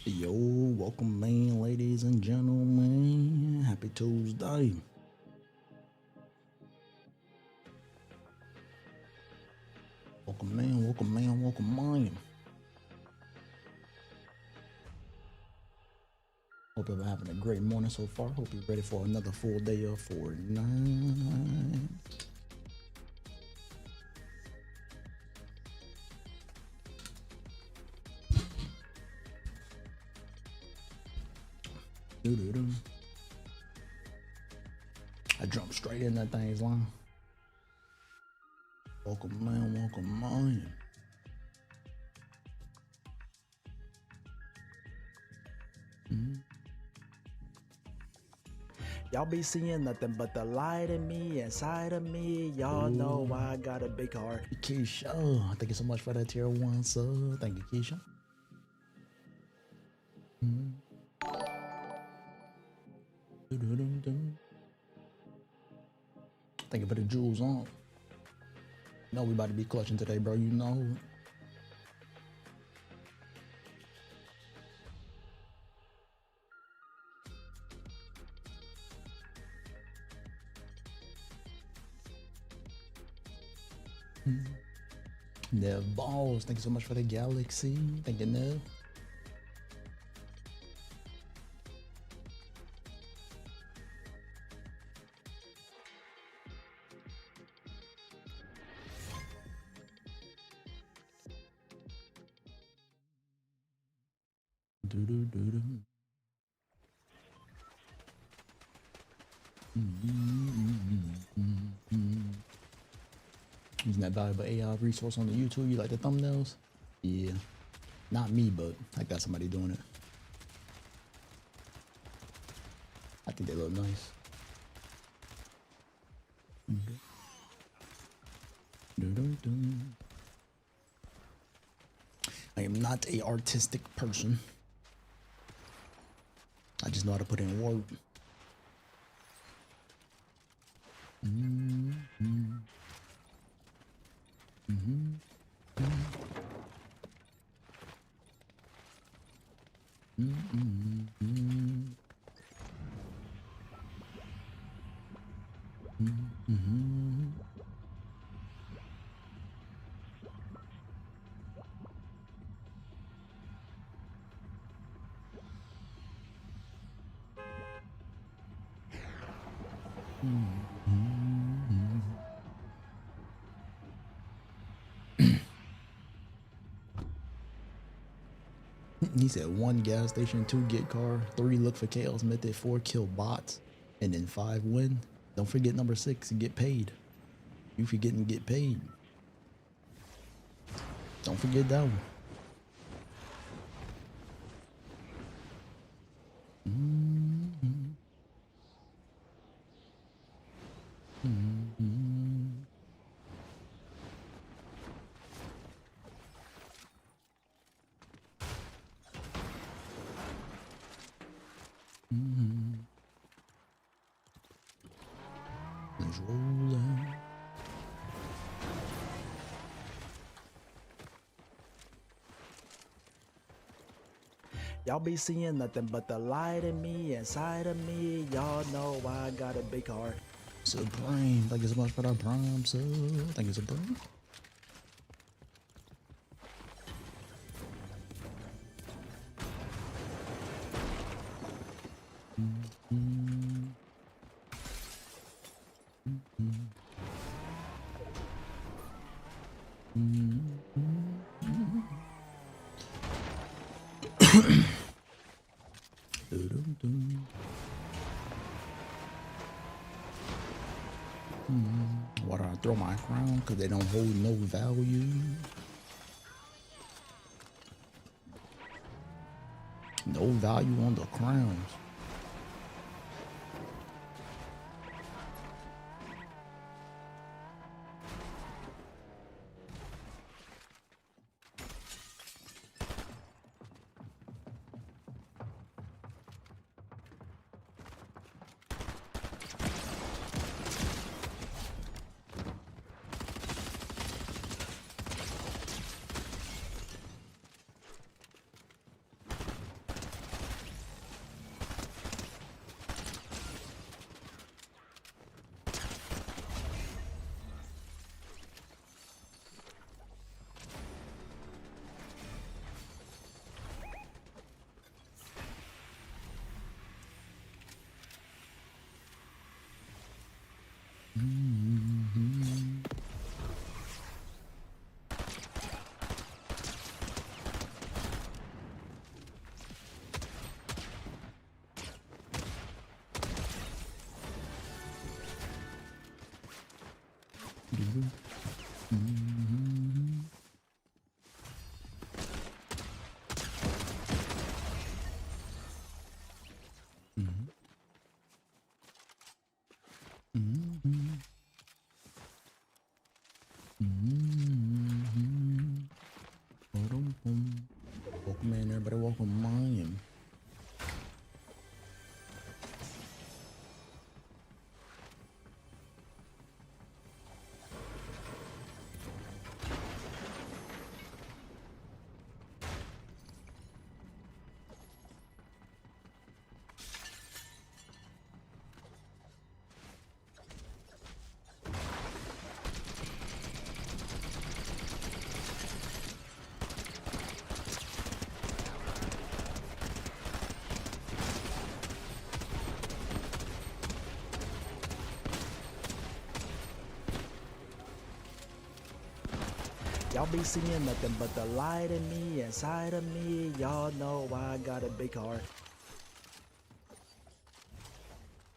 Yo, welcome, man, ladies and gentlemen. Happy Tuesday. Welcome, man, welcome, man, welcome, man. Hope you're having a great morning so far. Hope you're ready for another full day of Fortnite. I jumped straight in that thing's line. Welcome, man, welcome, man. Y'all be seeing nothing but the light in me, inside of me. Y'all know why I got a big heart. Keisha, thank you so much for that tier 1 sub. Thank you, Keisha. Thank you for the jewels on. No, we about to be clutching today, bro. You know. Nev Balls, thank you so much for the galaxy. Thank you, Nev. Using that valuable AI resource on the YouTube, you like the thumbnails? Yeah, not me, but I got somebody doing it. I think they look nice. I am not an artistic person. I just know how to put in work. He said 1 gas station, 2 get car, 3 look for chaos method, 4 kill bots, and then 5 win. Don't forget number 6, get paid. You forget and get paid. Don't forget that one. Let's roll out. Y'all be seeing nothing but the light in me, inside of me. Y'all know why I got a big heart. Supreme, thank you so much for that prime sub. Thank you, Supreme. Why do I throw my crown? Because they don't hold no value. No value on the crowns. Welcome in, everybody. Welcome on. Y'all be seeing nothing but the light in me, inside of me. Y'all know why I got a big heart.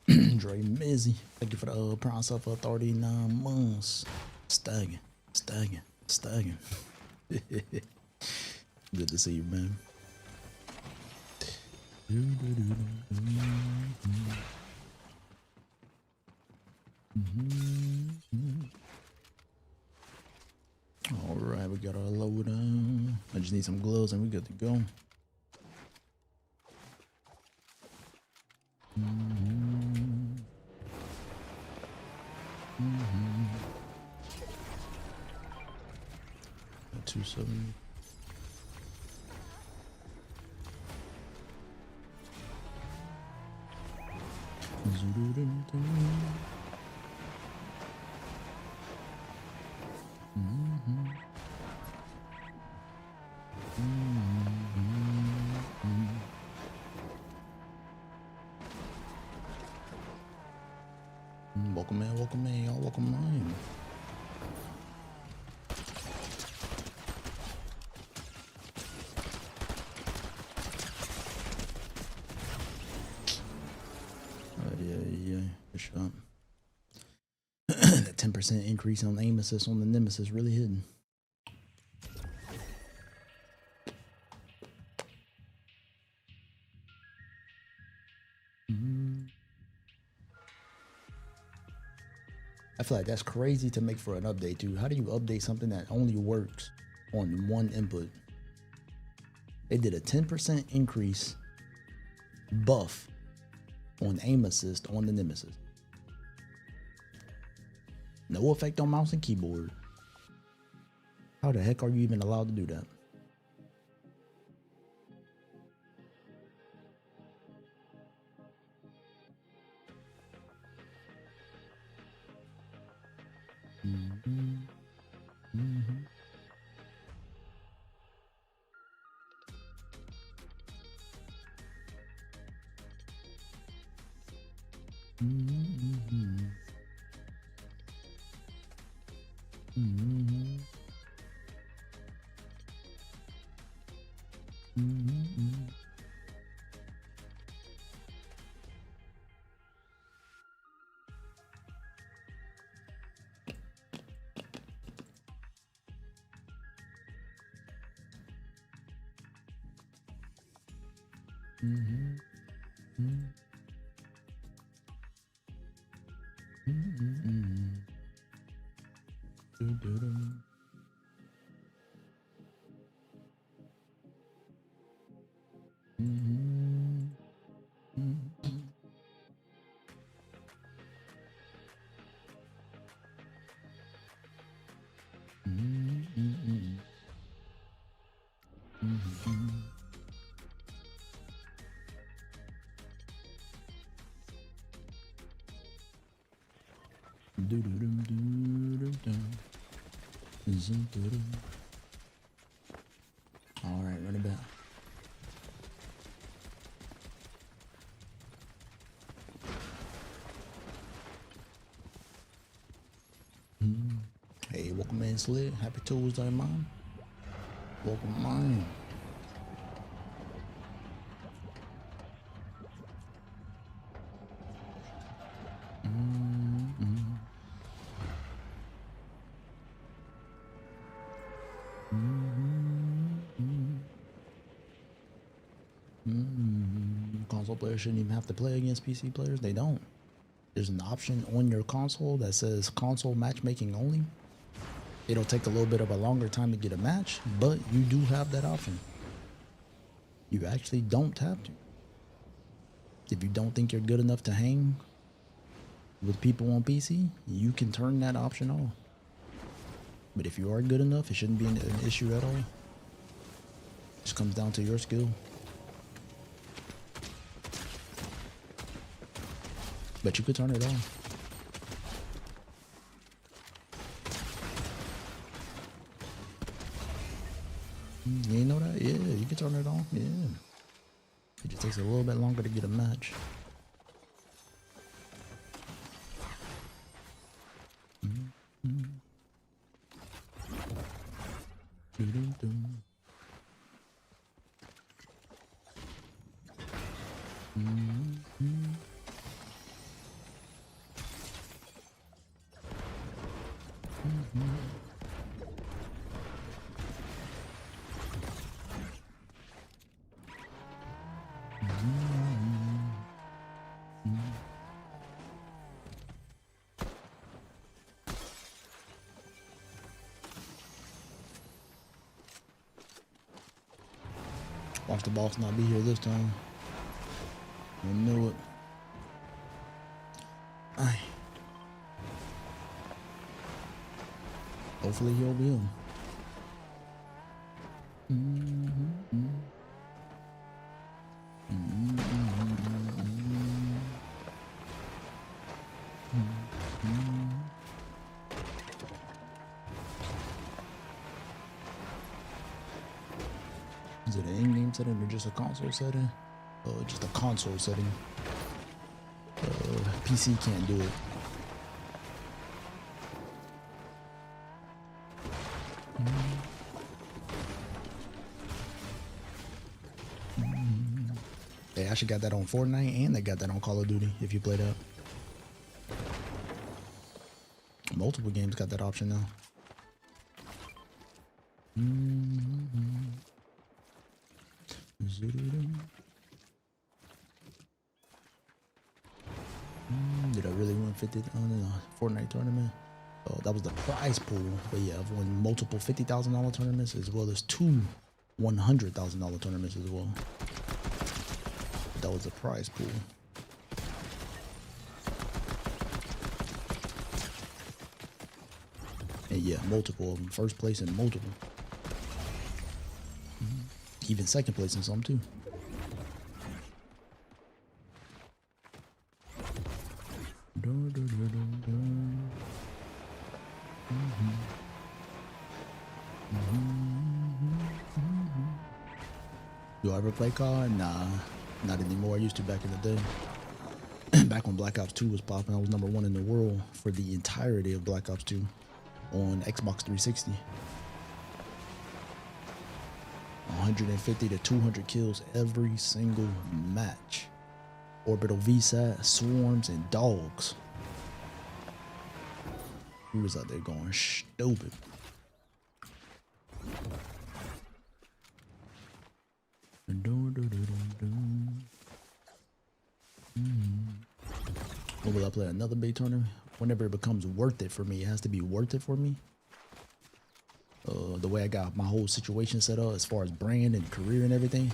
Dre Mizzy, thank you for the prime sub for 39 months. Stagging. Good to see you, man. All right, we got our load on. I just need some gloves and we good to go. Got 270. Welcome in, y'all. Welcome in. Yeah, for sure. That 10% increase on aim assist on the Nemesis really hidden. I feel like that's crazy to make for an update, dude. How do you update something that only works on one input? They did a 10% increase buff on aim assist on the Nemesis. No effect on mouse and keyboard. How the heck are you even allowed to do that? All right, run it back. Hey, welcome in, Slid. Happy Tuesday, Mom. Welcome, Mom. console players shouldn't even have to play against PC players. They don't. There's an option on your console that says console matchmaking only. It'll take a little bit of a longer time to get a match, but you do have that option. You actually don't have to. If you don't think you're good enough to hang with people on PC, you can turn that option off. But if you are good enough, it shouldn't be an issue at all. It just comes down to your skill. But you could turn it off. You ain't know that? Yeah, you can turn it off. Yeah. It just takes a little bit longer to get a match. Watch the boss not be here this time. I knew it. Aye. Hopefully he'll be him. Is it an in-game setting or just a console setting? Just a console setting. PC can't do it. They actually got that on Fortnite and they got that on Call of Duty if you play that. Multiple games got that option now. Did I really win 50 on the Fortnite tournament? Oh, that was the prize pool. But yeah, I've won multiple $50,000 tournaments as well as two $100,000 tournaments as well. But that was the prize pool. And yeah, multiple of them. First place and multiple. Even second place in some too. Do I ever play COD? Nah, not anymore. I used to back in the day. Back when Black Ops 2 was popping, I was #1 in the world for the entirety of Black Ops 2 on Xbox 360. 150 to 200 kills every single match. Orbital VSAT, swarms, and dogs. We was out there going stupid. Or will I play another big tournament? Whenever it becomes worth it for me, it has to be worth it for me. The way I got my whole situation set up as far as brand and career and everything.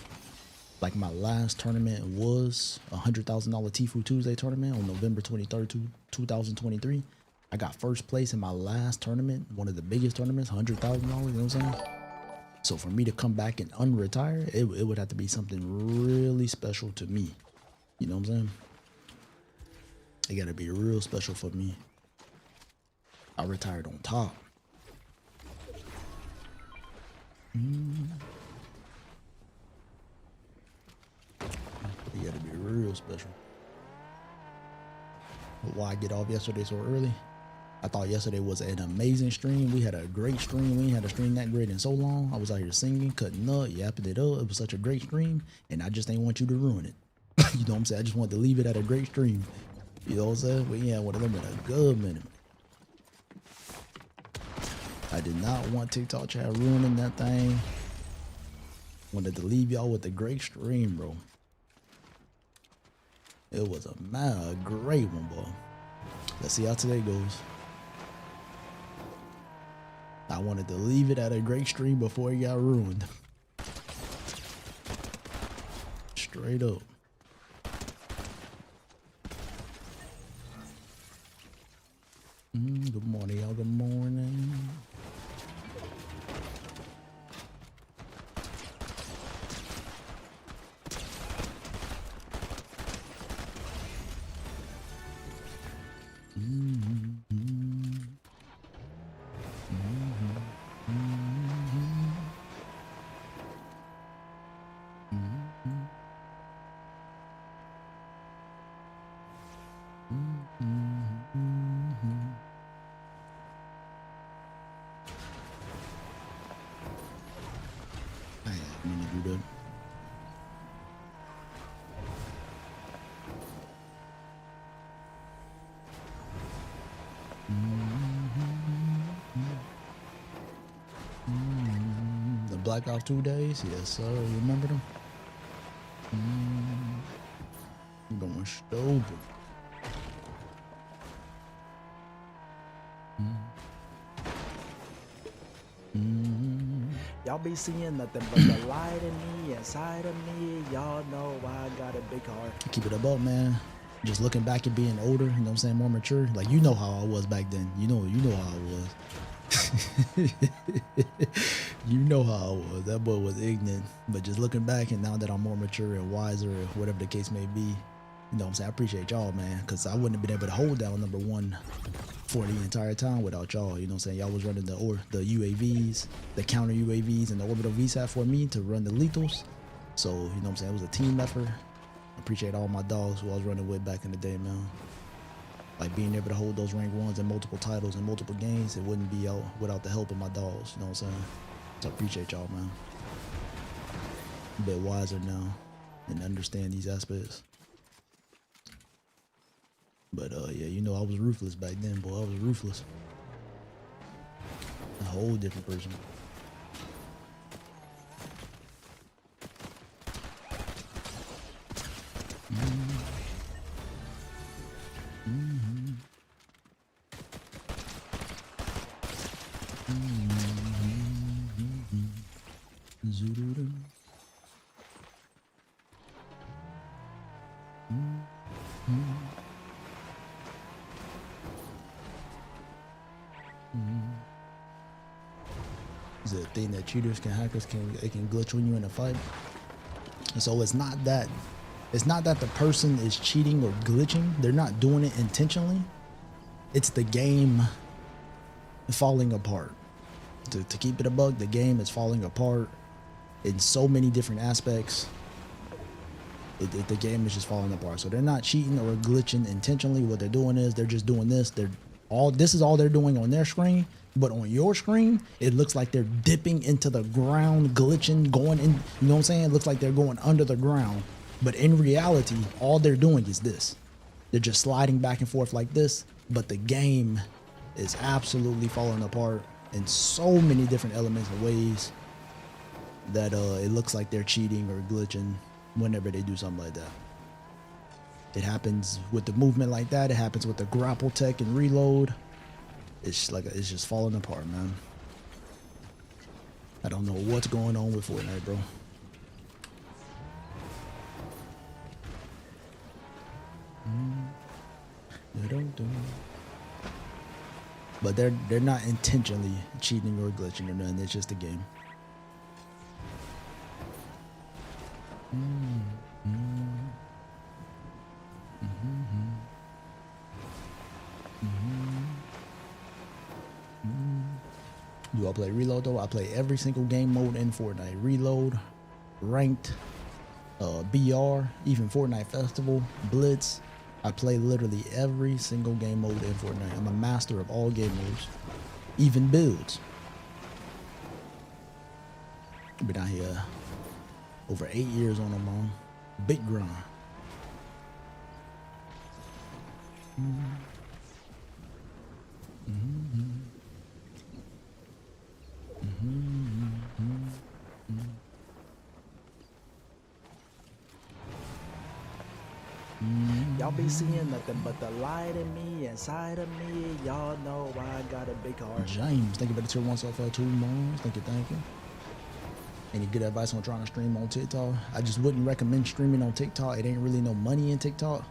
Like my last tournament was a $100,000 Tfue Tuesday tournament on November 23rd, 2023. I got first place in my last tournament, one of the biggest tournaments, $100,000, you know what I'm saying? So for me to come back and unretire, it would have to be something really special to me. You know what I'm saying? It gotta be real special for me. I retired on top. It gotta be real special. But why I get off yesterday so early? I thought yesterday was an amazing stream. We had a great stream. We ain't had a stream that great in so long. I was out here singing, cutting up, yapping it up. It was such a great stream, and I just ain't want you to ruin it. You know what I'm saying? I just wanted to leave it at a great stream. You know what I'm saying? We ain't one of them in a good minute. I did not want TikTok chat ruining that thing. Wanted to leave y'all with a great stream, bro. It was a great one, boy. Let's see how today goes. I wanted to leave it at a great stream before it got ruined. Straight up. Good morning, y'all. Good morning. Black Ops 2 days, yes sir. You remember them? I'm going stupid. Y'all be seeing nothing but the light in me, inside of me. Y'all know I got a big heart. Keep it above, man. Just looking back at being older, you know what I'm saying, more mature. Like, you know how I was back then. You know how I was. You know how I was. That boy was ignorant. But just looking back, and now that I'm more mature and wiser, or whatever the case may be, you know what I'm saying, I appreciate y'all, man, because I wouldn't have been able to hold down number one for the entire time without y'all. You know what I'm saying? Y'all was running the UAVs, the counter UAVs, and the orbital VSAT for me to run the lethals. So, you know what I'm saying, it was a team effort. I appreciate all my dogs who I was running with back in the day, man. Like, being able to hold those rank ones in multiple titles and multiple games, it wouldn't be out without the help of my dogs, you know what I'm saying? So I appreciate y'all, man. I'm a bit wiser now and understand these aspects. But yeah, you know, I was ruthless back then, boy. I was ruthless. A whole different person. Is it a thing that cheaters hackers can glitch when you're in a fight? And so it's not that the person is cheating or glitching. They're not doing it intentionally. It's the game falling apart. To keep it a bug, the game is falling apart in so many different aspects. The game is just falling apart. So they're not cheating or glitching intentionally. What they're doing is they're just doing this. This is all they're doing on their screen. But on your screen, it looks like they're dipping into the ground, glitching, going in. You know what I'm saying? It looks like they're going under the ground. But in reality, all they're doing is this. They're just sliding back and forth like this. But the game is absolutely falling apart in so many different elements and ways that it looks like they're cheating or glitching whenever they do something like that. It happens with the movement like that. It happens with the grapple tech and reload. It's just falling apart, man. I don't know what's going on with Fortnite, bro. But they're not intentionally cheating or glitching or nothing. It's just a game. Do I play reload though? I play every single game mode in Fortnite. Reload, ranked, BR, even Fortnite Festival, Blitz. I play literally every single game mode in Fortnite. I'm a master of all game modes, even builds. Been out here over 8 years on them, man. Big grind. Y'all be seeing nothing but the light in me, inside of me. Y'all know I got a big heart. James, thank you for the tier 1 so far, 2 months. Thank you. Any good advice on trying to stream on TikTok? I just wouldn't recommend streaming on TikTok. It ain't really no money in TikTok.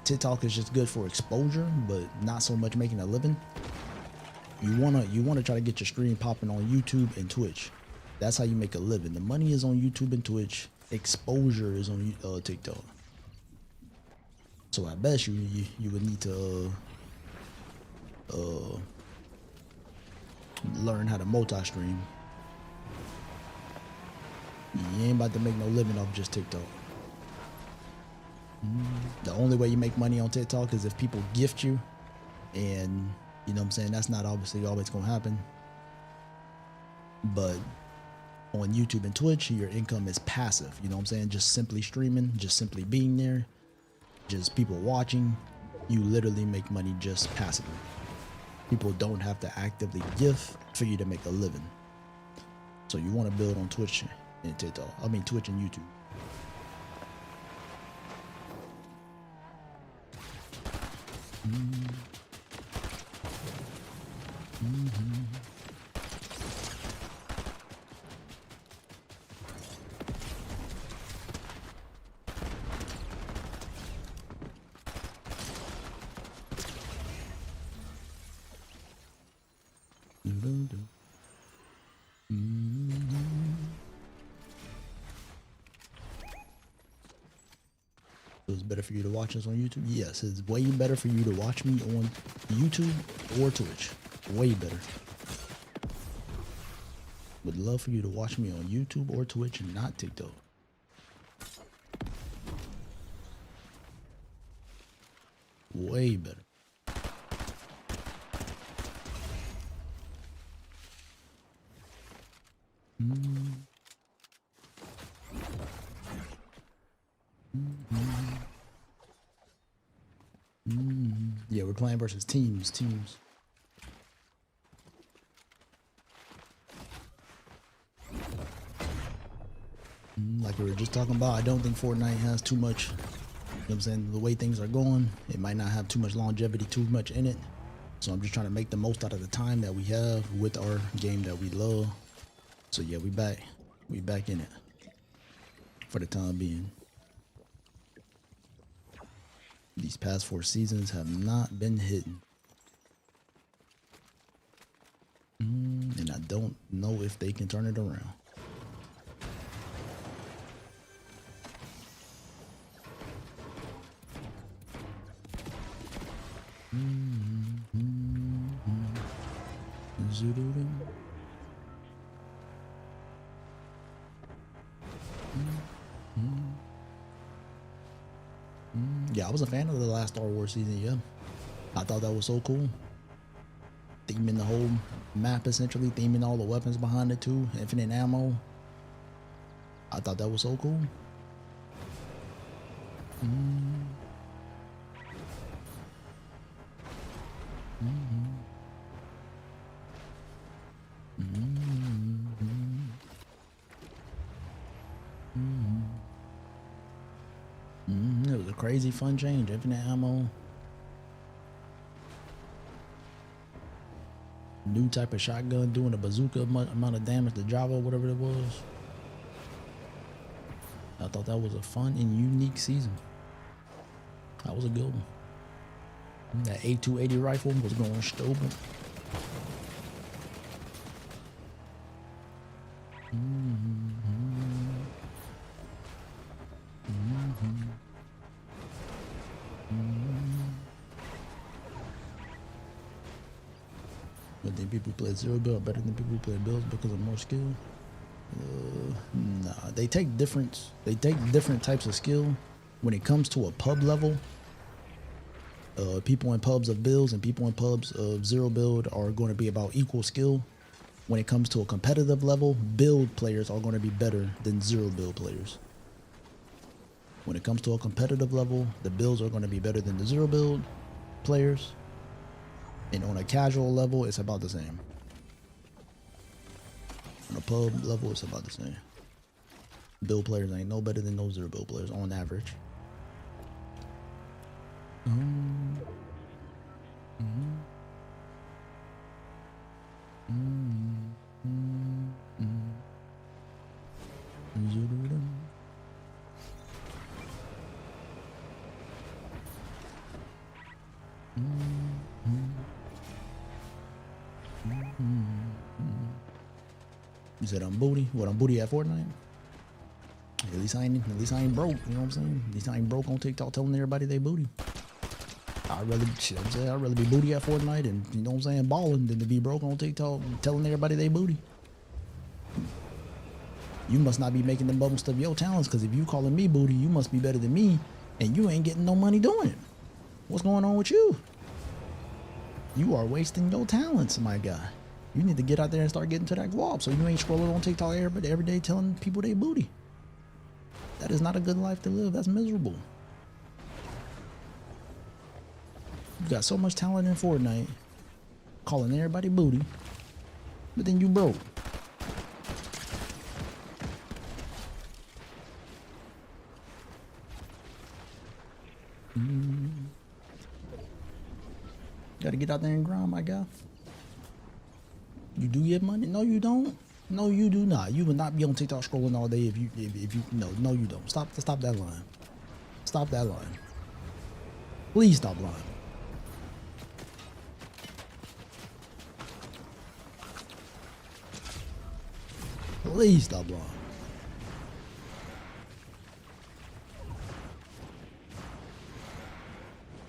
TikTok is just good for exposure, but not so much making a living. You wanna try to get your stream popping on YouTube and Twitch. That's how you make a living. The money is on YouTube and Twitch. Exposure is on TikTok. So I bet you would need to learn how to multi-stream. You ain't about to make no living off just TikTok. The only way you make money on TikTok is if people gift you, and you know what I'm saying, that's not obviously always gonna happen. But on YouTube and Twitch, your income is passive. You know what I'm saying? Just simply streaming, just simply being there, just people watching. You literally make money just passively. People don't have to actively gift for you to make a living. So you want to build on Twitch and TikTok. I mean Twitch and YouTube. So it's better for you to watch us on YouTube? Yes, it's way better for you to watch me on YouTube or Twitch. Way better. Would love for you to watch me on YouTube or Twitch and not TikTok. Way better. Yeah, we're playing versus teams. Like we were just talking about, I don't think Fortnite has too much, you know what I'm saying, the way things are going, it might not have too much longevity, too much in it. So I'm just trying to make the most out of the time that we have with our game that we love. So yeah, we back in it for the time being. These past 4 seasons have not been hitting. And I don't know if they can turn it around. Yeah, I was a fan of the last Star Wars season, yeah. I thought that was so cool. Theming the whole map, essentially, theming all the weapons behind it too, infinite ammo. I thought that was so cool. It was a crazy fun change, infinite ammo. New type of shotgun doing a bazooka amount of damage to Java, whatever it was. I thought that was a fun and unique season. That was a good one. That A280 rifle was going stupid. But then people who play zero build better than people who play builds because of more skill. Nah, they take different types of skill. When it comes to a pub level, people in pubs of builds and people in pubs of zero build are going to be about equal skill. When it comes to a competitive level, build players are going to be better than zero build players. When it comes to a competitive level, the builds are going to be better than the zero build players. And on a casual level, it's about the same. On a pub level, it's about the same. Build players ain't no better than those zero build players on average. You said I'm booty. What, I'm booty at Fortnite? At least I ain't broke. You know what I'm saying? At least I ain't broke on TikTok telling everybody they booty. I'd rather be booty at Fortnite and, you know what I'm saying, balling than to be broke on TikTok and telling everybody they booty. You must not be making the most of your talents, because if you calling me booty, you must be better than me, and you ain't getting no money doing it. What's going on with you? You are wasting your talents, my guy. You need to get out there and start getting to that guap, so you ain't scrolling on TikTok every day telling people they booty. That is not a good life to live. That's miserable. You got so much talent in Fortnite, calling everybody booty, but then you broke. Gotta get out there and grind, my guy. You do get money? No, you don't. No, you do not. You will not be on TikTok scrolling all day if you no, you don't. Stop that line. Stop that line. Please stop lying. Please stop lying.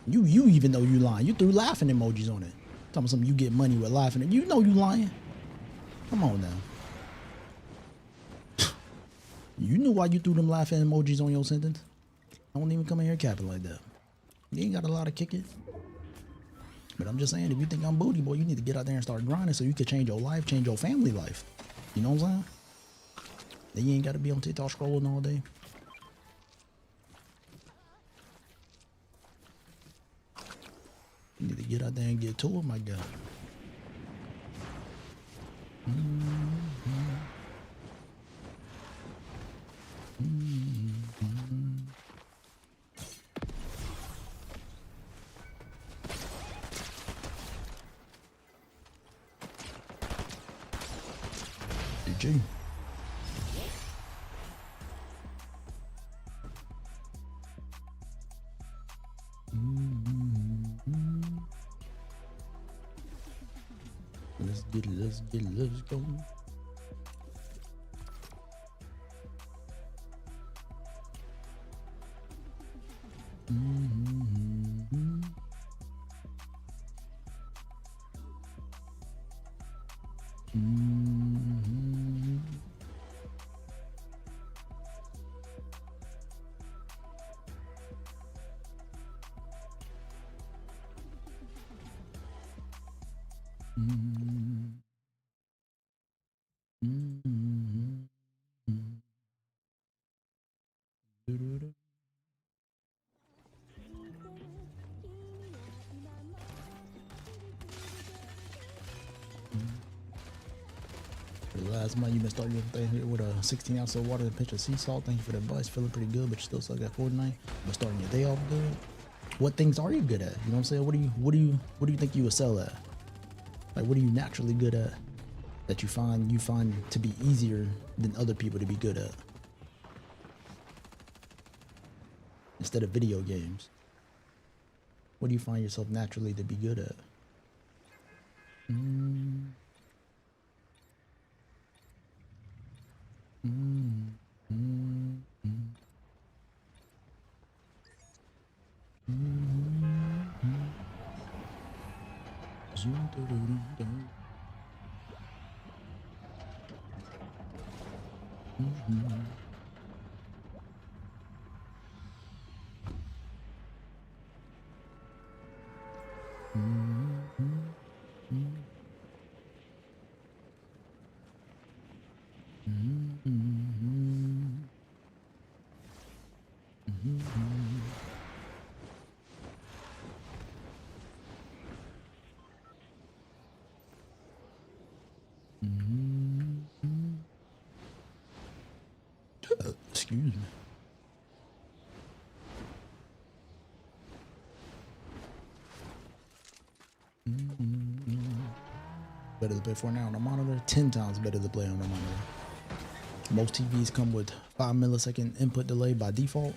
You even know you lying. You threw laughing emojis on it. Talking about something you get money with laughing. You know you lying. Come on now. You knew why you threw them laughing emojis on your sentence. Don't even come in here capping like that. You ain't got a lot to kick it. But I'm just saying, if you think I'm booty, boy, you need to get out there and start grinding so you can change your life, change your family life. You know what I'm saying? Then you ain't got to be on TikTok scrolling all day. You need to get out there and get to it, my guy. GG. Let's go. Last month you've been starting your thing here with a 16 ounce of water and a pinch of sea salt. Thank you for the advice. Feeling pretty good, but you still suck at Fortnite. But starting your day off good. What things are you good at? You know what I'm saying? What do you think you would sell at? Like, what are you naturally good at that you find to be easier than other people to be good at? Instead of video games, what do you find yourself naturally to be good at? Excuse me. better to play Fortnite on a monitor. 10 times better to play on a monitor. Most TVs come with 5 millisecond input delay by default.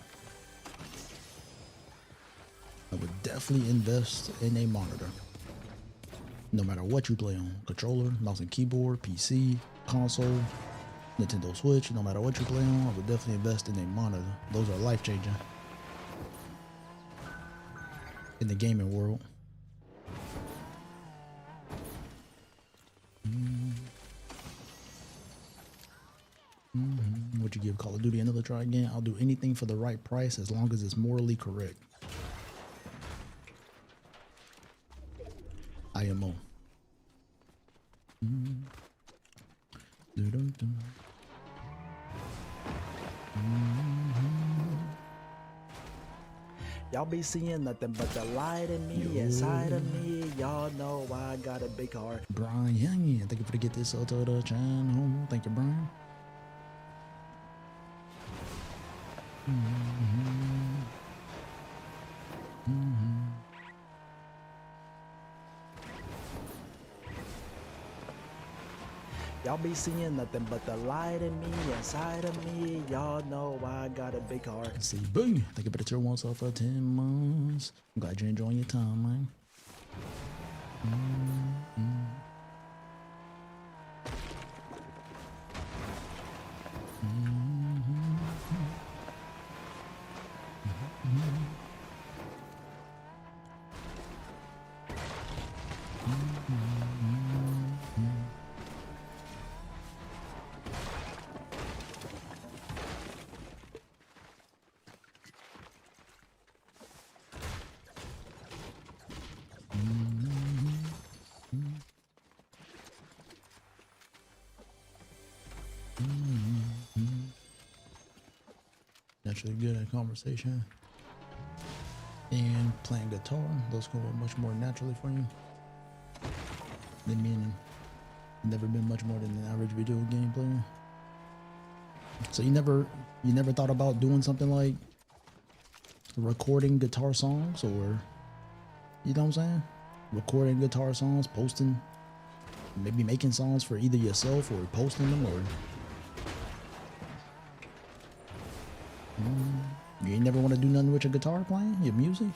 I would definitely invest in a monitor. No matter what you play on, controller, mouse and keyboard, PC, console, Nintendo Switch, no matter what you play on, I would definitely invest in a monitor. Those are life-changing in the gaming world. Would you give Call of Duty another try again? I'll do anything for the right price as long as it's morally correct. IMO. Y'all be seeing nothing but the light in me, inside of me. Y'all know I got a big heart. Brian, yeah, thank you for the get this to the channel. Thank you, Brian. Y'all be seeing nothing but the light in me, inside of me. Y'all know I got a big heart. Let's see, boom. Thank you for the tier 1 sub for 10 months. I'm glad you're enjoying your time, man. Naturally good at conversation and playing guitar. Those go much more naturally for you than me. Never been much more than an average video game player. So you never thought about doing something like recording guitar songs, or you know what I'm saying? Recording guitar songs, posting, maybe making songs for either yourself or posting them, or you ain't never want to do nothing with your guitar playing, your music,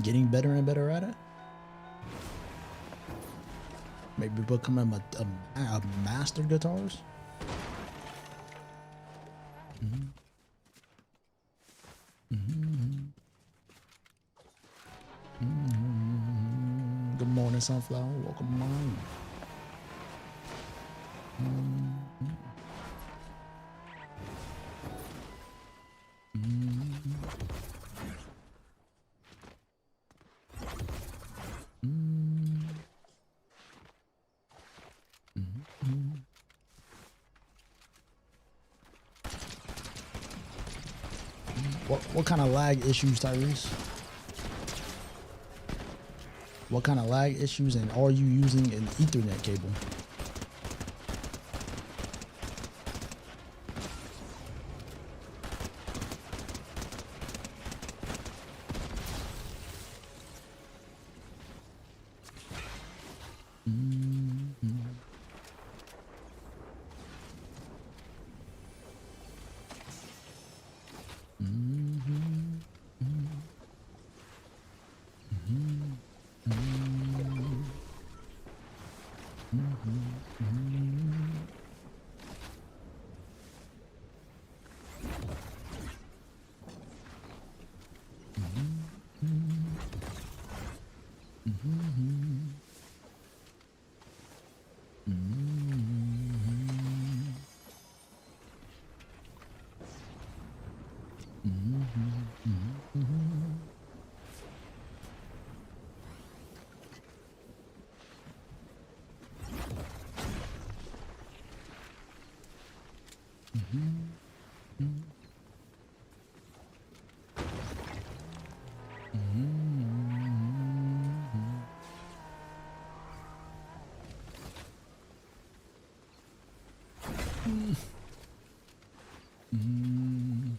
getting better and better at it? Maybe becoming a master guitarist? Good morning, Sunflower. Welcome on. What kind of lag issues, Tyrese? What kind of lag issues, and are you using an Ethernet cable?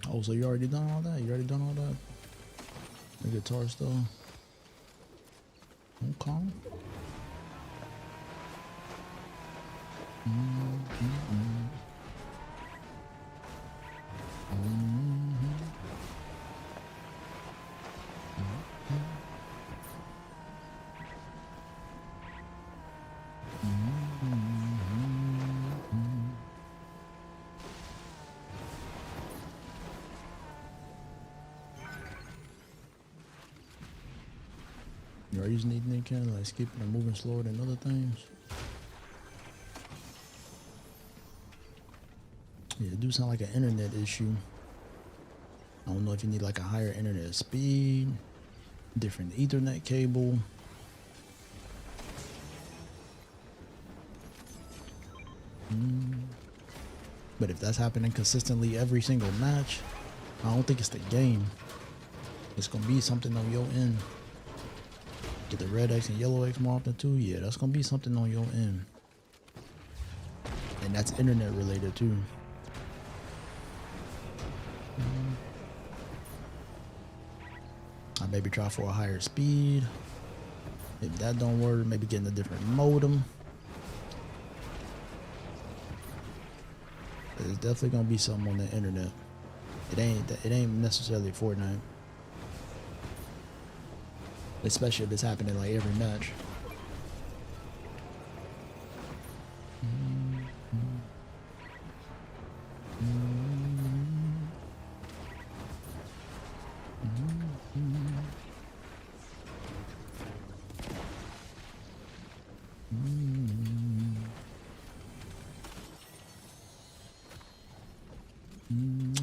Oh, so you already done all that? You already done all that? The guitar stuff? Okay. reason they think kind of like skipping or moving slower than other things. Yeah, it do sound like an internet issue. I don't know if you need like a higher internet speed, different Ethernet cable. But if that's happening consistently every single match, I don't think it's the game. It's gonna be something on your end. Get the red X and yellow X more often too. Yeah, that's gonna be something on your end. And that's internet related too. I maybe try for a higher speed. If that don't work, maybe getting a different modem. There's definitely gonna be something on the internet. It ain't necessarily Fortnite. Especially if it's happening like every match.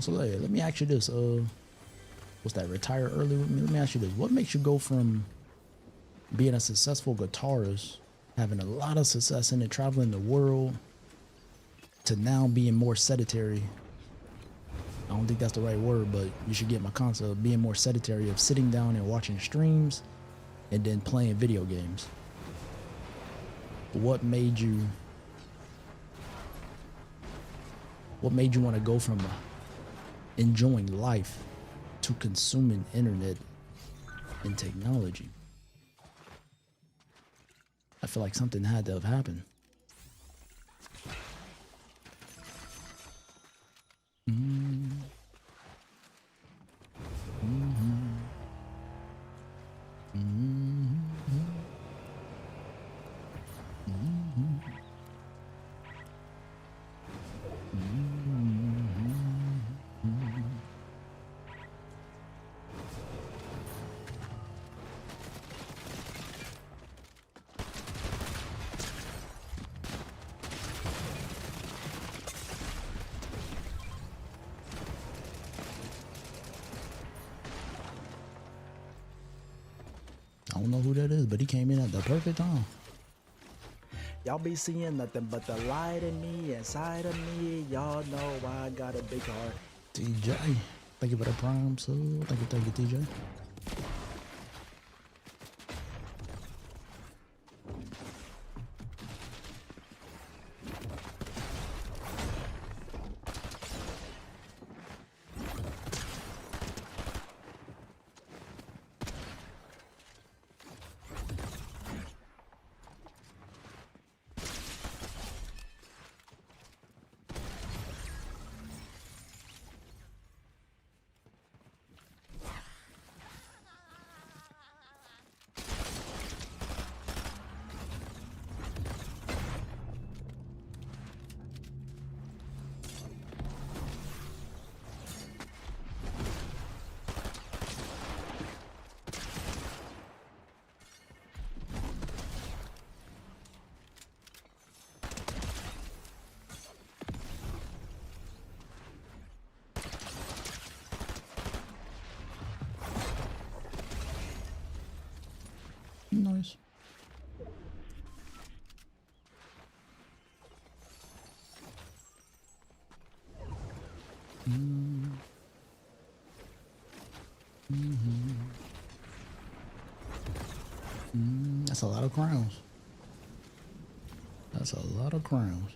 So let me ask you this. What's that? Retire early with me? Let me ask you this. What makes you go from being a successful guitarist, having a lot of success in it, traveling the world, to now being more sedentary? I don't think that's the right word, but you should get my concept of being more sedentary, of sitting down and watching streams and then playing video games. What made you want to go from enjoying life to consuming internet and technology? I feel like something had to have happened. I don't know who that is, but he came in at the perfect time. Y'all be seeing nothing but the light in me, inside of me. Y'all know why I got a big heart. TJ, thank you for the prime, so thank you, TJ. Nice. That's a lot of crowns. That's a lot of crowns.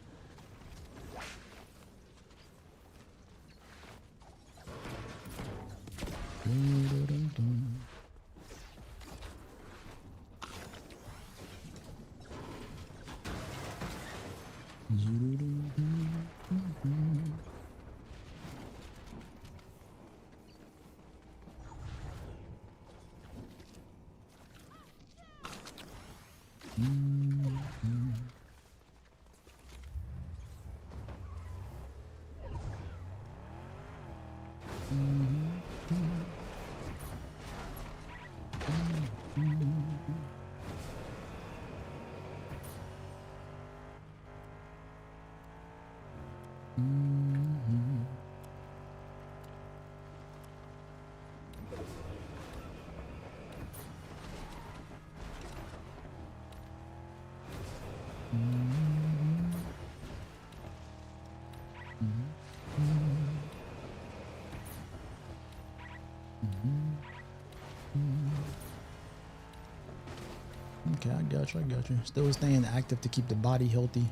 Okay, I got you. Still staying active to keep the body healthy.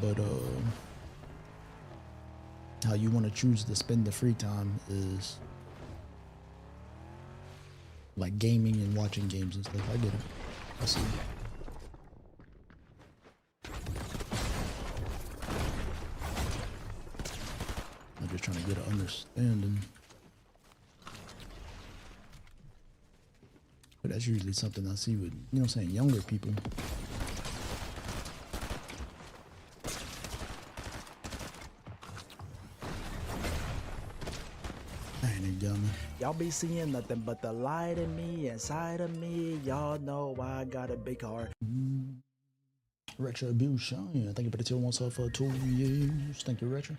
But how you want to choose to spend the free time is like gaming and watching games and stuff. I get it. I see. I'm just trying to get an understanding. But that's usually something I see with, you know what I'm saying, younger people. Y'all be seeing nothing but the light in me, inside of me. Y'all know I got a big heart. Retribution. Thank you for the tier 1 sub for 2 years. Thank you, Retro.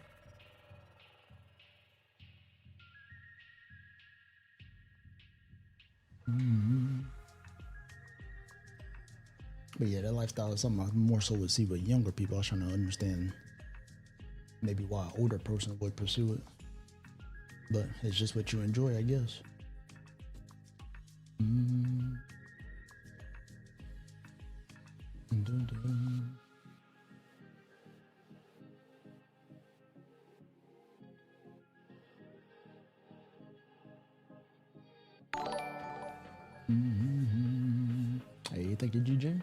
But yeah, that lifestyle is something I more so would see with younger people. I was trying to understand maybe why an older person would pursue it. But it's just what you enjoy, I guess. Hey, thank you, GG.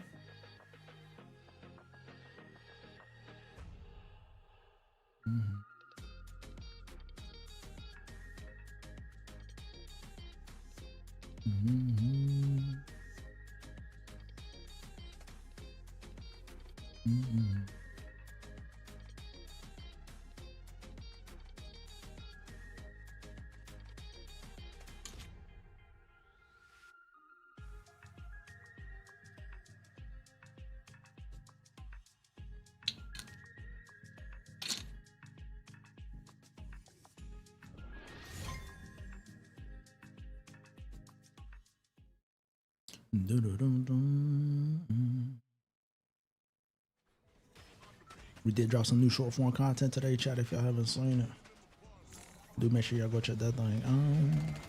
We did drop some new short form content today, chat. If y'all haven't seen it, do make sure y'all go check that thing out.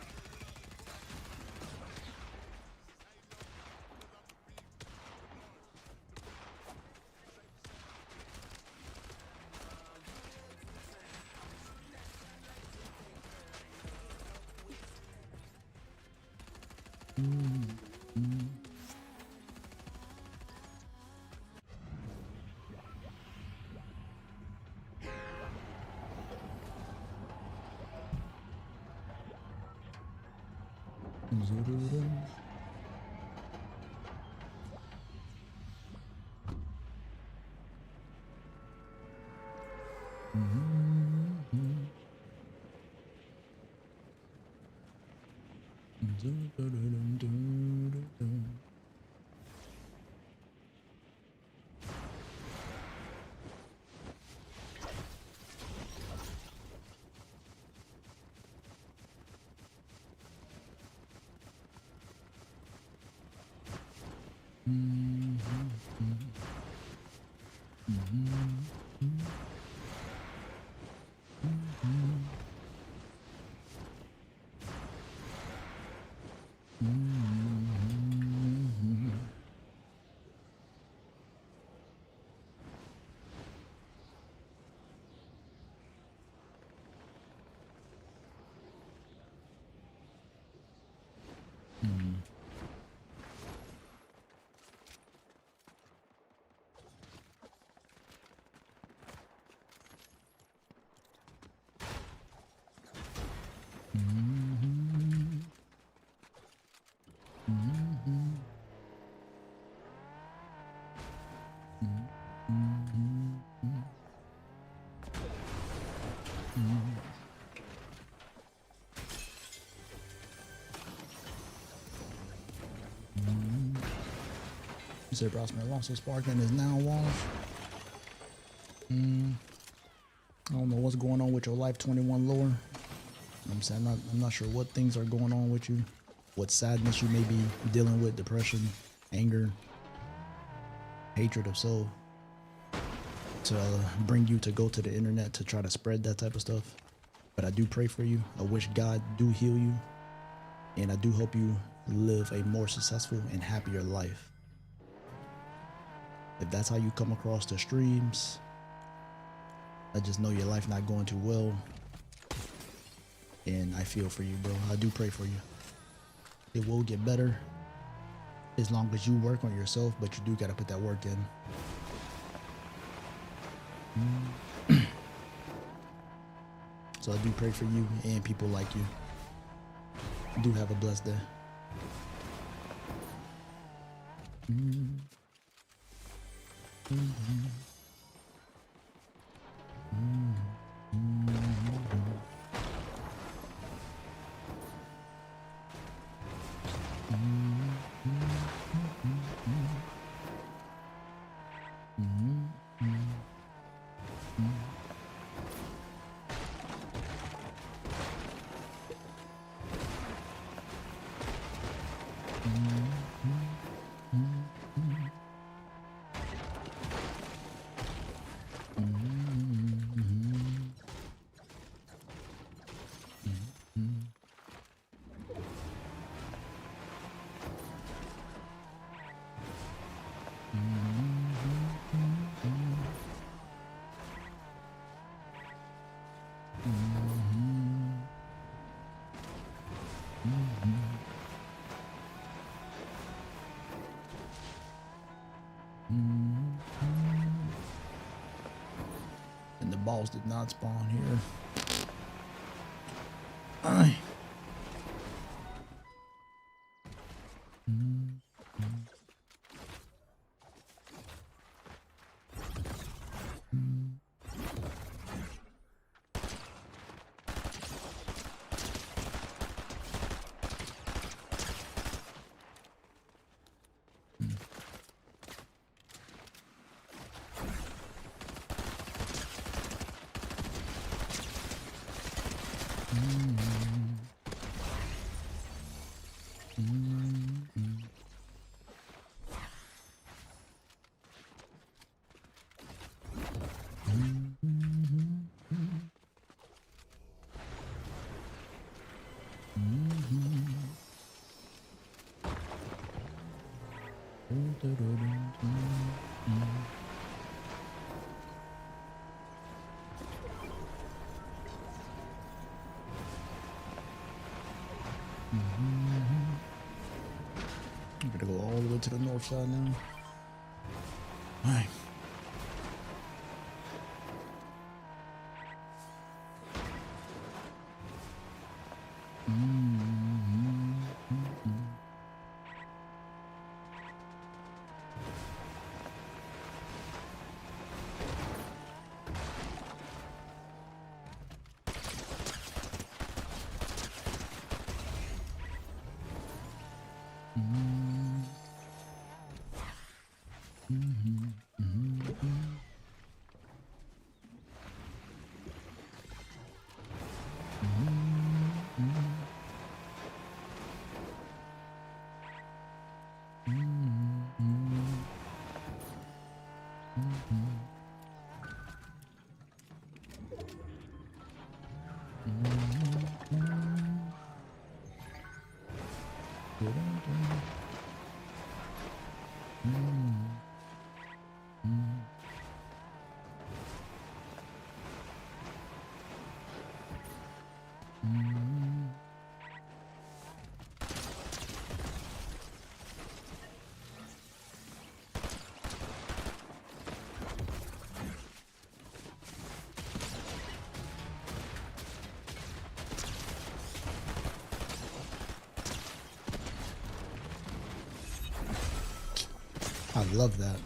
You said Brosman lost his spark and is now washed. I don't know what's going on with your life, 21 lore. I'm saying I'm not sure what things are going on with you, what sadness you may be dealing with, depression, anger, hatred of soul, to bring you to go to the internet to try to spread that type of stuff. But I do pray for you. I wish God do heal you, and I do hope you live a more successful and happier life. If that's how you come across the streams, I just know your life not going too well. And I feel for you, bro. I do pray for you. It will get better as long as you work on yourself, but you do got to put that work in. So I do pray for you and people like you. Do have a blessed day. And the balls did not spawn here. Aye. I'm gonna go all the way to the north side now. All right. I love that.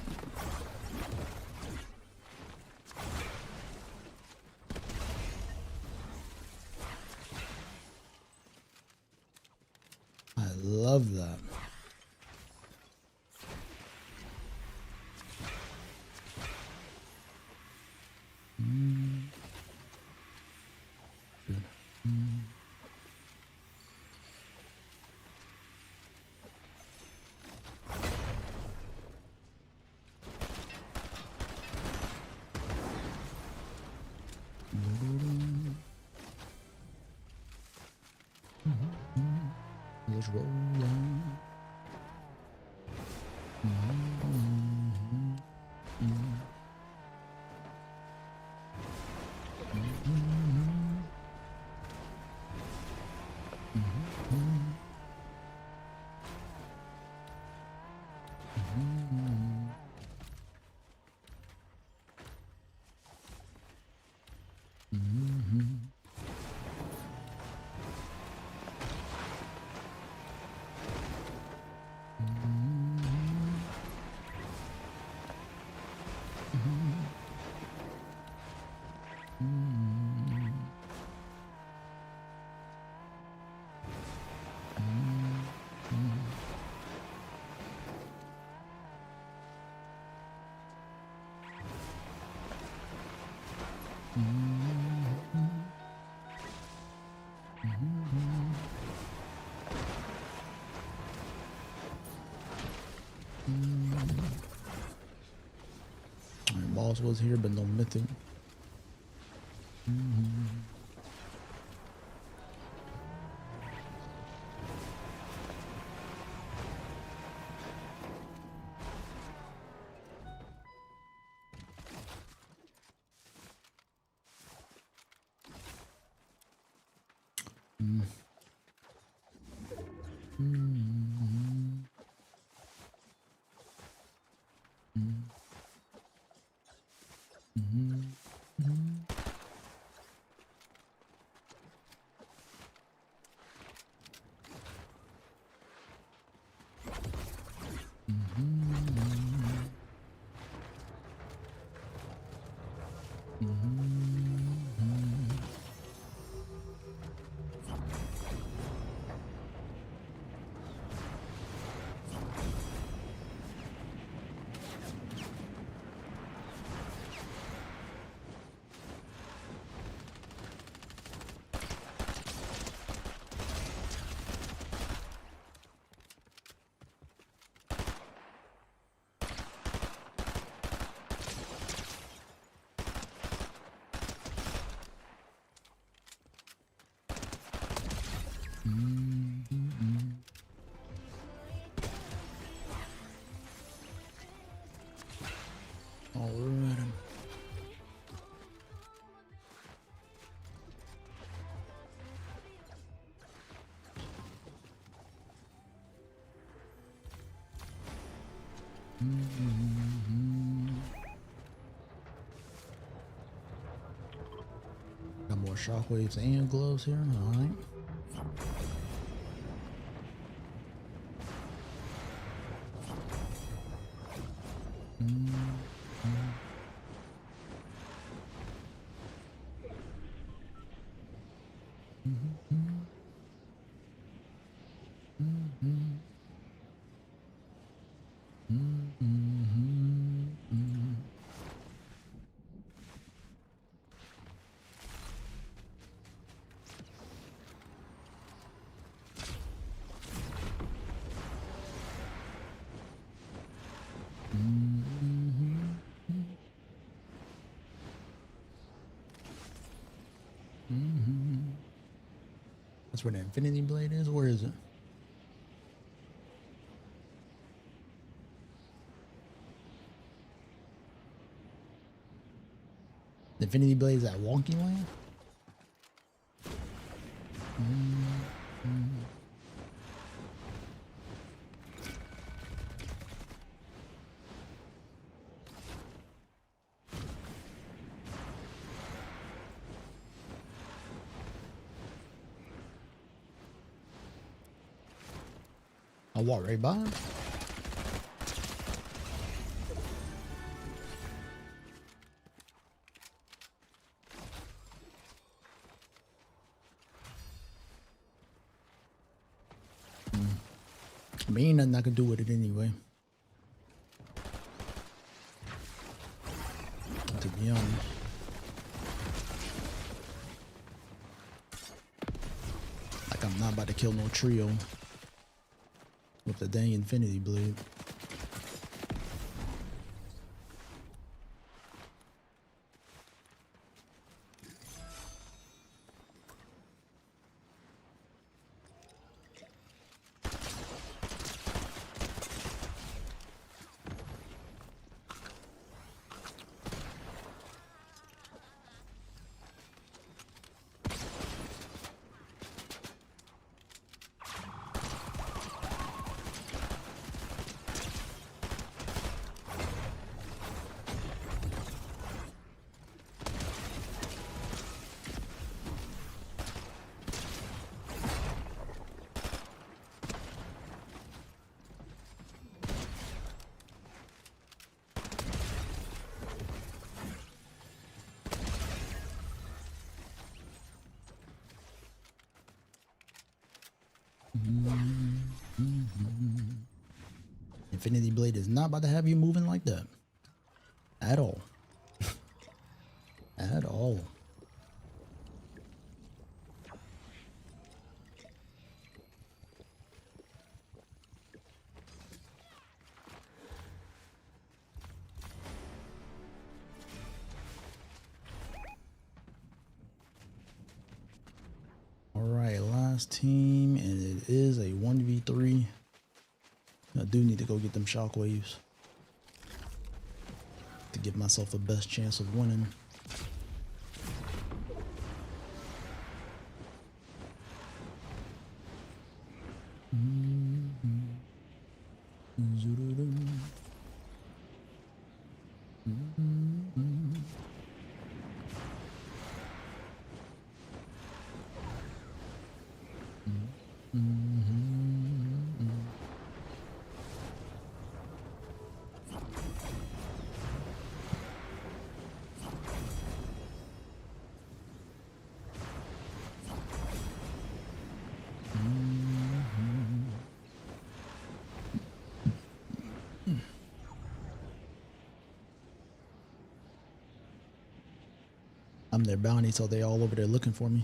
I love that. Good. Let's roll on. Boss was here, but no mythic. Alright. Got more shockwaves and gloves here. All right. That's where the Infinity Blade is? Where is it? The Infinity Blade is at Wonky Land? I'll walk right by him. I mean, ain't nothing I can do with it anyway. To be honest. Like I'm not about to kill no trio with the dang Infinity Blade. Infinity Blade is not about to have you moving like that. At all. At all. Alright, last team, and it is a 1v3. I do need to go get them shockwaves to give myself the best chance of winning. I'm their bounty, so they all over there looking for me.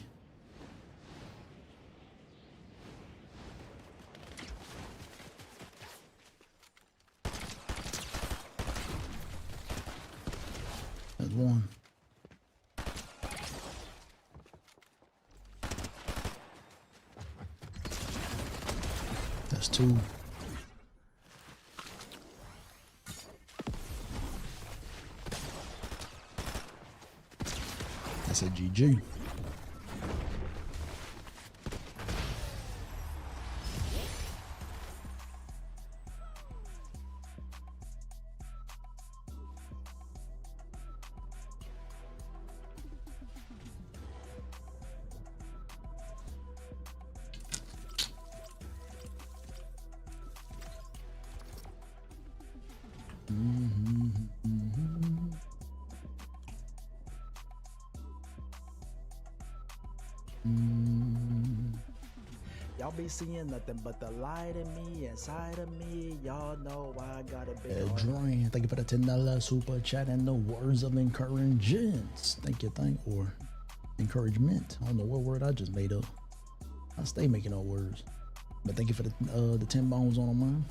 There's one. That's two. That's a GG. Y'all be seeing nothing but the light in me, inside of me. Y'all know I got a big heart. Adrian, thank you for the $10 super chat and the words of encouragement. Thank you, or encouragement. I don't know what word I just made up. I stay making up words. But thank you for the 10 bones on mine.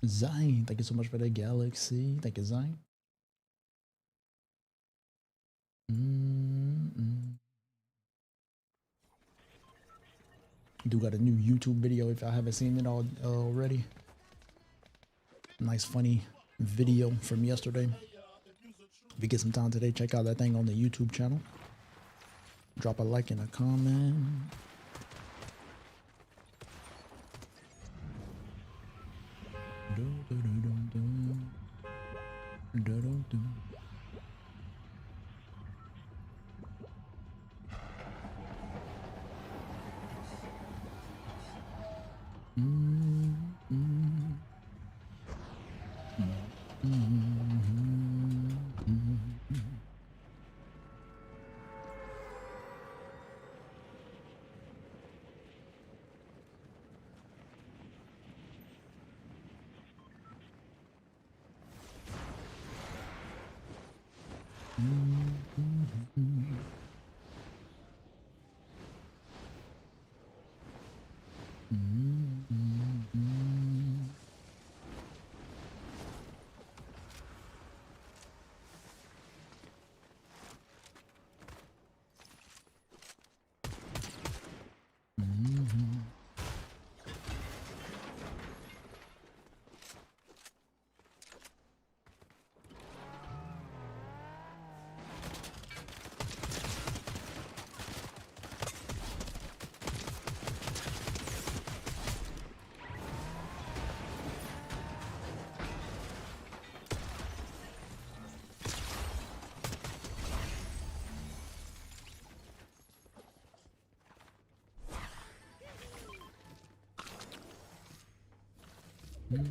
Zine, thank you so much for the galaxy. Thank you, Zine. Do got a new YouTube video if I haven't seen it already. Nice funny video from yesterday. If you get some time today, check out that thing on the YouTube channel. Drop a like and a comment. Don't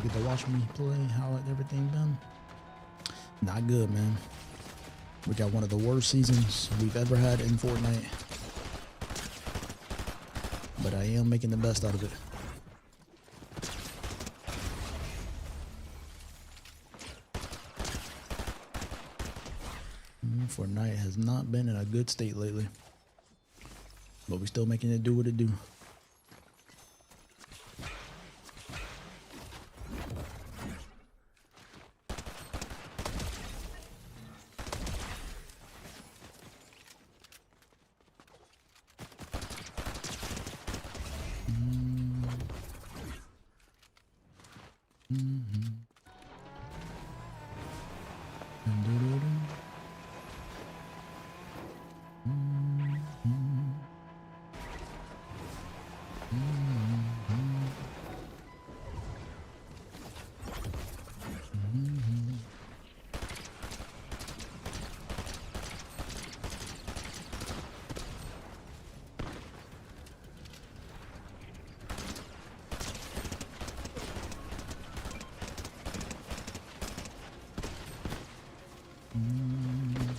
get to watch me play. How everything been? Not good, man. We got one of the worst seasons we've ever had in Fortnite. But I am making the best out of it. Fortnite has not been in a good state lately. But we're still making it do what it do.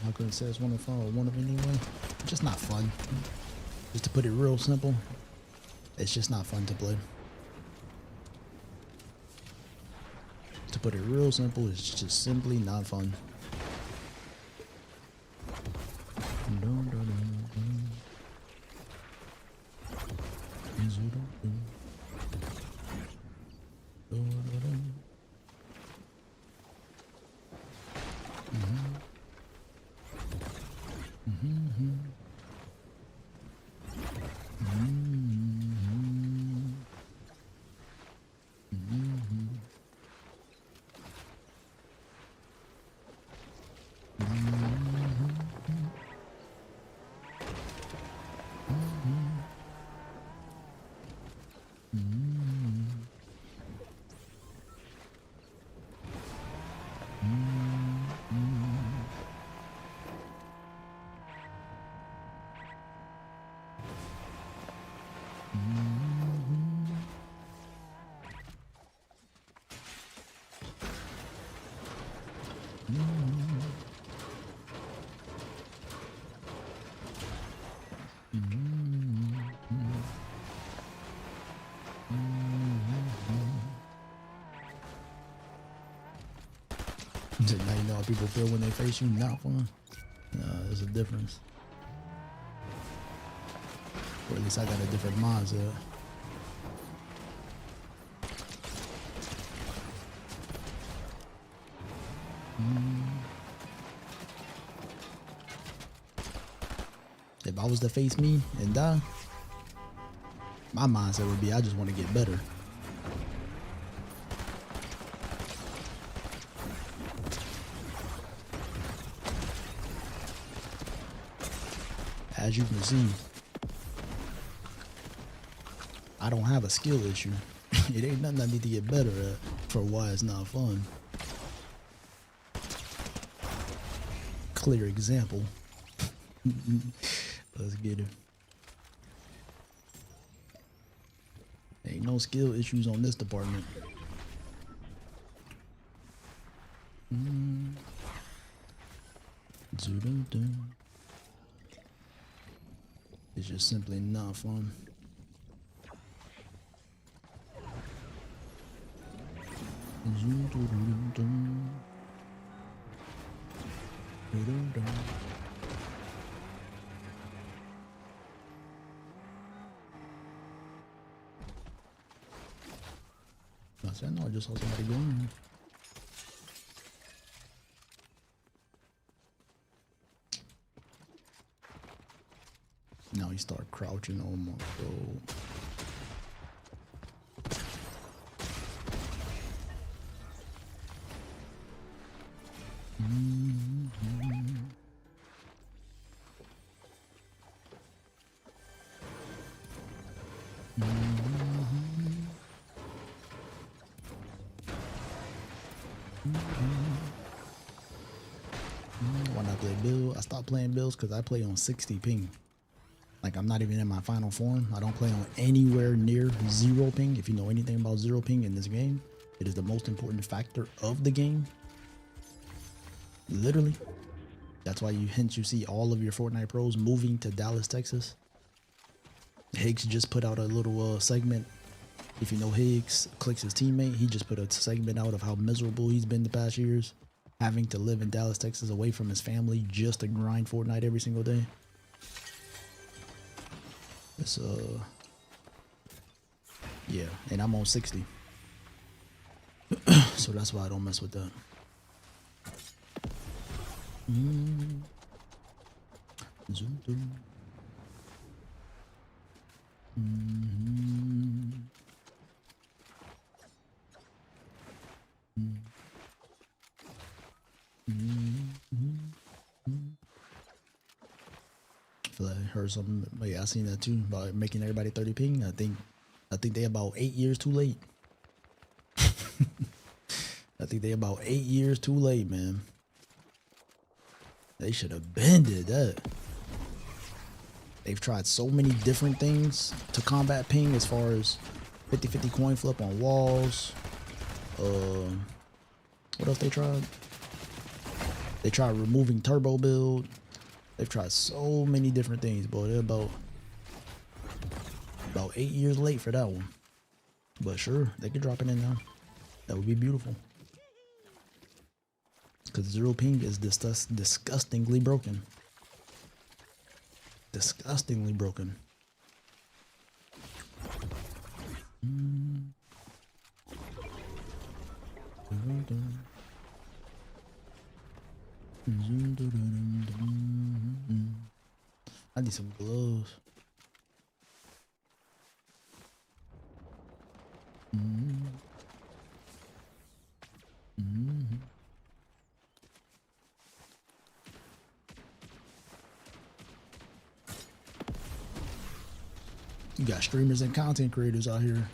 I couldn't say it's one of fun or one of anyway. It's just not fun. Just to put it real simple, it's just not fun to play. To put it real simple, it's just simply not fun. Now you know how people feel when they face you. Not fun. There's a difference. Or at least I got a different mindset. If I was to face me and die, my mindset would be I just want to get better. As you can see, I don't have a skill issue. It ain't nothing I need to get better at for why it's not fun. Clear example. Let's get it. Ain't no skill issues on this department. It's just simply not fun. I said, no, I just saw somebody going. Now he start crouching on my soul. When I play Bill, I stopped playing Bills because I play on 60 ping. Like, I'm not even in my final form. I don't play on anywhere near 0 ping. If you know anything about 0 ping in this game, it is the most important factor of the game. Literally. That's why you see all of your Fortnite pros moving to Dallas, Texas. Higgs just put out a little segment. If you know Higgs, Clicks his teammate, he just put a segment out of how miserable he's been the past years, having to live in Dallas, Texas, away from his family just to grind Fortnite every single day. It's yeah, and I'm on 60. So that's why I don't mess with that. Zoom through. I feel like I heard something. Yeah, I seen that too about making everybody 30 ping. I think they about 8 years too late. I think they about 8 years too late, man. They should have been did that. They've tried so many different things to combat ping, as far as 50-50 coin flip on walls. What else they tried? They tried removing turbo build. They've tried so many different things, boy. They're about 8 years late for that one. But sure, they could drop it in now. That would be beautiful. Because 0 ping is disgustingly broken. Disgustingly broken. I need some gloves. You got streamers and content creators out here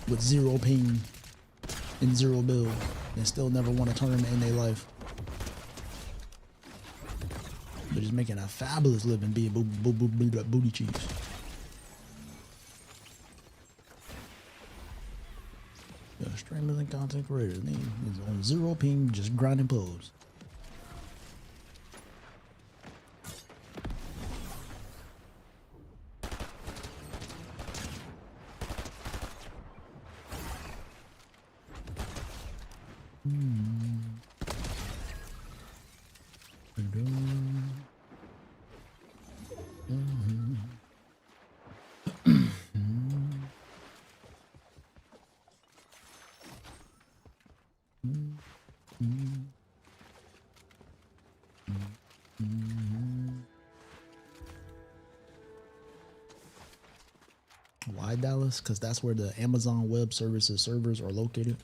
with 0 ping and 0 build and still never won a tournament in their life. But just making a fabulous living being booty cheeks. Yeah, streamers and content creators, they is on 0 ping, just grinding pose. Why Dallas? Because that's where the Amazon Web Services servers are located.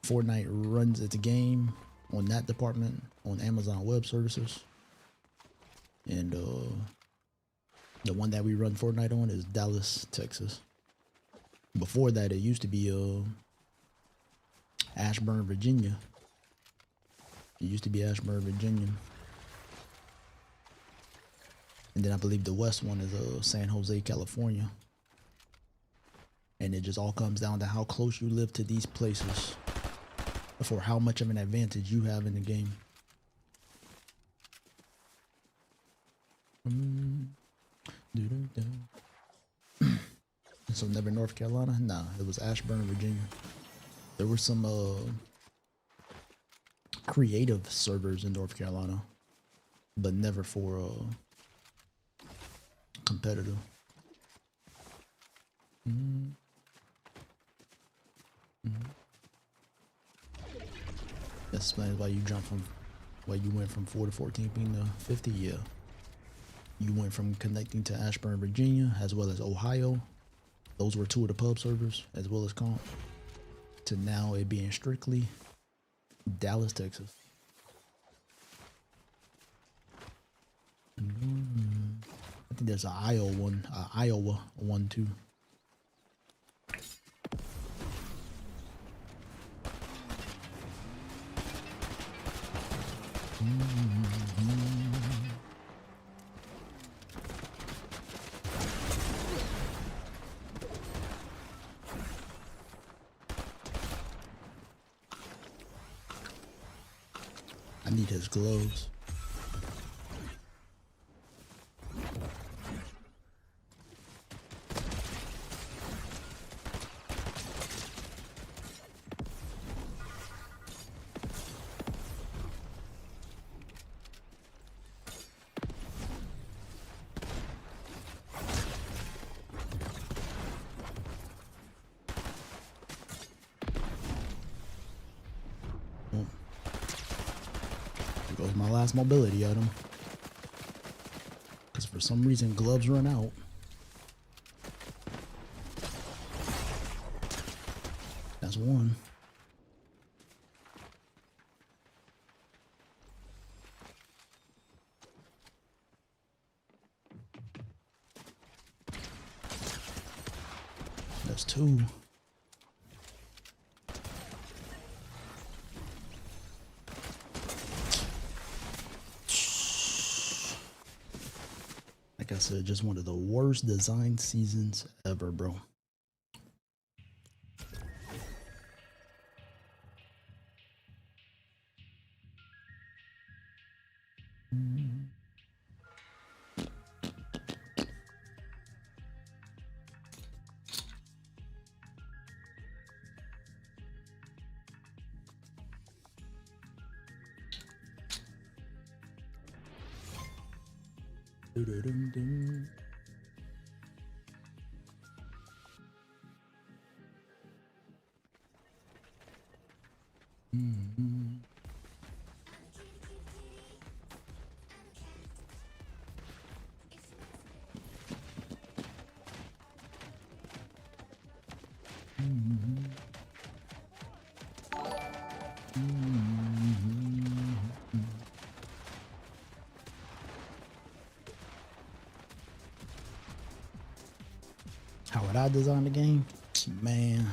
Fortnite runs its game on that department on Amazon Web Services. And the one that we run Fortnite on is Dallas, Texas. Before that, it used to be Ashburn, Virginia. It used to be Ashburn, Virginia. And then I believe the west one is San Jose, California. And it just all comes down to how close you live to these places for how much of an advantage you have in the game. So never North Carolina? Nah, it was Ashburn, Virginia. There were some creative servers in North Carolina, but never for competitive. That explains why you went from 4 to 14 ping to 50. Yeah, you went from connecting to Ashburn, Virginia, as well as Ohio. Those were two of the pub servers, as well as comp, to now it being strictly Dallas, Texas. I think there's an Iowa one too. I need his gloves. There goes my last mobility item. Because for some reason gloves run out. That's one. That's two. Like I said, just one of the worst design seasons ever, bro. Doo-doo-dum-dum. How would I design the game? Man,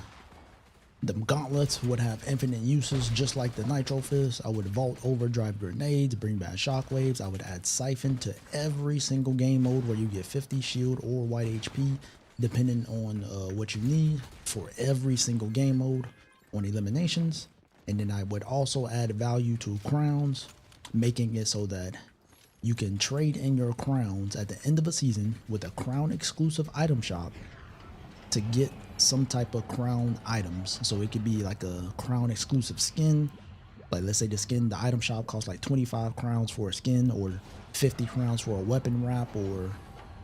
them gauntlets would have infinite uses just like the Nitro Fist. I would vault overdrive grenades, bring back shockwaves. I would add siphon to every single game mode where you get 50 shield or white HP, depending on what you need for every single game mode on eliminations. And then I would also add value to crowns, making it so that you can trade in your crowns at the end of a season with a crown exclusive item shop to get some type of crown items. So it could be like a crown exclusive skin. Like let's say the skin, the item shop costs like 25 crowns for a skin, or 50 crowns for a weapon wrap, or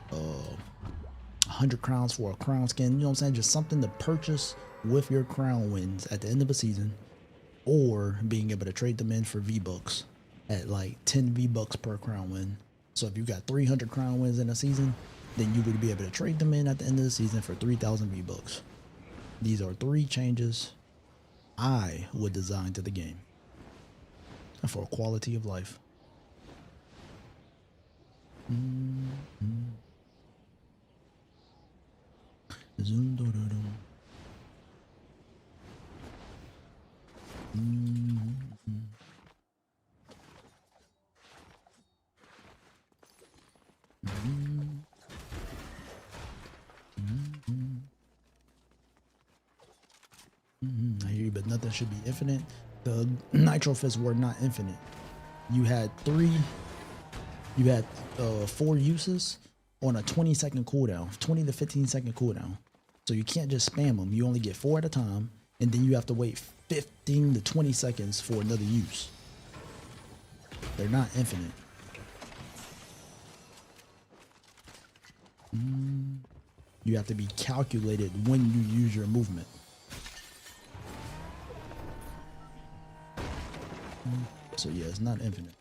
100 crowns for a crown skin. You know what I'm saying? Just something to purchase with your crown wins at the end of a season. or being able to trade them in for V-Bucks at like 10 V-Bucks per crown win. So if you got 300 crown wins in a season, then you would be able to trade them in at the end of the season for 3,000 V-Bucks. These are 3 changes I would design to the game for quality of life. Zoom, do, do, do. I hear you, but nothing should be infinite. The Nitro Fists were not infinite. You had 4 uses on a 20-second cooldown, 20 to 15-second cooldown. So you can't just spam them. You only get 4 at a time, and then you have to wait 15 to 20 seconds for another use. They're not infinite. You have to be calculated when you use your movement. So yeah, it's not infinite.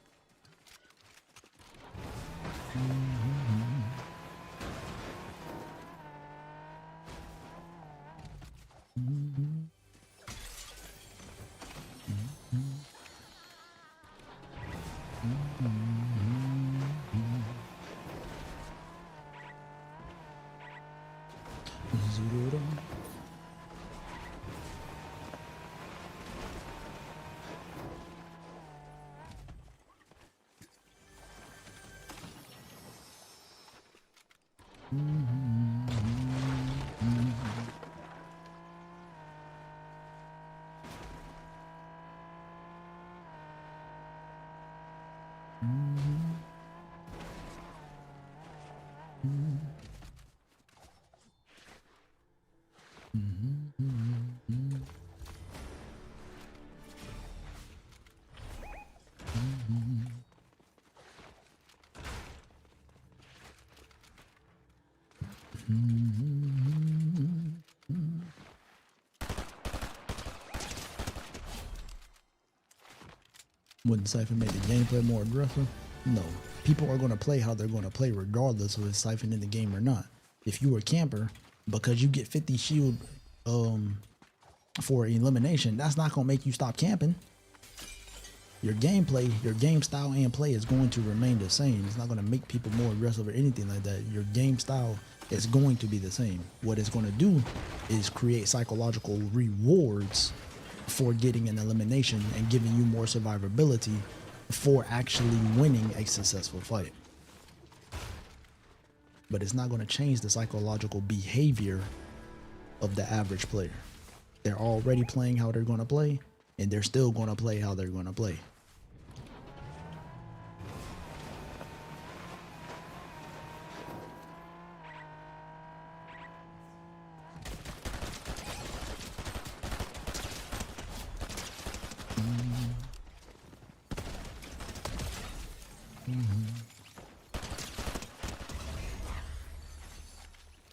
Wouldn't Siphon make the gameplay more aggressive? No. People are going to play how they're going to play regardless of if Siphon in the game or not. If you were a camper, because you get 50 shield for elimination, that's not going to make you stop camping. Your gameplay, your game style and play is going to remain the same. It's not going to make people more aggressive or anything like that. Your game style is going to be the same. What it's going to do is create psychological rewards for getting an elimination and giving you more survivability for actually winning a successful fight. But it's not going to change the psychological behavior of the average player. They're already playing how they're going to play, and they're still going to play how they're going to play.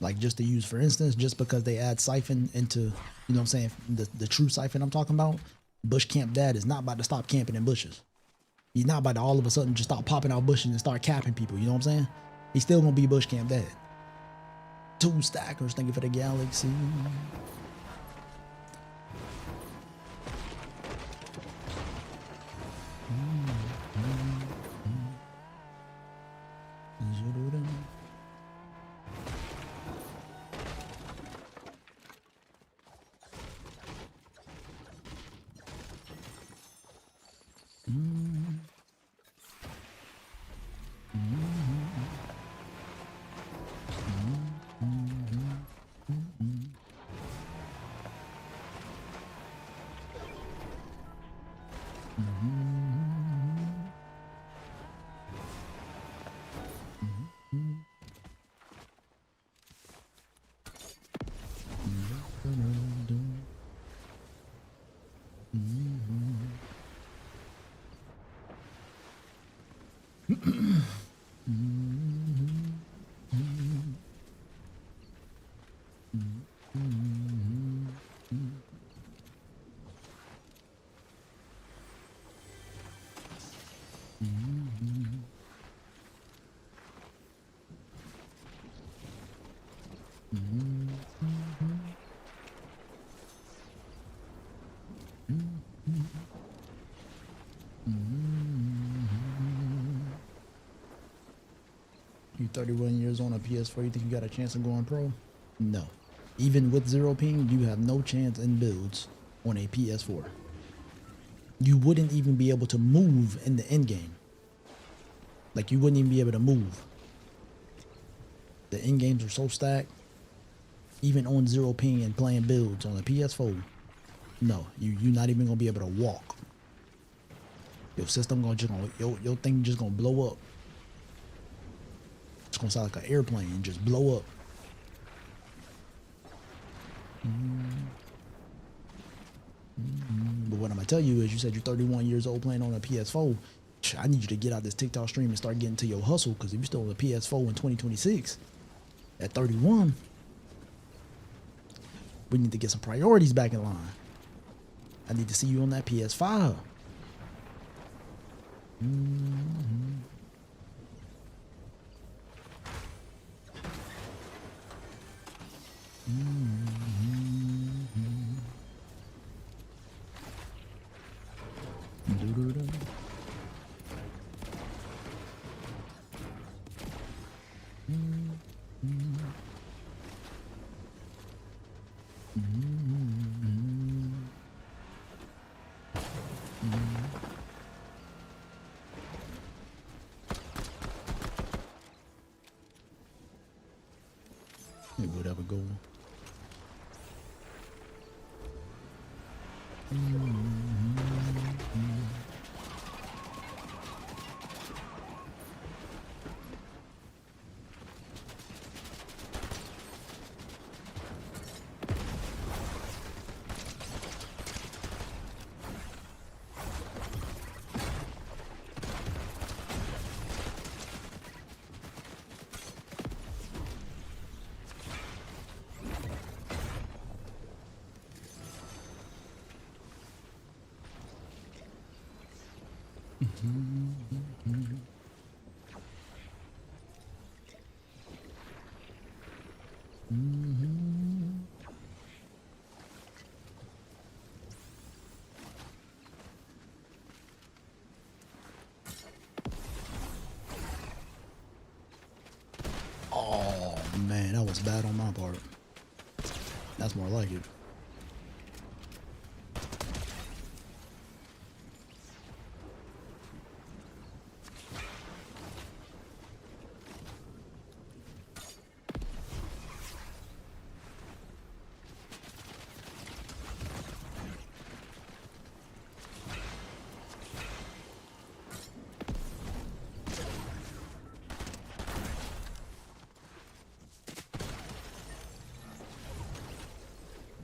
Like, just to use for instance, just because they add Siphon into, you know what I'm saying, the true Siphon I'm talking about, Bush Camp Dad is not about to stop camping in bushes. He's not about to all of a sudden just start popping out bushes and start capping people, you know what I'm saying? He's still gonna be Bush Camp Dad. 2 stackers thinking for the galaxy. 31 years on a PS4, you think you got a chance of going pro? No. Even with 0 ping, you have no chance in builds on a PS4. You wouldn't even be able to move in the end game. Like, you wouldn't even be able to move. The end games are so stacked. Even on 0 ping and playing builds on a PS4, no, you're not even gonna be able to walk. Your system your thing just gonna blow up. It's gonna sound like an airplane and just blow up. But what I'm gonna tell you is, you said you're 31 years old playing on a PS4. I need you to get out this TikTok stream and start getting to your hustle, because if you're still on a PS4 in 2026 at 31, we need to get some priorities back in line. I need to see you on that PS5. It would ever go. Oh man, that was bad on my part. That's more like it.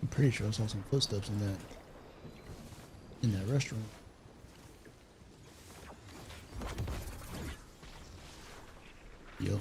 I'm pretty sure I saw some footsteps in that restaurant. Yep.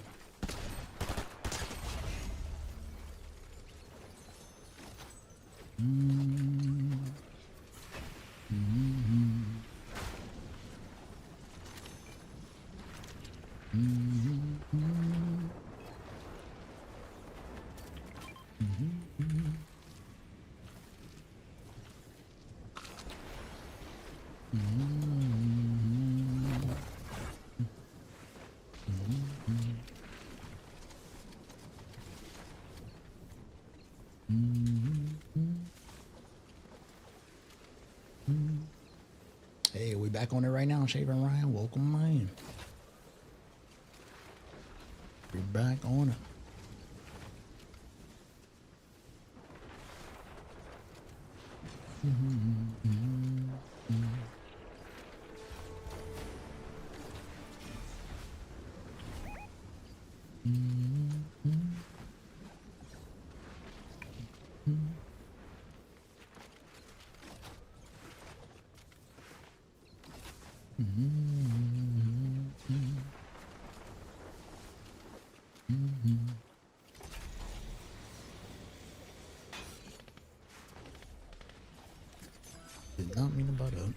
Hey, we back on it right now, Shaver Ryan. Welcome, man. We're back on it. Did not mean to butt up.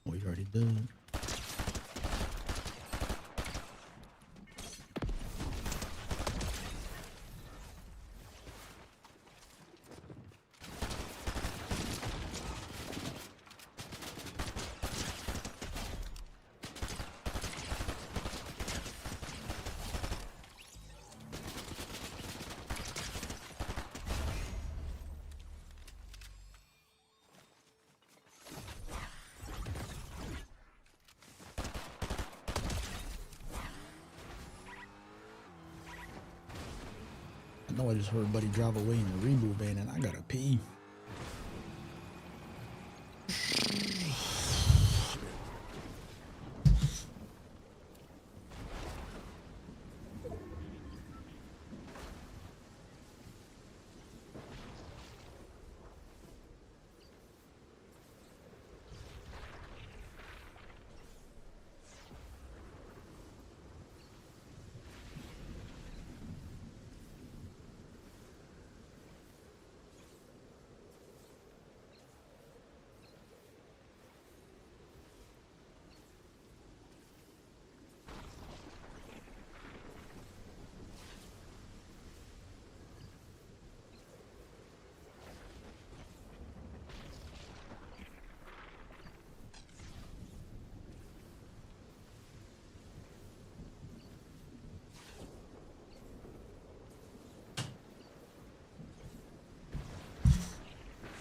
We already did. I know I just heard Buddy drive away in the reboot van and I gotta pee.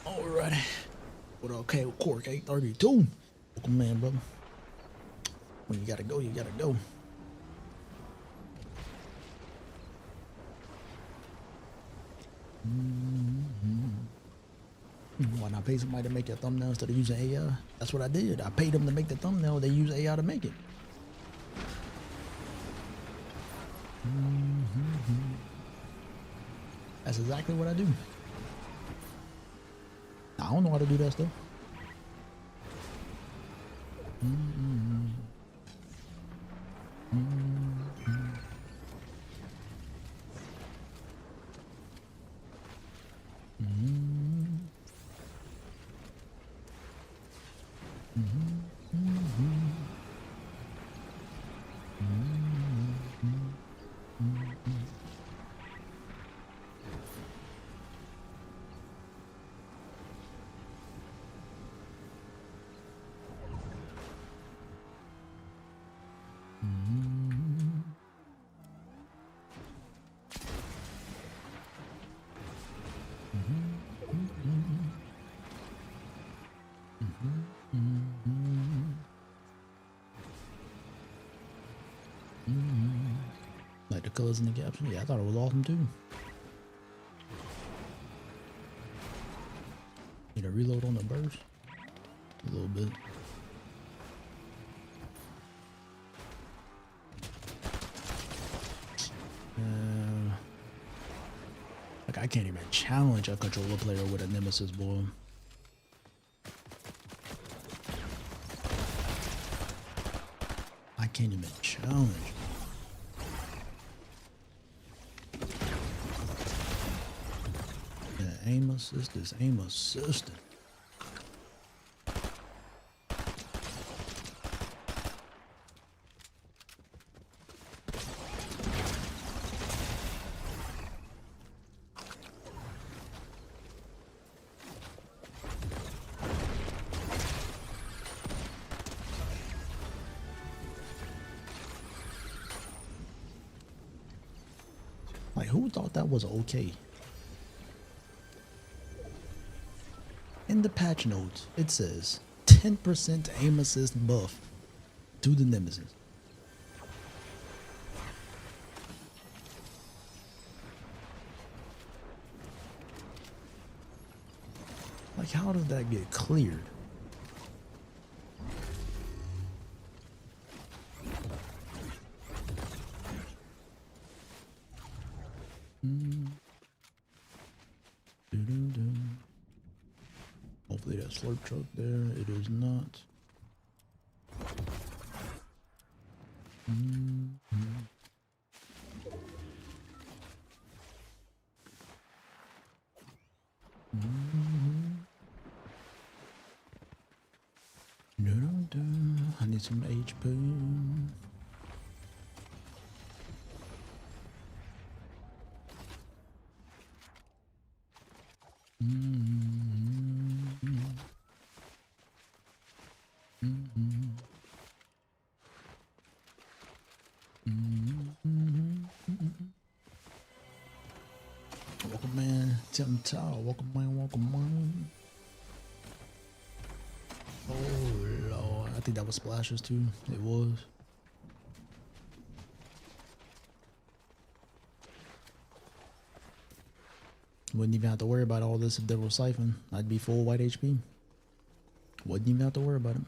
Alrighty. What okay, Cork 832. Welcome, man, brother. When you gotta go, you gotta go. Why not pay somebody to make your thumbnail instead of using AI? That's what I did. I paid them to make the thumbnail. They use AI to make it. That's exactly what I do. I don't know how to do that stuff. Like the colors in the caption. Yeah, I thought it was awesome too. Need a reload on the burst. A little bit. Like I can't even challenge a controller player with a nemesis, boy. I can't even challenge. Yeah, aim assist is aim assistant. Like, who thought that was okay? In the patch notes, it says 10% aim assist buff to the nemesis. Like, how does that get cleared? Hopefully that slurp truck there. It is not. I need some HP. Welcome, man. Tim Tower. Welcome, man. Welcome, man. Oh, Lord. I think that was splashes, too. It was. Wouldn't even have to worry about all this if there was siphon. I'd be full white HP. Wouldn't even have to worry about it.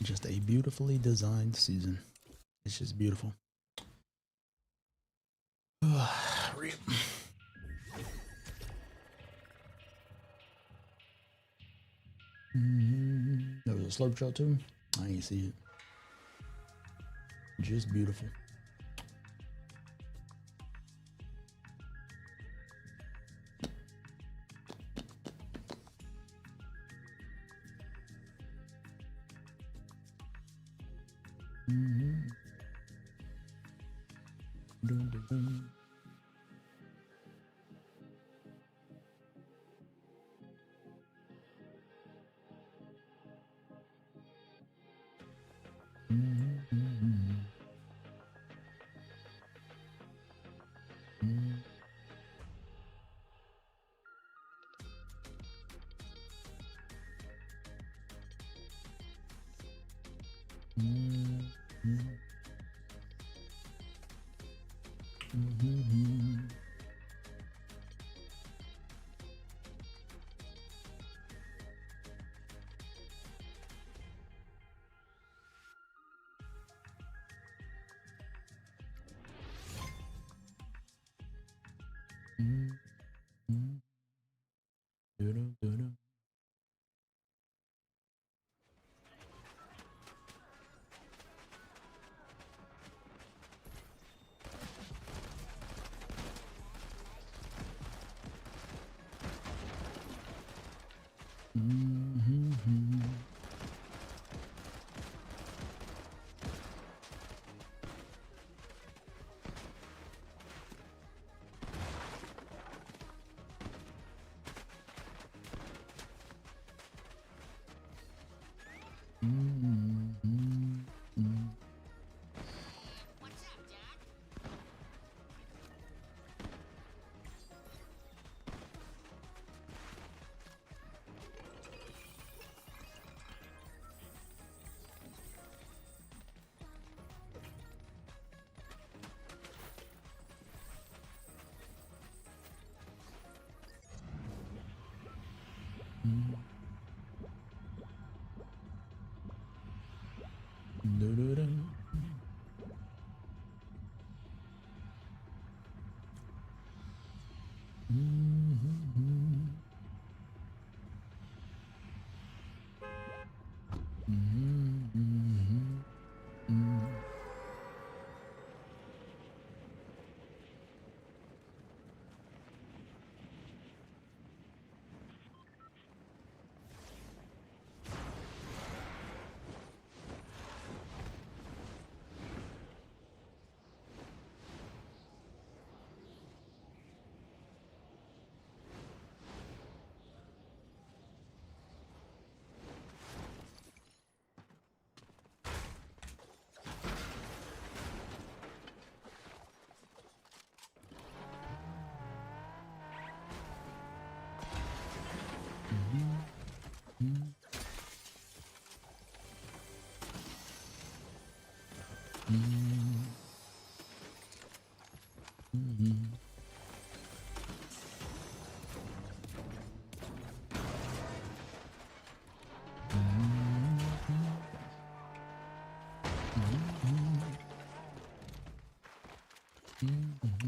Just a beautifully designed season. It's just beautiful. Rip. There was a slurp shot too. I ain't see it. Just beautiful.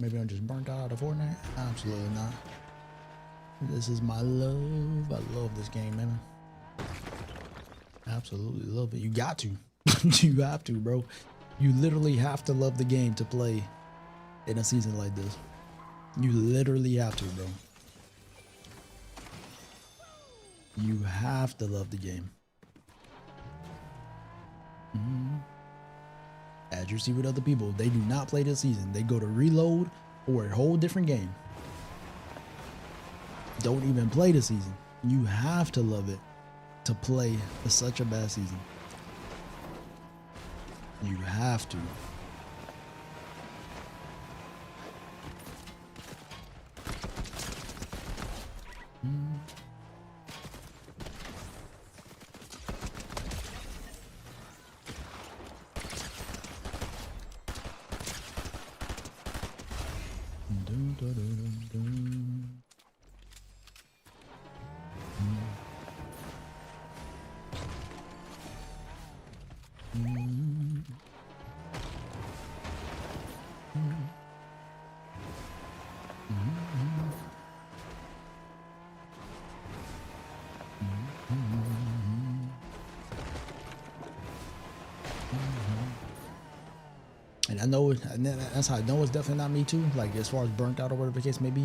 maybe I'm just burnt out of Fortnite. Absolutely not. This is my love. I love this game, man. Absolutely love it. You got to. You have to, bro. You literally have to love the game to play in a season like this. You literally have to, bro. You have to love the game. As you see with other people, they do not play this season. They go to reload or a whole different game. Don't even play the season. You have to love it to play for such a bad season. You have to. And I know, and that's how I know it's definitely not me too. Like as far as burnt out or whatever the case may be,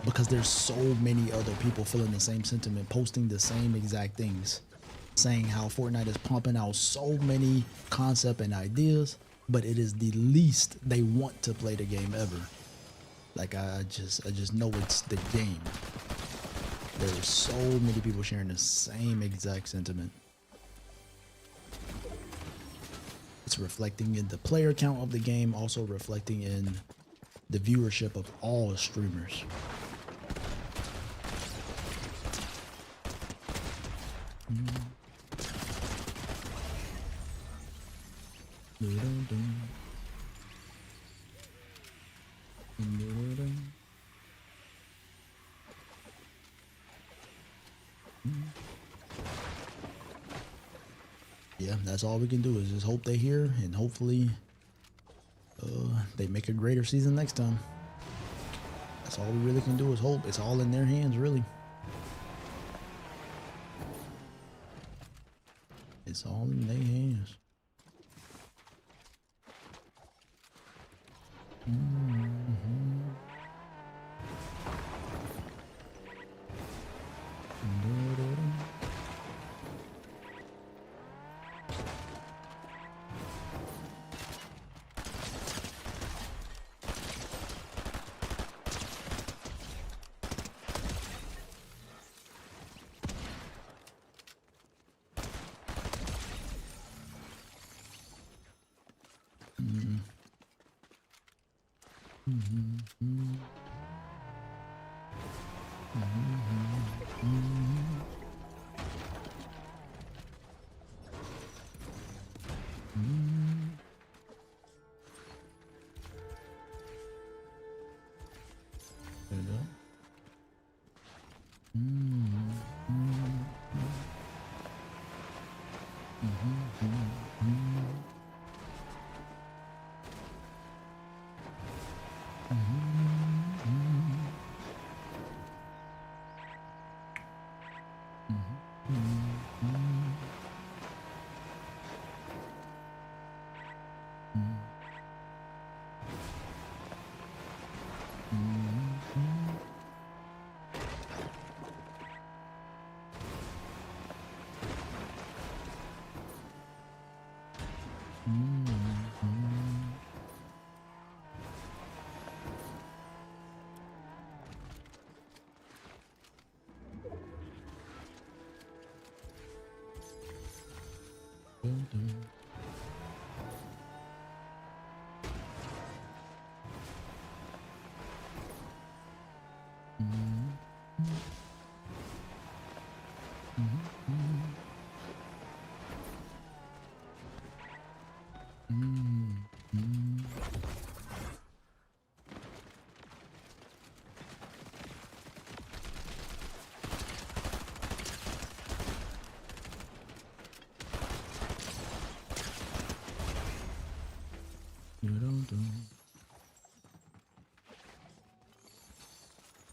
because there's so many other people feeling the same sentiment, posting the same exact things, saying how Fortnite is pumping out so many concepts and ideas, but it is the least they want to play the game ever. Like I just know it's the game. There's so many people sharing the same exact sentiment. It's reflecting in the player count of the game, also reflecting in the viewership of all streamers. Yeah, that's all we can do is just hope they hear, and hopefully they make a greater season next time. That's all we really can do is hope. It's all in their hands, really. It's all in their hands.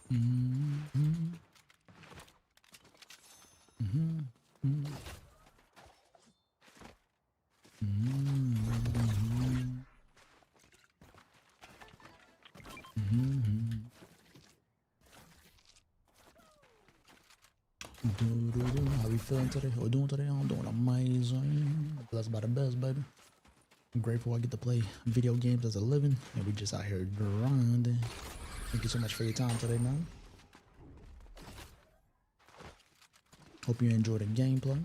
How we feeling today? What we doing today? I'm doing amazing. Blessed by the best, baby. I'm grateful I get to play video games as a living, and we just out here grinding. Thank you so much for your time today, man. Hope you enjoyed the gameplay.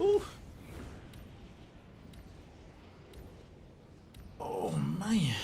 Ooh. Oh man.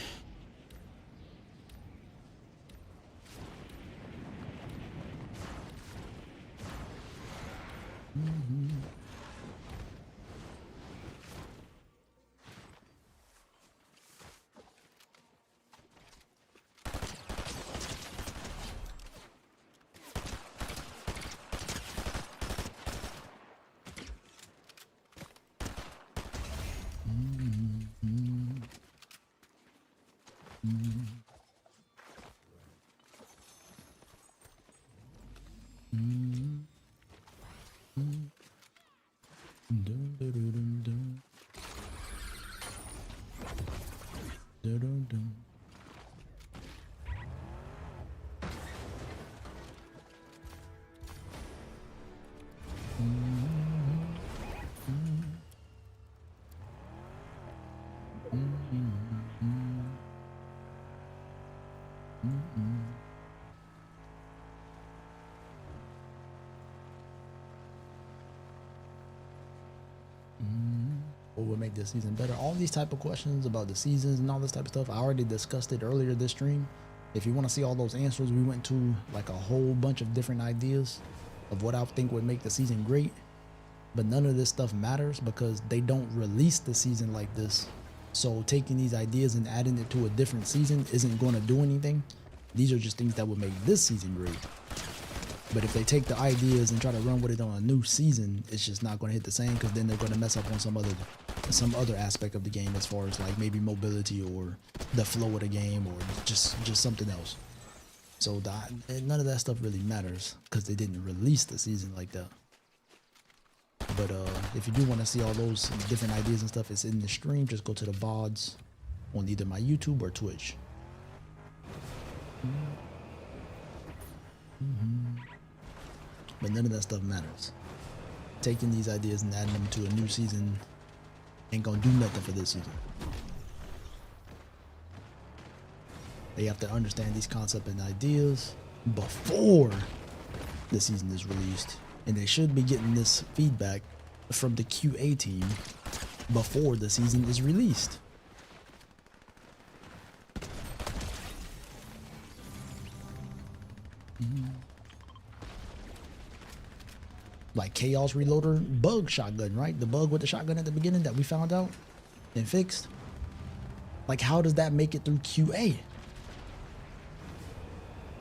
What would make this season better? All these type of questions about the seasons and all this type of stuff, I already discussed it earlier this stream. If you want to see all those answers, we went to like a whole bunch of different ideas of what I think would make the season great. But none of this stuff matters because they don't release the season like this. So taking these ideas and adding it to a different season isn't going to do anything. These are just things that would make this season great. But if they take the ideas and try to run with it on a new season, it's just not going to hit the same because then they're going to mess up on some other aspect of the game as far as like maybe mobility or the flow of the game or just something else. So none of that stuff really matters because they didn't release the season like that. But if you do want to see all those different ideas and stuff, it's in the stream. Just go to the VODs on either my YouTube or Twitch. But none of that stuff matters. Taking these ideas and adding them to a new season ain't gonna do nothing for this season. They have to understand these concepts and ideas before the season is released. And they should be getting this feedback from the QA team before the season is released. Like Chaos Reloader bug shotgun, right? The bug with the shotgun at the beginning that we found out and fixed. Like, how does that make it through QA?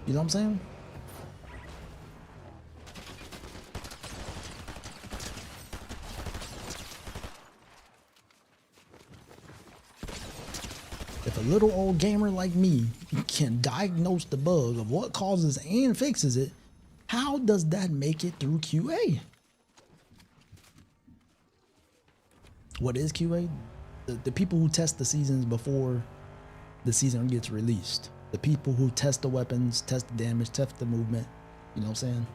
You know what I'm saying? If a little old gamer like me can diagnose the bug of what causes and fixes it, how does that make it through QA? What is QA? The people who test the seasons before the season gets released. The people who test the weapons, test the damage, test the movement. You know what I'm saying?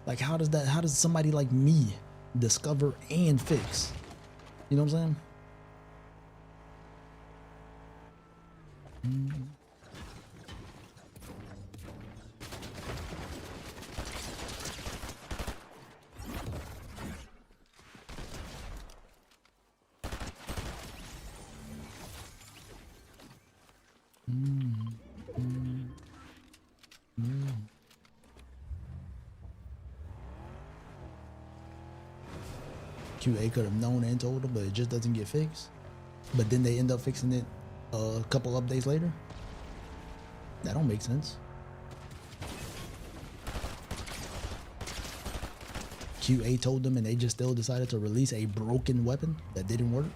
Like, how does somebody like me discover and fix? You know what I'm saying? QA could have known and told them, but it just doesn't get fixed. But then they end up fixing it a couple updates later. That don't make sense. QA told them and they just still decided to release a broken weapon that didn't work.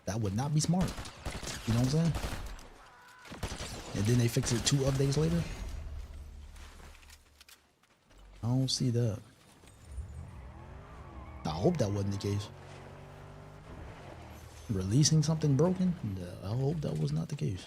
That would not be smart. You know what I'm saying? And then they fix it 2 updates later. I don't see that. I hope that wasn't the case. Releasing something broken? I hope that was not the case.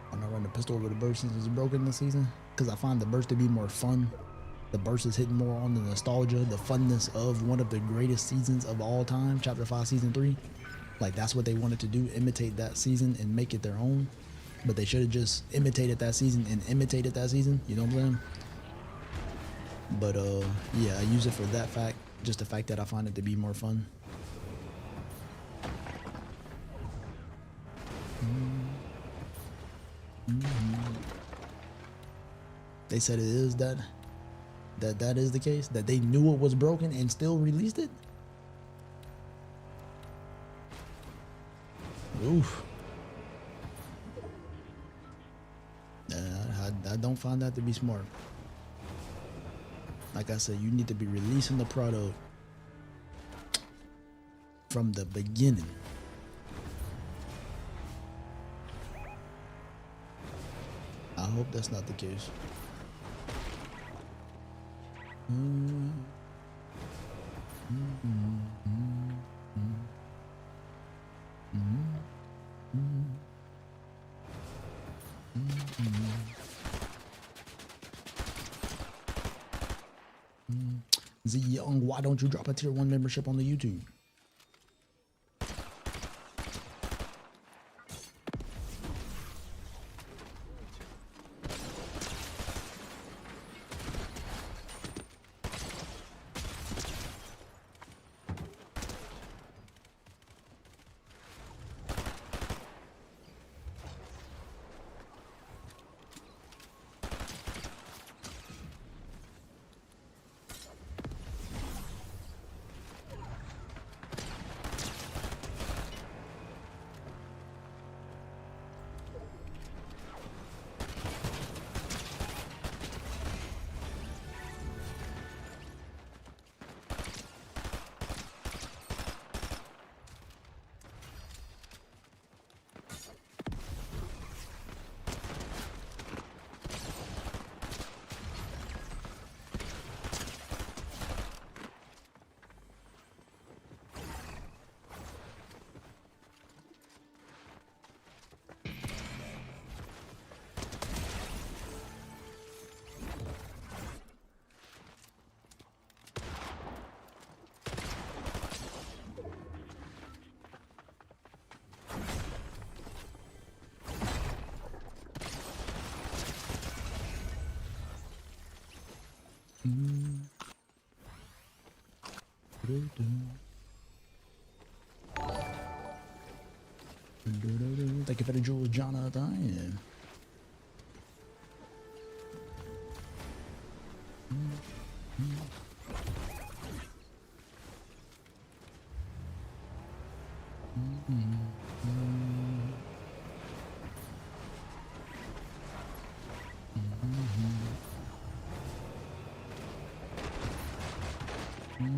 When I run the pistol over the burst since it's broken this season, because I find the burst to be more fun. The burst is hitting more on the nostalgia, the funness of one of the greatest seasons of all time, Chapter 5, Season 3. Like, that's what they wanted to do, imitate that season and make it their own. But they should have just imitated that season and imitated that season, you know what I'm saying? But, yeah, I use it for that fact, just the fact that I find it to be more fun. They said it is that is the case, that they knew it was broken and still released it. Oof. I don't find that to be smart. Like I said, you need to be releasing the product from the beginning. I hope that's not the case. Z Young, why don't you drop a tier 1 membership on the YouTube? Thank you for the jewels, Jonathan.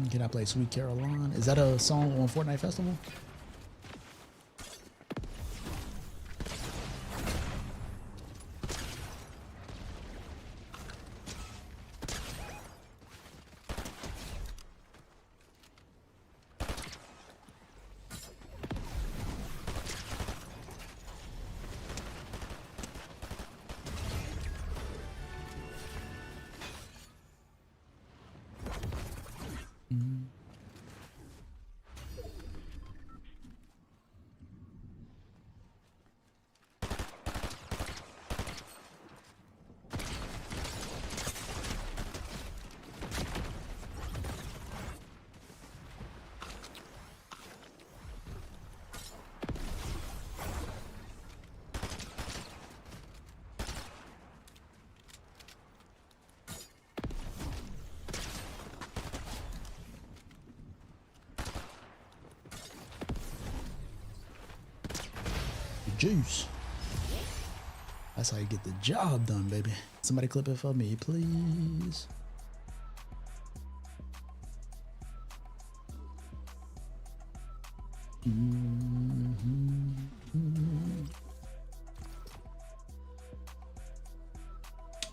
Can I play Sweet Caroline? Is that a song on Fortnite Festival? juice. That's how you get the job done, baby. Somebody clip it for me, please.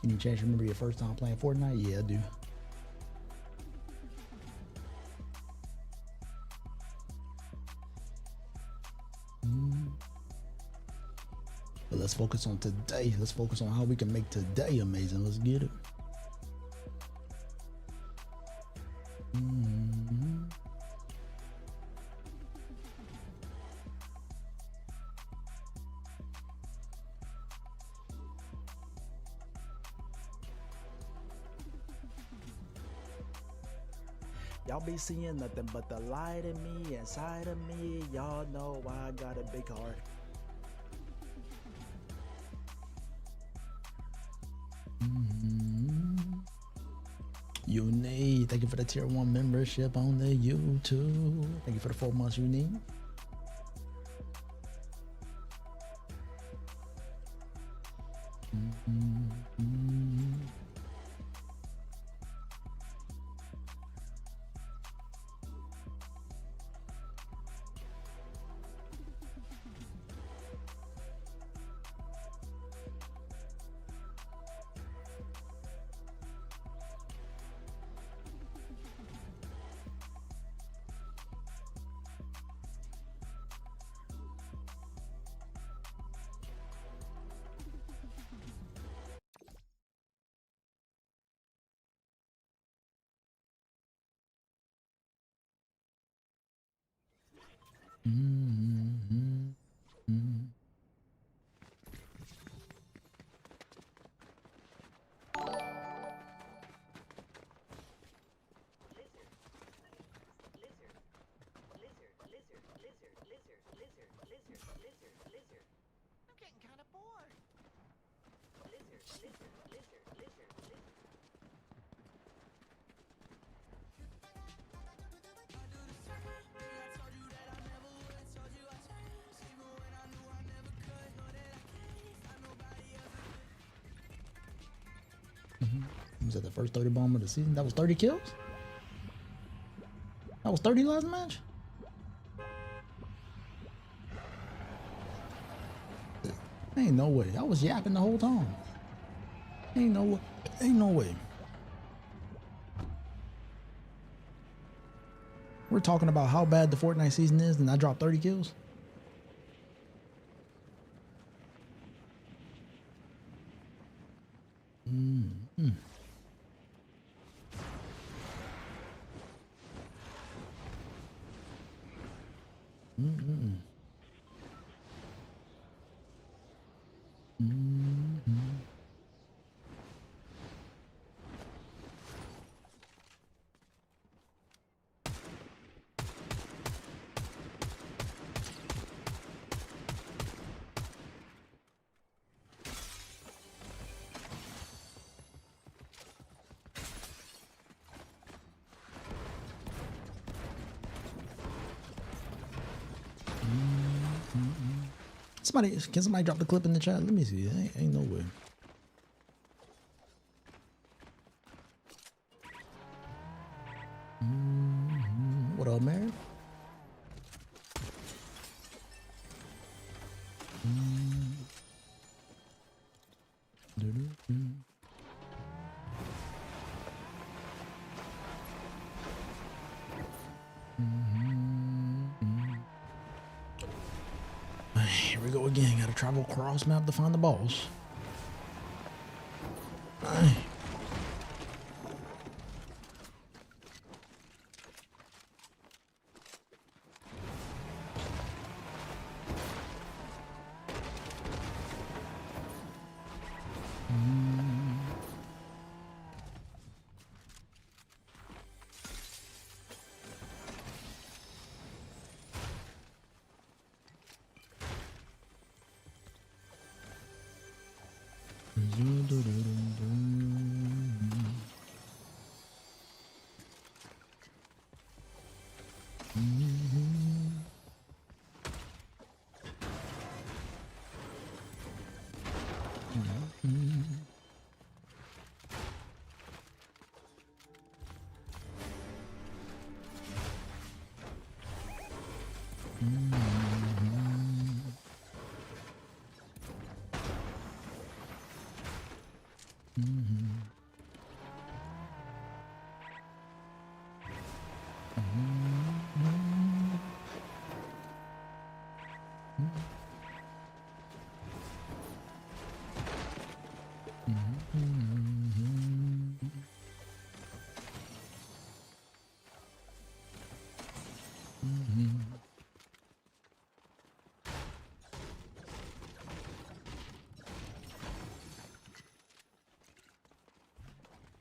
Any chance you remember your first time playing Fortnite? Yeah, I do. But let's focus on today. Let's focus on how we can make today amazing. Let's get it. Y'all be seeing nothing but the light in me, inside of me. Y'all know why I got a big heart. Unique. Thank you for the tier 1 membership on the YouTube. Thank you for the 4 months, Unique. Was that the first 30 bomb of the season? That was 30 kills? That was 30 last match? Ain't no way. I was yapping the whole time. Ain't no way. Ain't no way. We're talking about how bad the Fortnite season is and I dropped 30 kills? Can somebody drop the clip in the chat? Let me see. Ain't no way. What up, man? Here we go again. Gotta travel cross map to find the boss.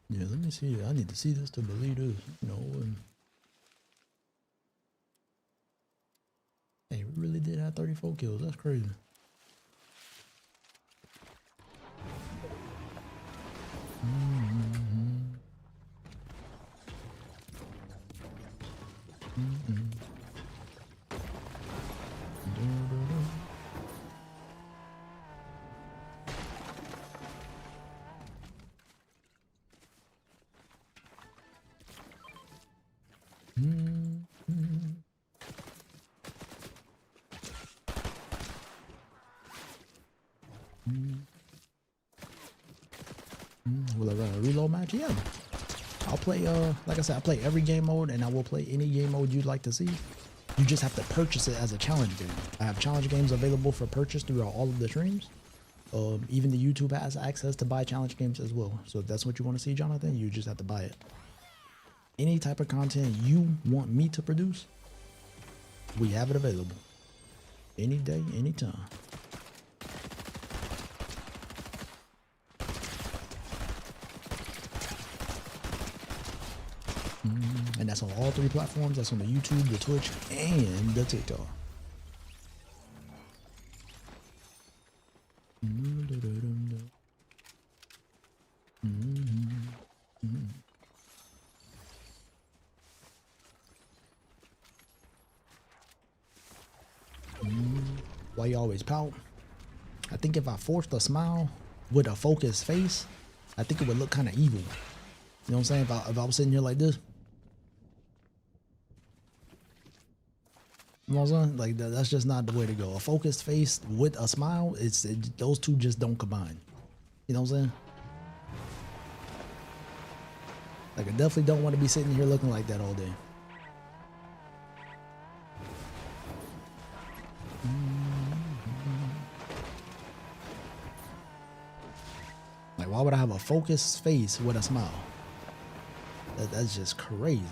Yeah, let me see. I need to see this to believe this. You know, hey, we really did have 34 kills. That's crazy. Will I run a reload match? Yeah. I'll play, like I said, I play every game mode, and I will play any game mode you'd like to see. You just have to purchase it as a challenge game. I have challenge games available for purchase throughout all of the streams. Even the YouTube has access to buy challenge games as well. So if that's what you want to see, Jonathan, you just have to buy it. Any type of content you want me to produce, we have it available. Any day, anytime. And that's on all 3 platforms. That's on the YouTube, the Twitch, and the TikTok. Why you always pout? I think if I forced a smile with a focused face, I think it would look kind of evil. You know what I'm saying? If I was sitting here like this. You know what I'm saying? Like that's just not the way to go. A focused face with a smile, those two just don't combine. You know what I'm saying? Like I definitely don't want to be sitting here looking like that all day. Like why would I have a focused face with a smile? That's just crazy.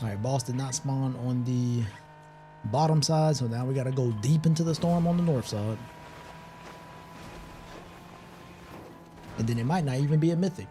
All right, boss did not spawn on the bottom side, so now we gotta go deep into the storm on the north side. And then it might not even be a mythic.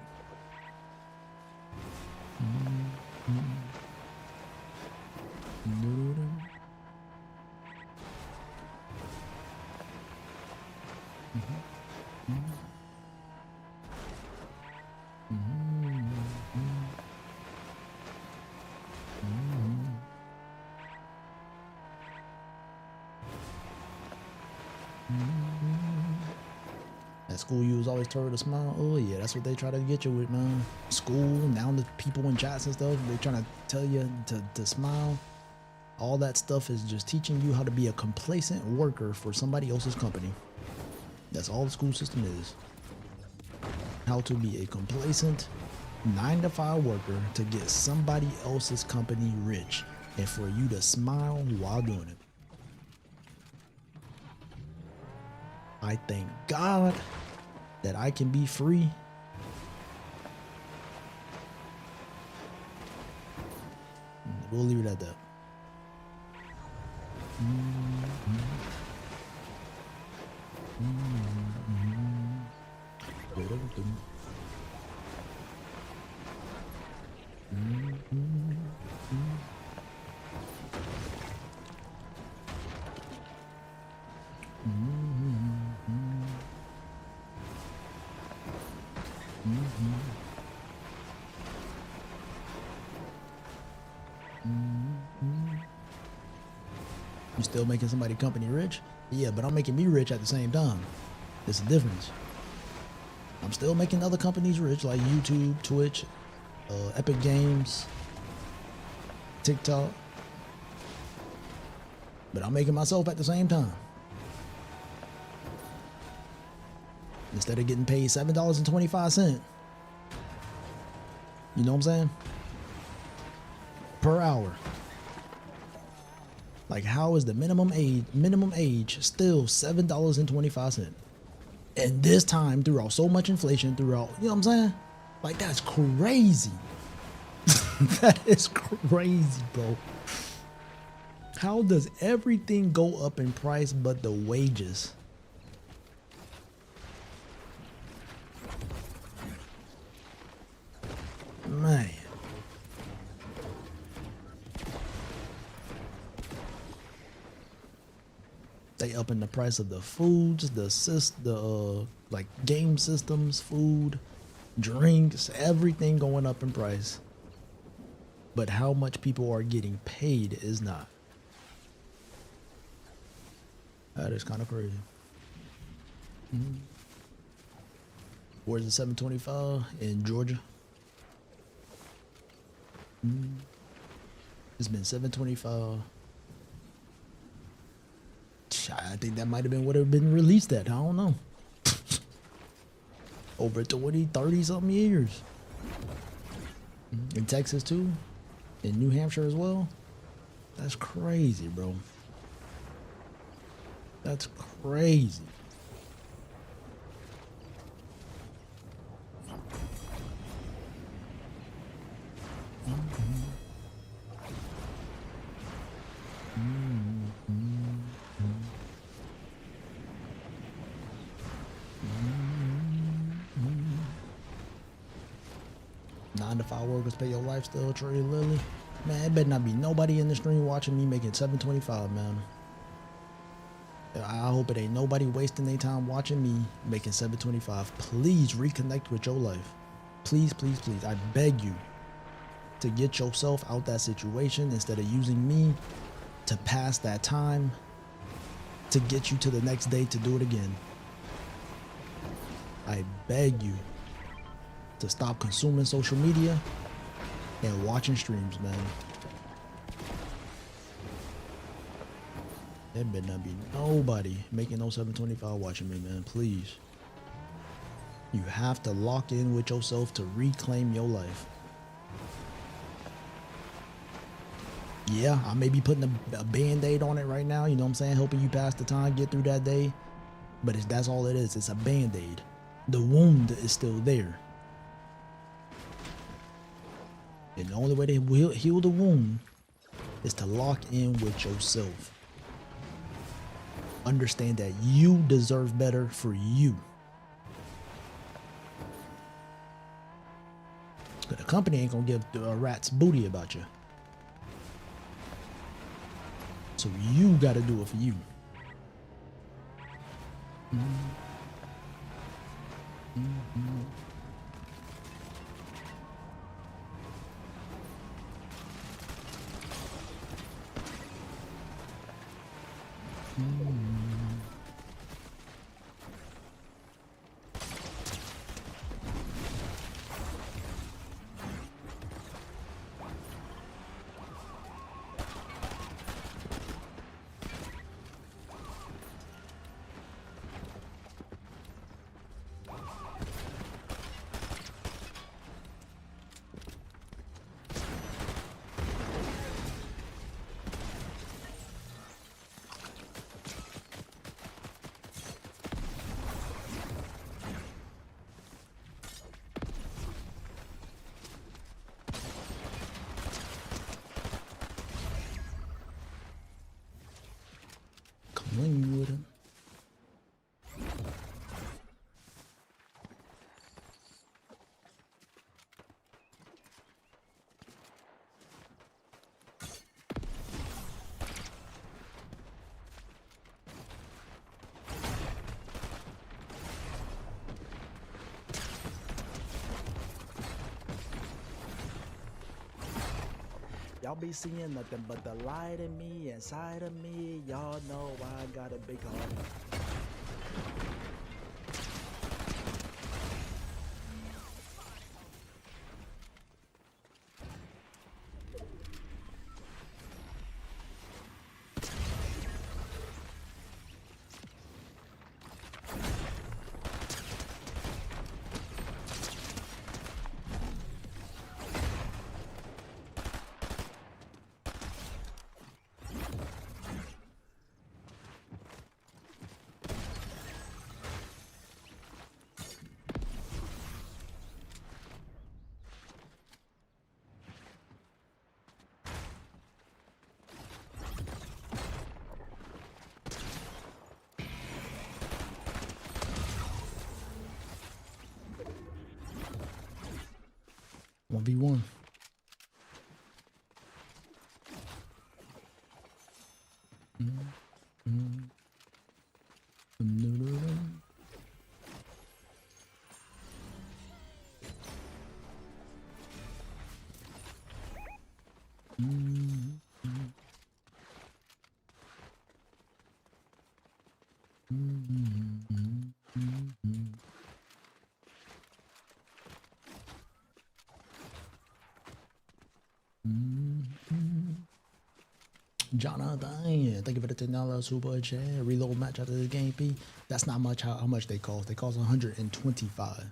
At school, you was always told to smile. Oh yeah, that's what they try to get you with, man. School, now the people in chats and stuff, they trying to tell you to smile. All that stuff is just teaching you how to be a complacent worker for somebody else's company. That's all the school system is. How to be a complacent 9-to-5 worker to get somebody else's company rich, and for you to smile while doing it. I thank God that I can be free. We'll leave it at that. You still making somebody company rich? Yeah, but I'm making me rich at the same time. There's a difference. I'm still making other companies rich like YouTube, Twitch, Epic Games, TikTok. But I'm making myself at the same time. Instead of getting paid $7.25, you know what I'm saying? Per hour. Like, how is the minimum age still $7.25? And this time, throughout so much inflation, throughout, you know what I'm saying? Like, that's crazy. That is crazy, bro. How does everything go up in price but the wages? Man. They upping the price of the foods, the like game systems, food, drinks, everything going up in price. But how much people are getting paid is not. That is kind of crazy. Where's the 725 in Georgia? It's been 725. I think that might have been what it been released at. I don't know. Over 20, 30 something years. In Texas too. In New Hampshire as well. That's crazy, bro. That's crazy. Nine to 5 workers pay your life still, Trey Lily. Man, it better not be nobody in the stream watching me making $7.25, man. I hope it ain't nobody wasting their time watching me making $7.25. Please reconnect with your life. Please, please, please. I beg you to get yourself out that situation instead of using me to pass that time to get you to the next day to do it again. I beg you to stop consuming social media and watching streams, man. There better not be nobody making no $7.25 watching me, man. Please. You have to lock in with yourself to reclaim your life. Yeah, I may be putting a band-aid on it right now, you know what I'm saying? Helping you pass the time, get through that day. But that's all it is. It's a band-aid. The wound is still there. And the only way to heal the wound is to lock in with yourself. Understand that you deserve better for you. The company ain't gonna give a rat's booty about you. So you gotta do it for you. Y'all be seeing nothing but the light in me, inside of me. Y'all know I got a big heart. One v one. Jonathan, thank you for the $10 super chat. Reload match after this game, P. That's not much. How much they cost? They cost 125.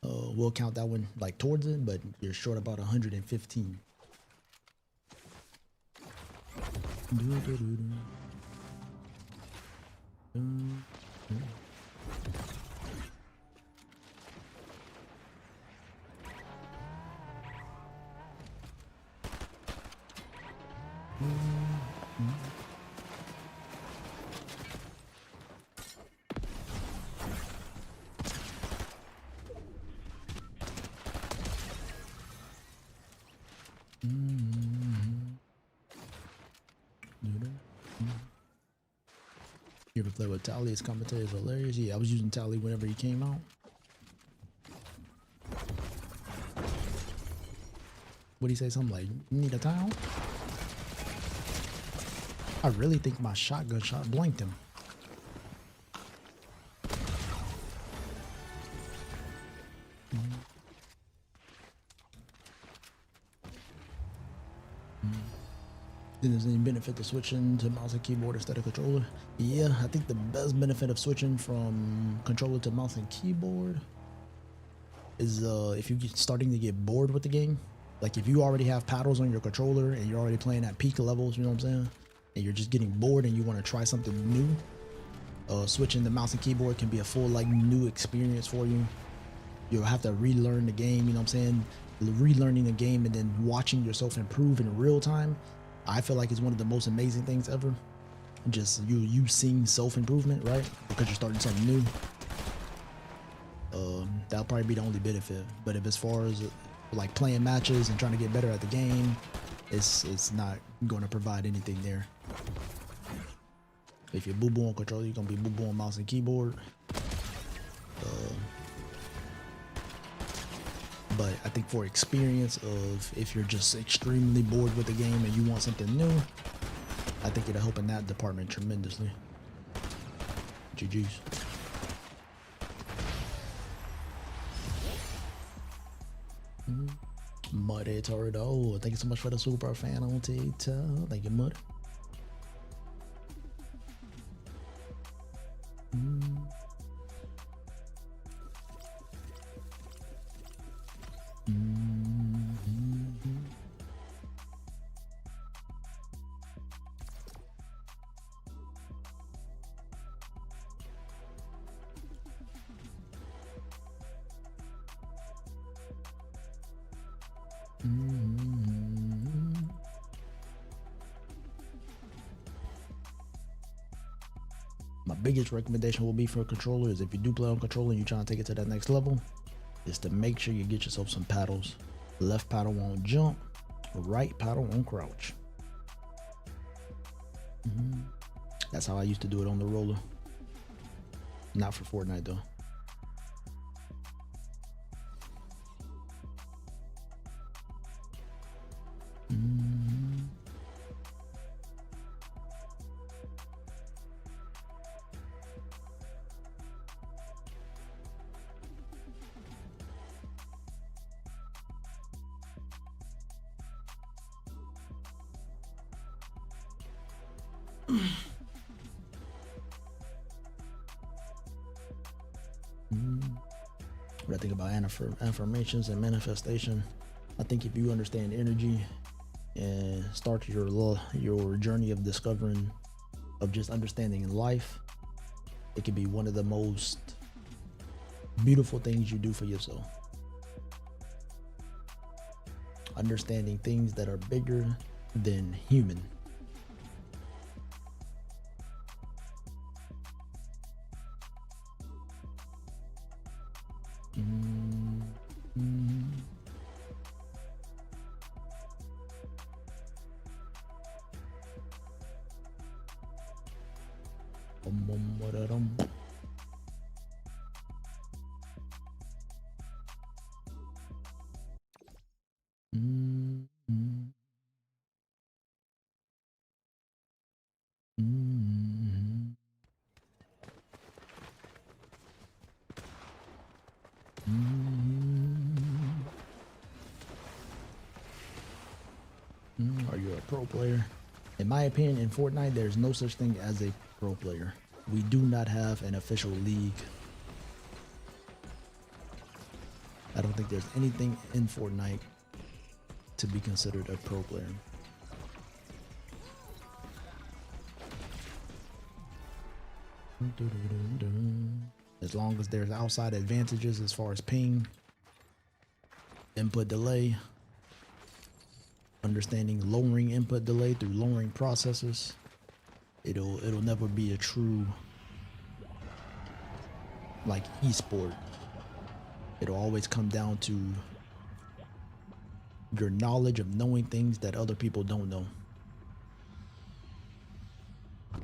We'll count that one like towards it, but you're short about 115. You ever play with Tally? His commentary is hilarious. Yeah, I was using Tally whenever he came out. What do you say? Something like, you need a towel? I really think my shotgun shot blanked him. Then there's any benefit to switching to mouse and keyboard instead of controller? Yeah, I think the best benefit of switching from controller to mouse and keyboard is if you're starting to get bored with the game. Like if you already have paddles on your controller and you're already playing at peak levels, you know what I'm saying? And you're just getting bored and you want to try something new, switching the mouse and keyboard can be a full like new experience for you. You'll have to relearn the game, you know what I'm saying? Relearning the game and then watching yourself improve in real time, I feel like it's one of the most amazing things ever. Just you seeing self-improvement, right? Because you're starting something new. That'll probably be the only benefit. But if as far as like playing matches and trying to get better at the game, it's not going to provide anything there. If you're boo-boo on controller, you're going to be boo-boo on mouse and keyboard. But I think for experience of if you're just extremely bored with the game and you want something new, I think it'll help in that department tremendously. GGs. Muddy Tordo, thank you so much for the super fan on TikTok. Thank you, Mud. My biggest recommendation will be for a controller is if you do play on controller and you're trying to take it to that next level, is to make sure you get yourself some paddles. Left paddle on jump, right paddle on crouch. That's how I used to do it on the roller. Not for Fortnite though. When I think about affirmations and manifestation, I think if you understand energy and start your journey of discovering, of just understanding life, it can be one of the most beautiful things you do for yourself. Understanding things that are bigger than human. Are you a pro player? In my opinion, in Fortnite, there's no such thing as a pro player. We do not have an official league. I don't think there's anything in Fortnite to be considered a pro player. As long as there's outside advantages as far as ping, input delay, understanding lowering input delay through lowering processors, it'll never be a true like esport. It'll always come down to your knowledge of knowing things that other people don't know,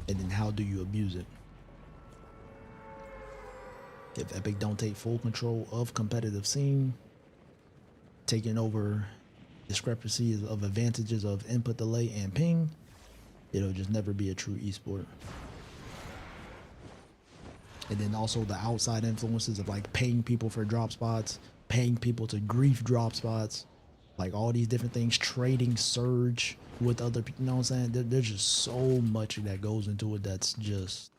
and then how do you abuse it. If Epic don't take full control of competitive scene, taking over discrepancies of advantages of input delay and ping, it'll just never be a true esport. And then also the outside influences of like paying people for drop spots, paying people to grief drop spots, like all these different things, trading surge with other people, you know what I'm saying? There's just so much that goes into it that's just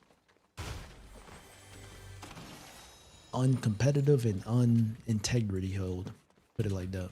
uncompetitive and unintegrity held. Put it like that.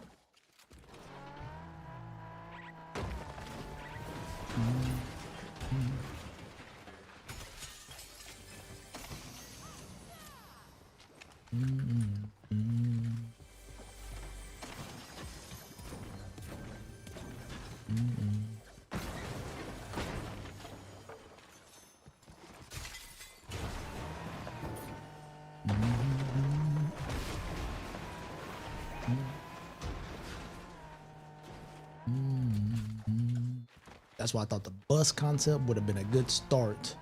That's why I thought the bus concept would have been a good start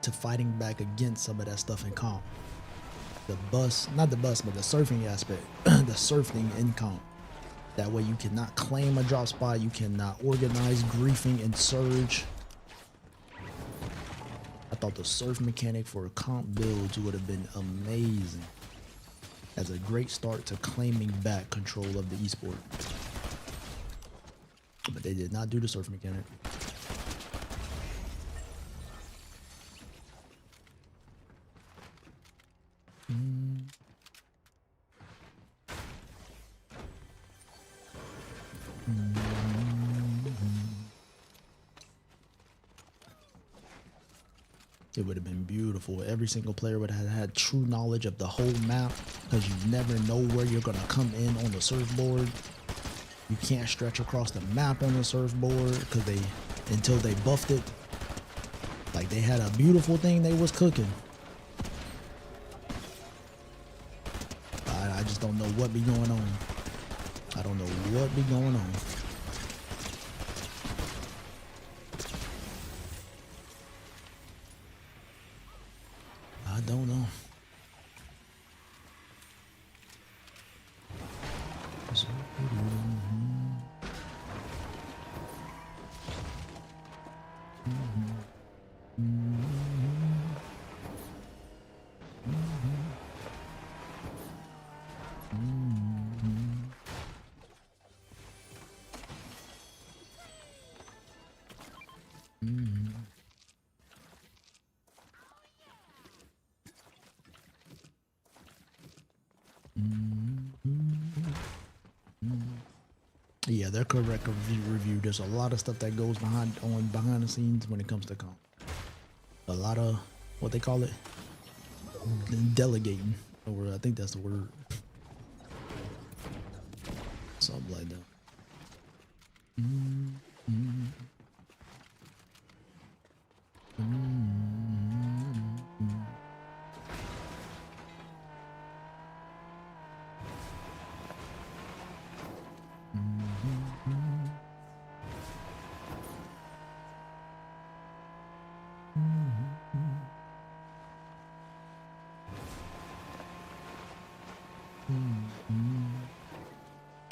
to fighting back against some of that stuff in comp. The bus, not the bus, but the surfing aspect, the surfing in comp. That way you cannot claim a drop spot, you cannot organize griefing and surge. I thought the surf mechanic for comp builds would have been amazing as a great start to claiming back control of the esport. But they did not do the surf mechanic. It would have been beautiful. Every single player would have had true knowledge of the whole map, because you never know where you're going to come in on the surfboard. You can't stretch across the map on the surfboard because until they buffed it. Like they had a beautiful thing they was cooking. I just don't know what be going on. I don't know what be going on. I don't know. yeah, they're correct review. There's a lot of stuff that goes behind the scenes when it comes to comp. A lot of what they call it, delegating, or I think that's the word. Something like that.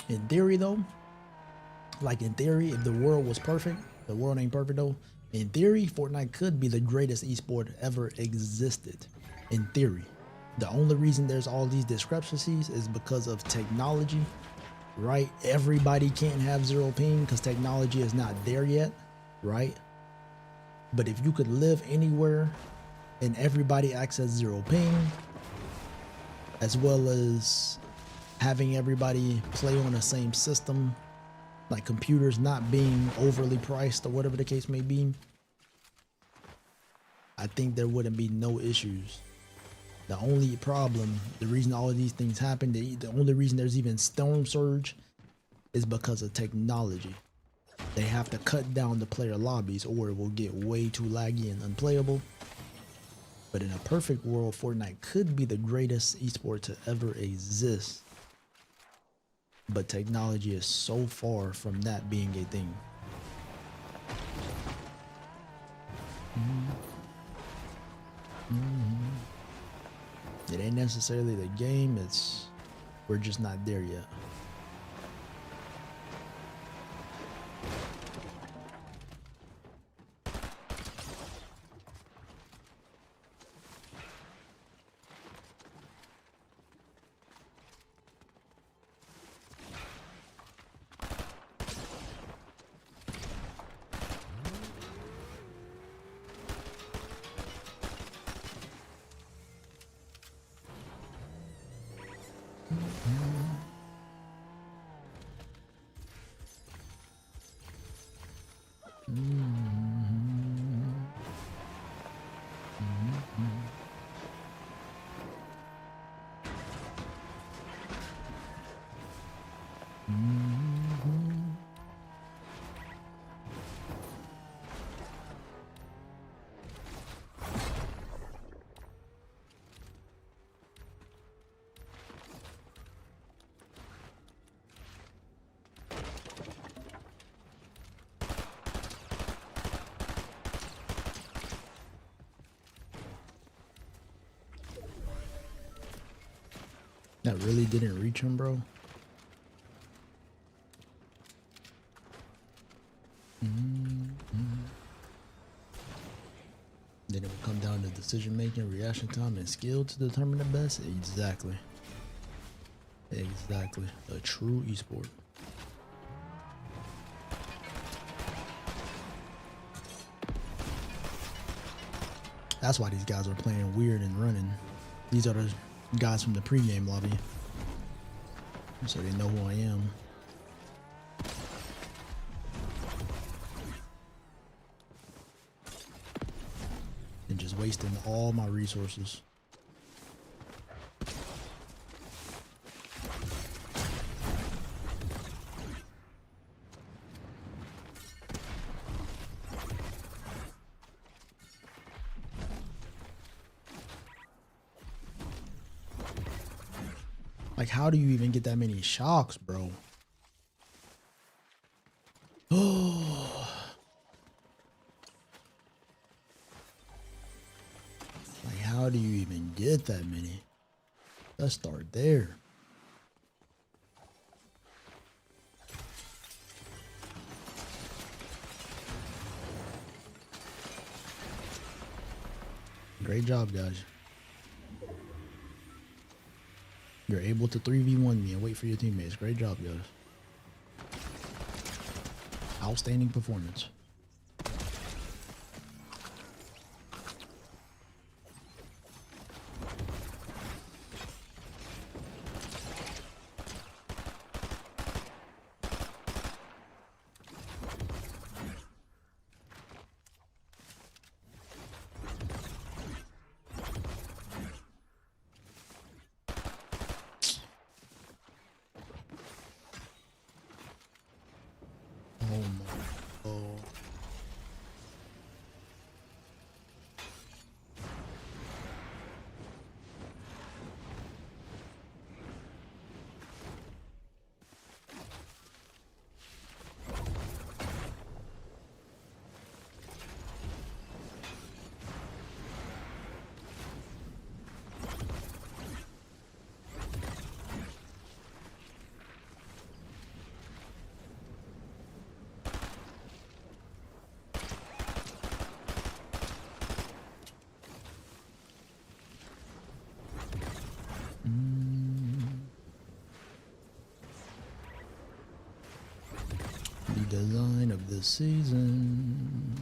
In theory, though, like in theory, if the world was perfect, the world ain't perfect though. In theory, Fortnite could be the greatest esport ever existed. In theory, the only reason there's all these discrepancies is because of technology, right? Everybody can't have 0 ping because technology is not there yet, right? But if you could live anywhere and everybody access 0 ping, as well as having everybody play on the same system, like computers not being overly priced or whatever the case may be, I think there wouldn't be no issues. The only problem, the reason all of these things happen, the only reason there's even Storm Surge is because of technology. They have to cut down the player lobbies or it will get way too laggy and unplayable. But in a perfect world, Fortnite could be the greatest esport to ever exist. But technology is so far from that being a thing. It ain't necessarily the game, we're just not there yet. That really didn't reach him, bro. Then it will come down to decision making, reaction time, and skill to determine the best. Exactly. Exactly. A true esport. That's why these guys are playing weird and running. These are the guys from the pregame lobby, so they know who I am. And just wasting all my resources. Like, how do you even get that many shocks, bro? Oh. Like, how do you even get that many? Let's start there. Great job, guys. You're able to 3v1 me and wait for your teammates. Great job, guys. Outstanding performance. my. Oh. The design of the season.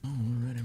Alrighty.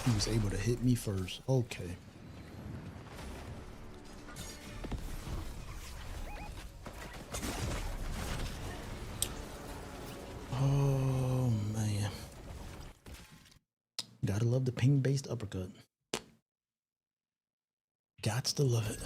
He was able to hit me first. Okay. Oh, man. Gotta love the ping-based uppercut. Gots to love it.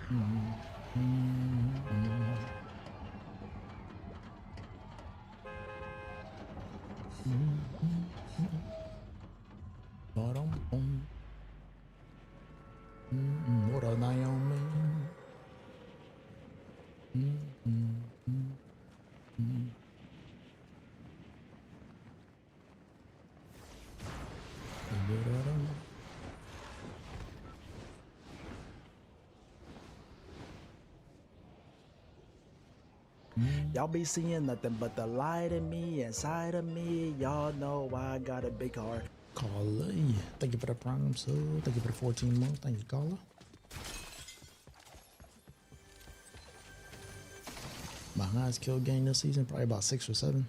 What a Naomi. Y'all be seeing nothing but the light in me, inside of me. Y'all know why I got a big heart. Carla, thank you for the prime sub. Thank you for the 14 months. Thank you, Carla. My highest kill game this season, probably about 6 or 7.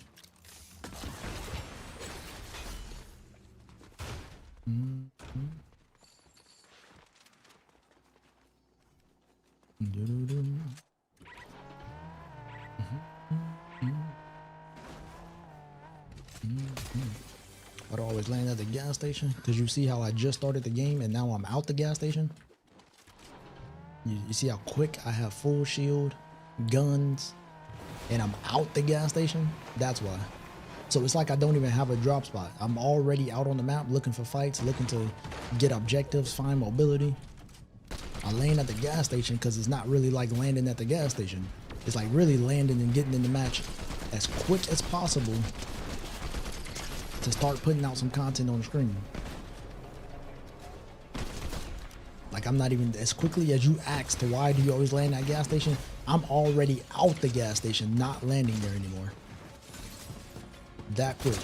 I'd always land at the gas station because you see how I just started the game and now I'm out the gas station. You see how quick I have full shield, guns, and I'm out the gas station? That's why. So it's like I don't even have a drop spot. I'm already out on the map looking for fights, looking to get objectives, find mobility. I land at the gas station because it's not really like landing at the gas station. It's like really landing and getting in the match as quick as possible to start putting out some content on the screen. Like I'm not even, as quickly as you asked to why do you always land at gas station, I'm already out the gas station, not landing there anymore. That quick.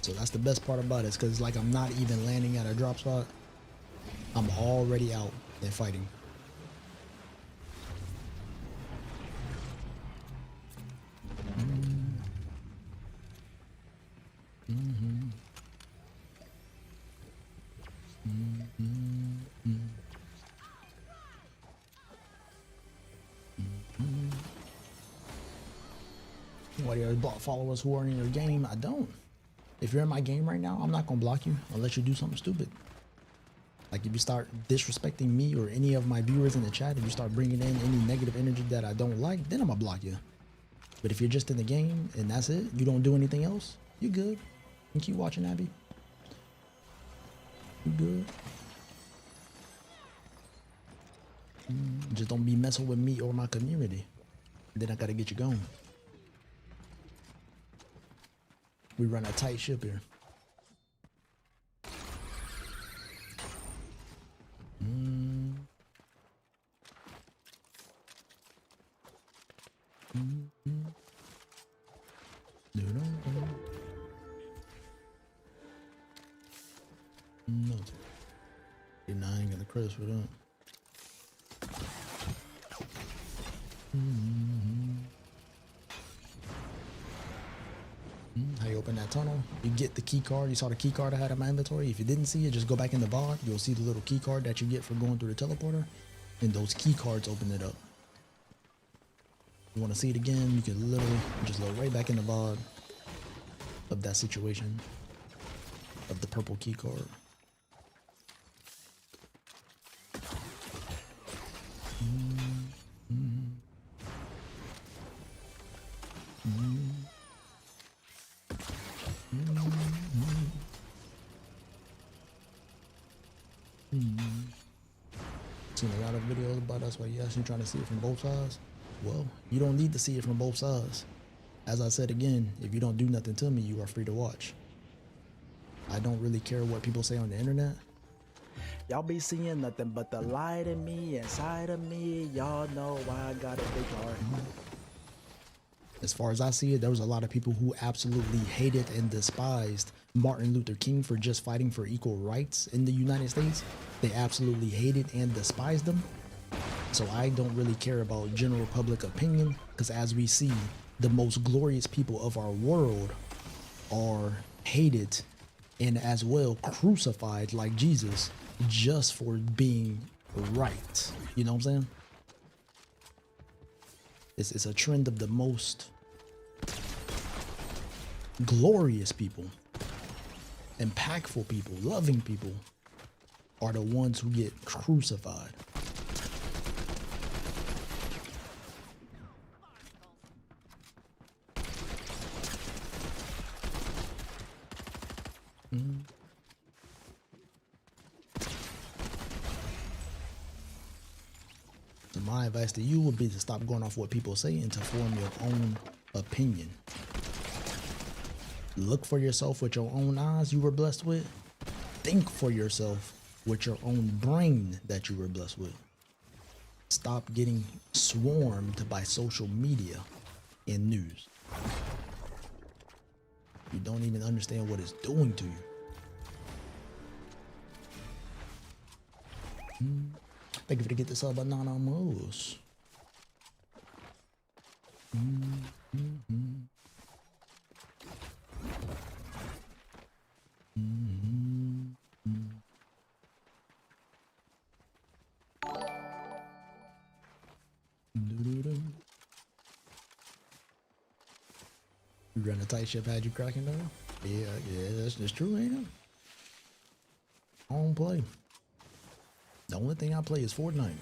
So that's the best part about it, because it's like I'm not even landing at a drop spot. I'm already out and fighting. What do you block followers who aren't in your game? I don't. If you're in my game right now, I'm not gonna block you unless you do something stupid. Like if you start disrespecting me or any of my viewers in the chat, if you start bringing in any negative energy that I don't like, then I'm gonna block you. But if you're just in the game and that's it, you don't do anything else, you good. You keep watching, Abby. You good. Just don't be messing with me or my community. Then I gotta get you going. We run a tight ship here. No, you're not getting the credits for that. How you open that tunnel? You get the key card. You saw the key card I had in my inventory. If you didn't see it, just go back in the VOD. You'll see the little key card that you get for going through the teleporter, and those key cards open it up. You want to see it again? You can literally just load right back in the VOD of that situation of the purple key card. Seen a lot of videos about us where you actually trying to see it from both sides. Well, you don't need to see it from both sides. As I said again, if you don't do nothing to me, you are free to watch. I don't really care what people say on the internet. Y'all be seeing nothing but the light in me, inside of me. Y'all know why I got a big heart. As far as I see it, there was a lot of people who absolutely hated and despised Martin Luther King for just fighting for equal rights in the United States. They absolutely hated and despised them. So I don't really care about general public opinion, because as we see, the most glorious people of our world are hated and as well crucified like Jesus just for being right. You know what I'm saying? It's a trend of the most glorious people, impactful people, loving people are the ones who get crucified. So my advice to you would be to stop going off what people say and to form your own opinion. Look for yourself with your own eyes you were blessed with. Think for yourself with your own brain that you were blessed with. Stop getting swarmed by social media and news. You don't even understand what it's doing to you. Thank you for the get this up anonymous. You run a tight ship, had you cracking though? Yeah, that's true, ain't it? I don't play. The only thing I play is Fortnite.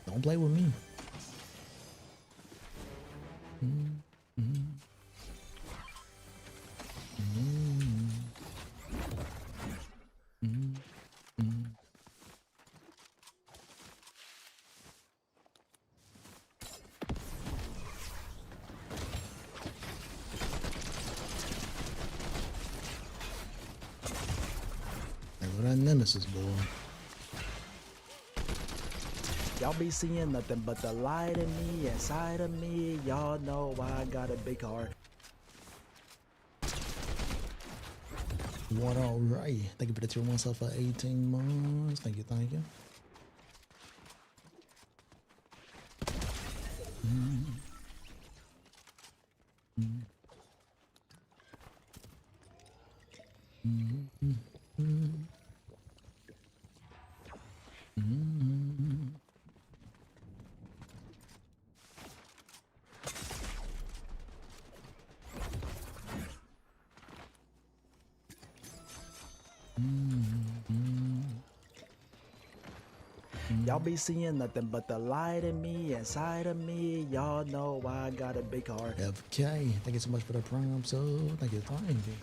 Don't play with me. That nemesis, boy. Y'all be seeing nothing but the light in me, inside of me. Y'all know I got a big heart. What all right. Thank you for the tier 1 sub for 18 months. Thank you, thank you. Y'all be seeing nothing but the light in me, inside of me. Y'all know I got a big heart. FK, thank you so much for the prime sub. Thank you, thank you.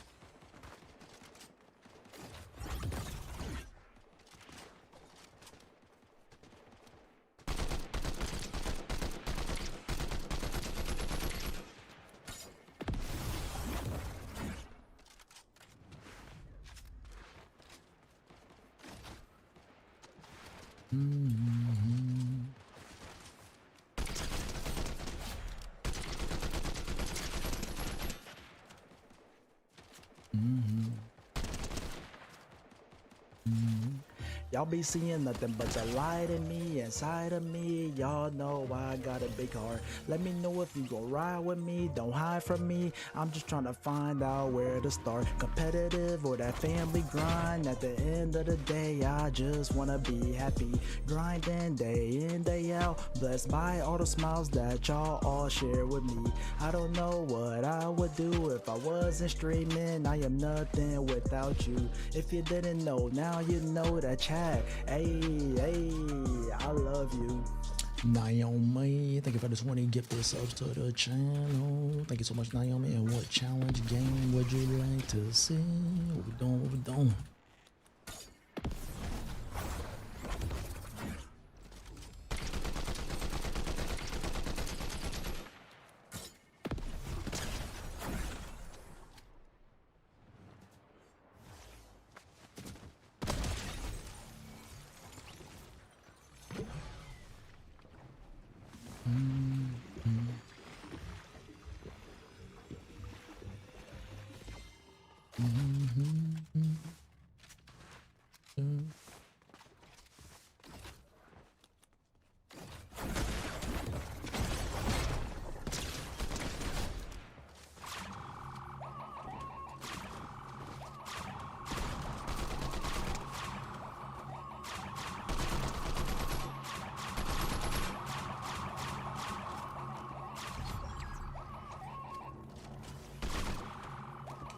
Y'all be seeing nothing but the light in me, inside of me. Y'all know I got a big heart. Let me know if you gon' ride with me, don't hide from me. I'm just trying to find out where to start. Competitive or that family grind. At the end of the day, I just wanna be happy. Grinding day in, day out. Blessed by all the smiles that y'all all share with me. I don't know what I would do if I wasn't streaming. I am nothing without you. If you didn't know, now you know that chat. Hey, I love you. Naomi, thank you for the 20 gifted subs to the channel. Thank you so much, Naomi. And what challenge game would you like to see? What we doing? What we doing?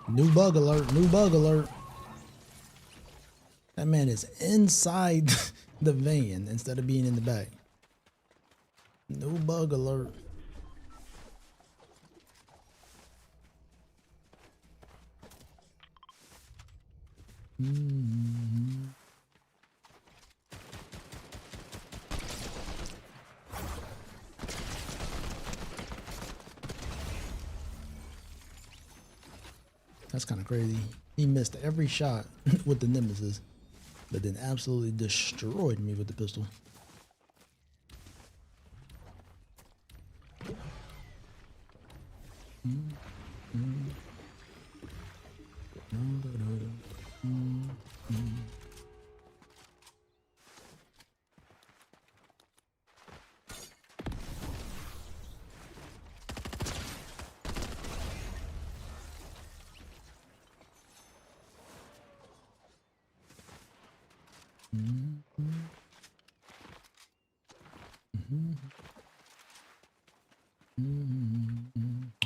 New bug alert, new bug alert. That man is inside the van instead of being in the back. New bug alert. That's kind of crazy. He missed every shot with the nemesis, but then absolutely destroyed me with the pistol.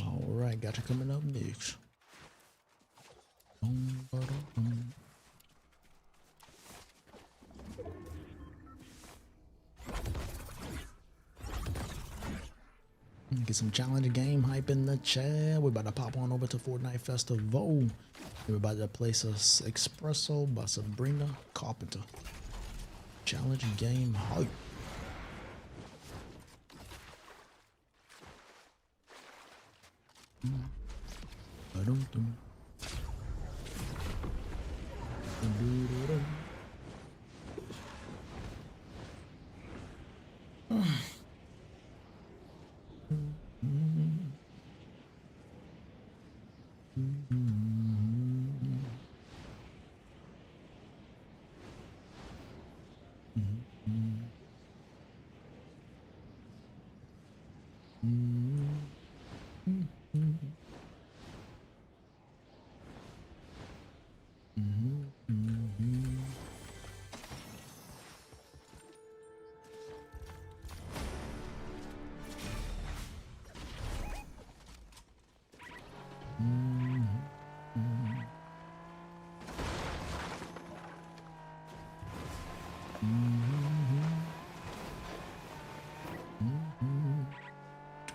All right, got you coming up next. Get some challenge game hype in the chat. We're about to pop on over to Fortnite Festival. We're about to play some Espresso by Sabrina Carpenter. Challenge game hype.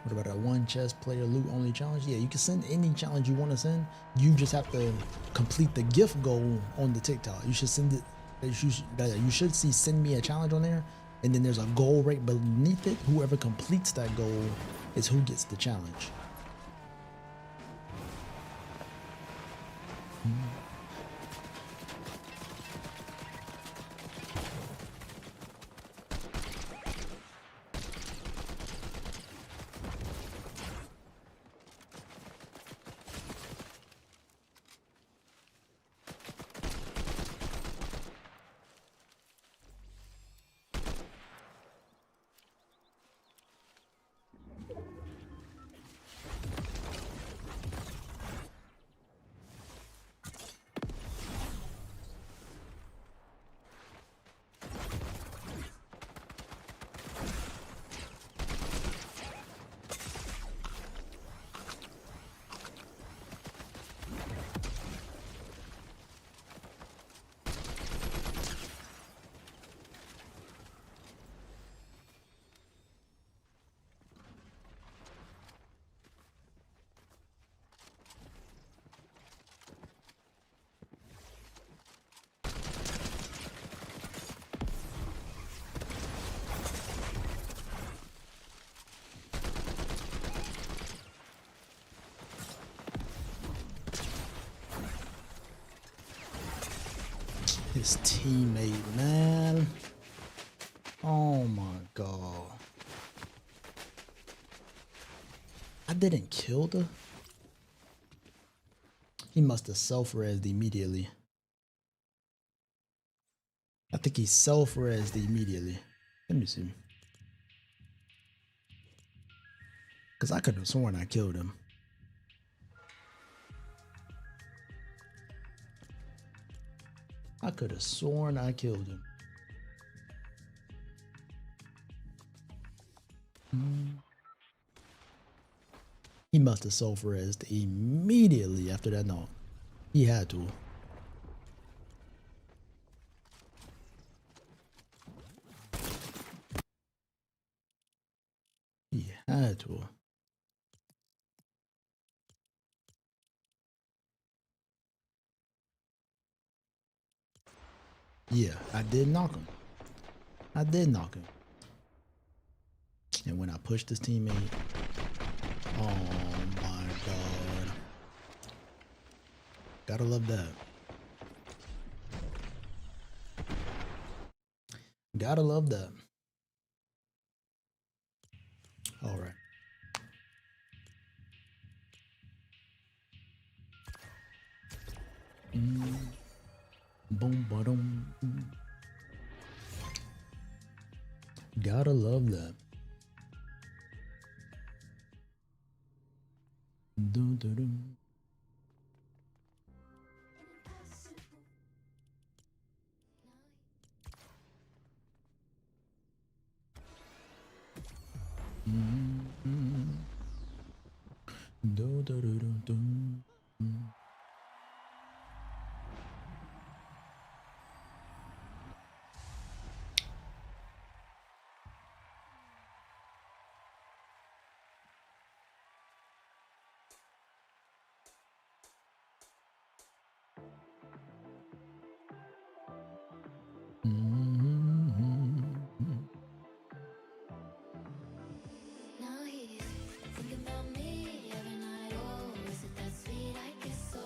What about a one chess player loot only challenge? Yeah, you can send any challenge you want to send. You just have to complete the gift goal on the TikTok. You should send it. You should see send me a challenge on there, and then there's a goal right beneath it. Whoever completes that goal is who gets the challenge. His teammate, man. Oh my god. I didn't kill the. He must have self-resed immediately. I think he self-resed immediately. Let me see. Because I could have sworn I killed him. I could have sworn I killed him. He must have self-resed immediately after that knock. He had to. He had to. Yeah, I did knock him. I did knock him. And when I pushed his teammate, oh my God. Gotta love that. Gotta love that. All right. Boom, ba-dum. Gotta love that. Dun, dun, dun. Dun, dun, dun, dun, dun. Now he's thinking about me every night. Oh, is it that sweet? I guess so.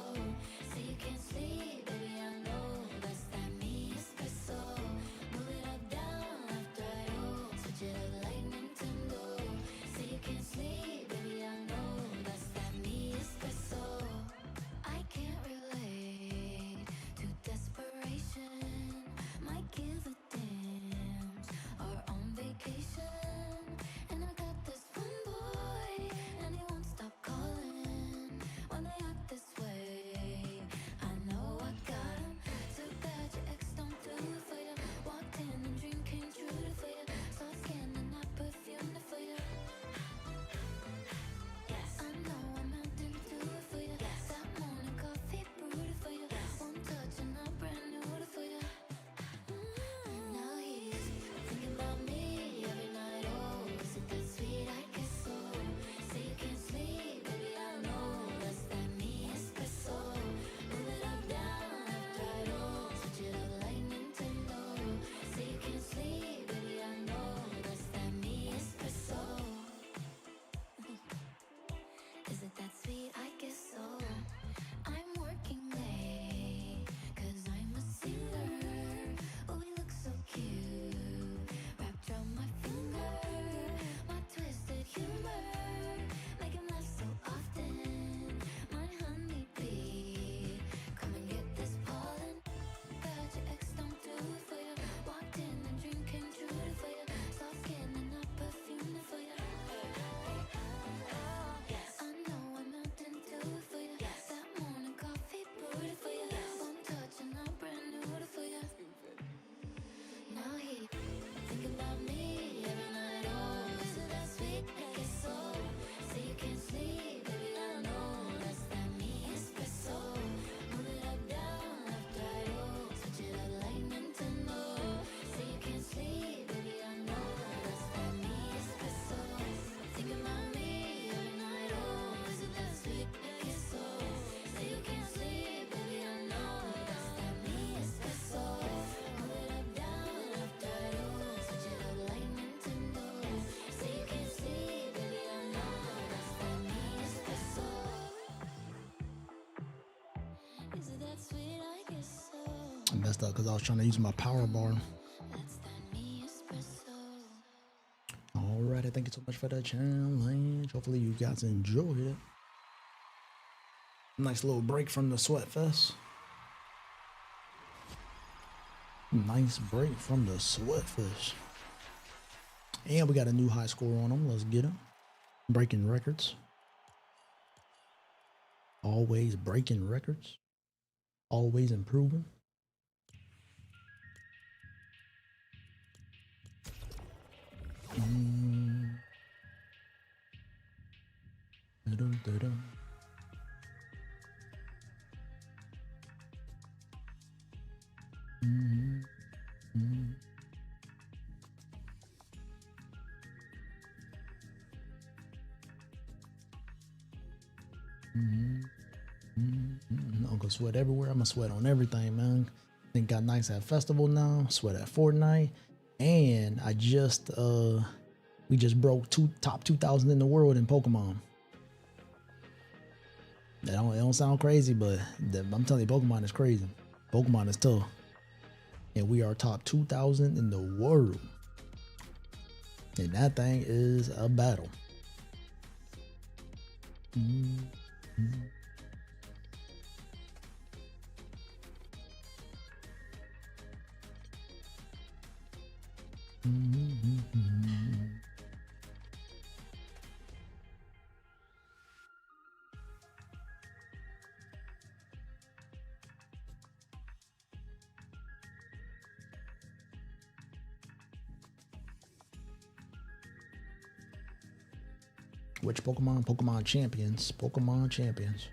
Say you can't sleep, baby. I know that's that me espresso. Move it up, down, left, right. Oh, switch it up like Nintendo. Say you can't sleep, baby. I know that's that me espresso. I can't relate to desperation. Might give a damn. Are on vacation, and I got this one boy, and he won't stop calling when they act this way. I know I got him. Too bad your ex don't do it for you. Walked in and dream came true for you. Saw skin and I perfumed it for you. Yes, I know I'm out and do it for you. Yes, that morning coffee brewed it for you. One touch and I brand new it for you. Now he's thinking about me every night. Oh, is it that sweet? I guess so. Say you can't sleep, baby. I know that's that me espresso. Move it up, down, left, right. Oh, switch it up like Nintendo. Say you can't sleep, baby. I know that's that me espresso. Is it that sweet? I guess so. I'm working late, cause I'm a singer. Oh, we look so cute, wrapped around my finger. My twisted humor, make him laugh so often. My honeybee, come and get this pollen. Bad your ex don't do it for you. Walked in and dream came true for you. Soft skin and I perfumed it for you. I know I'm out and do it for you. That morning coffee brewed it for you. One touch and I brand new it for you. Now he thinking about me every night. Oh, is it that sweet? I guess so. Say you can't sleep, baby. I know that's that me espresso. Move it up, down, left, right. Oh, switch it up like Nintendo. Say you can't sleep, baby. I know that's that me espresso. Thinking about me every night. Oh, is it that sweet? I guess so. Say you can't sleep, baby. I know that's that me espresso. Move it up, down, left, right. Oh, switch it up like Nintendo. Say you can't sleep, baby. I know that's that me espresso. Is it that sweet? I guess so. I messed up because I was trying to use my power bar. That's that me espresso. Alrighty, thank you so much for the challenge. Hopefully you guys enjoyed it. Nice little break from the sweat fest. Nice break from the sweat fest. And we got a new high score on them. Let's get them. Breaking records. Always breaking records. Always improving. Da-dum, da-dum. Uncle Sweat everywhere. I'm gonna sweat on everything, man. Think got nice at festival now. Sweat at Fortnite, and we just broke top 2,000 in the world in Pokemon. It don't sound crazy, but I'm telling you, Pokemon is crazy. Pokemon is tough, and we are top 2,000 in the world, and that thing is a battle. Which Pokemon? Pokemon Champions. Pokemon Champions.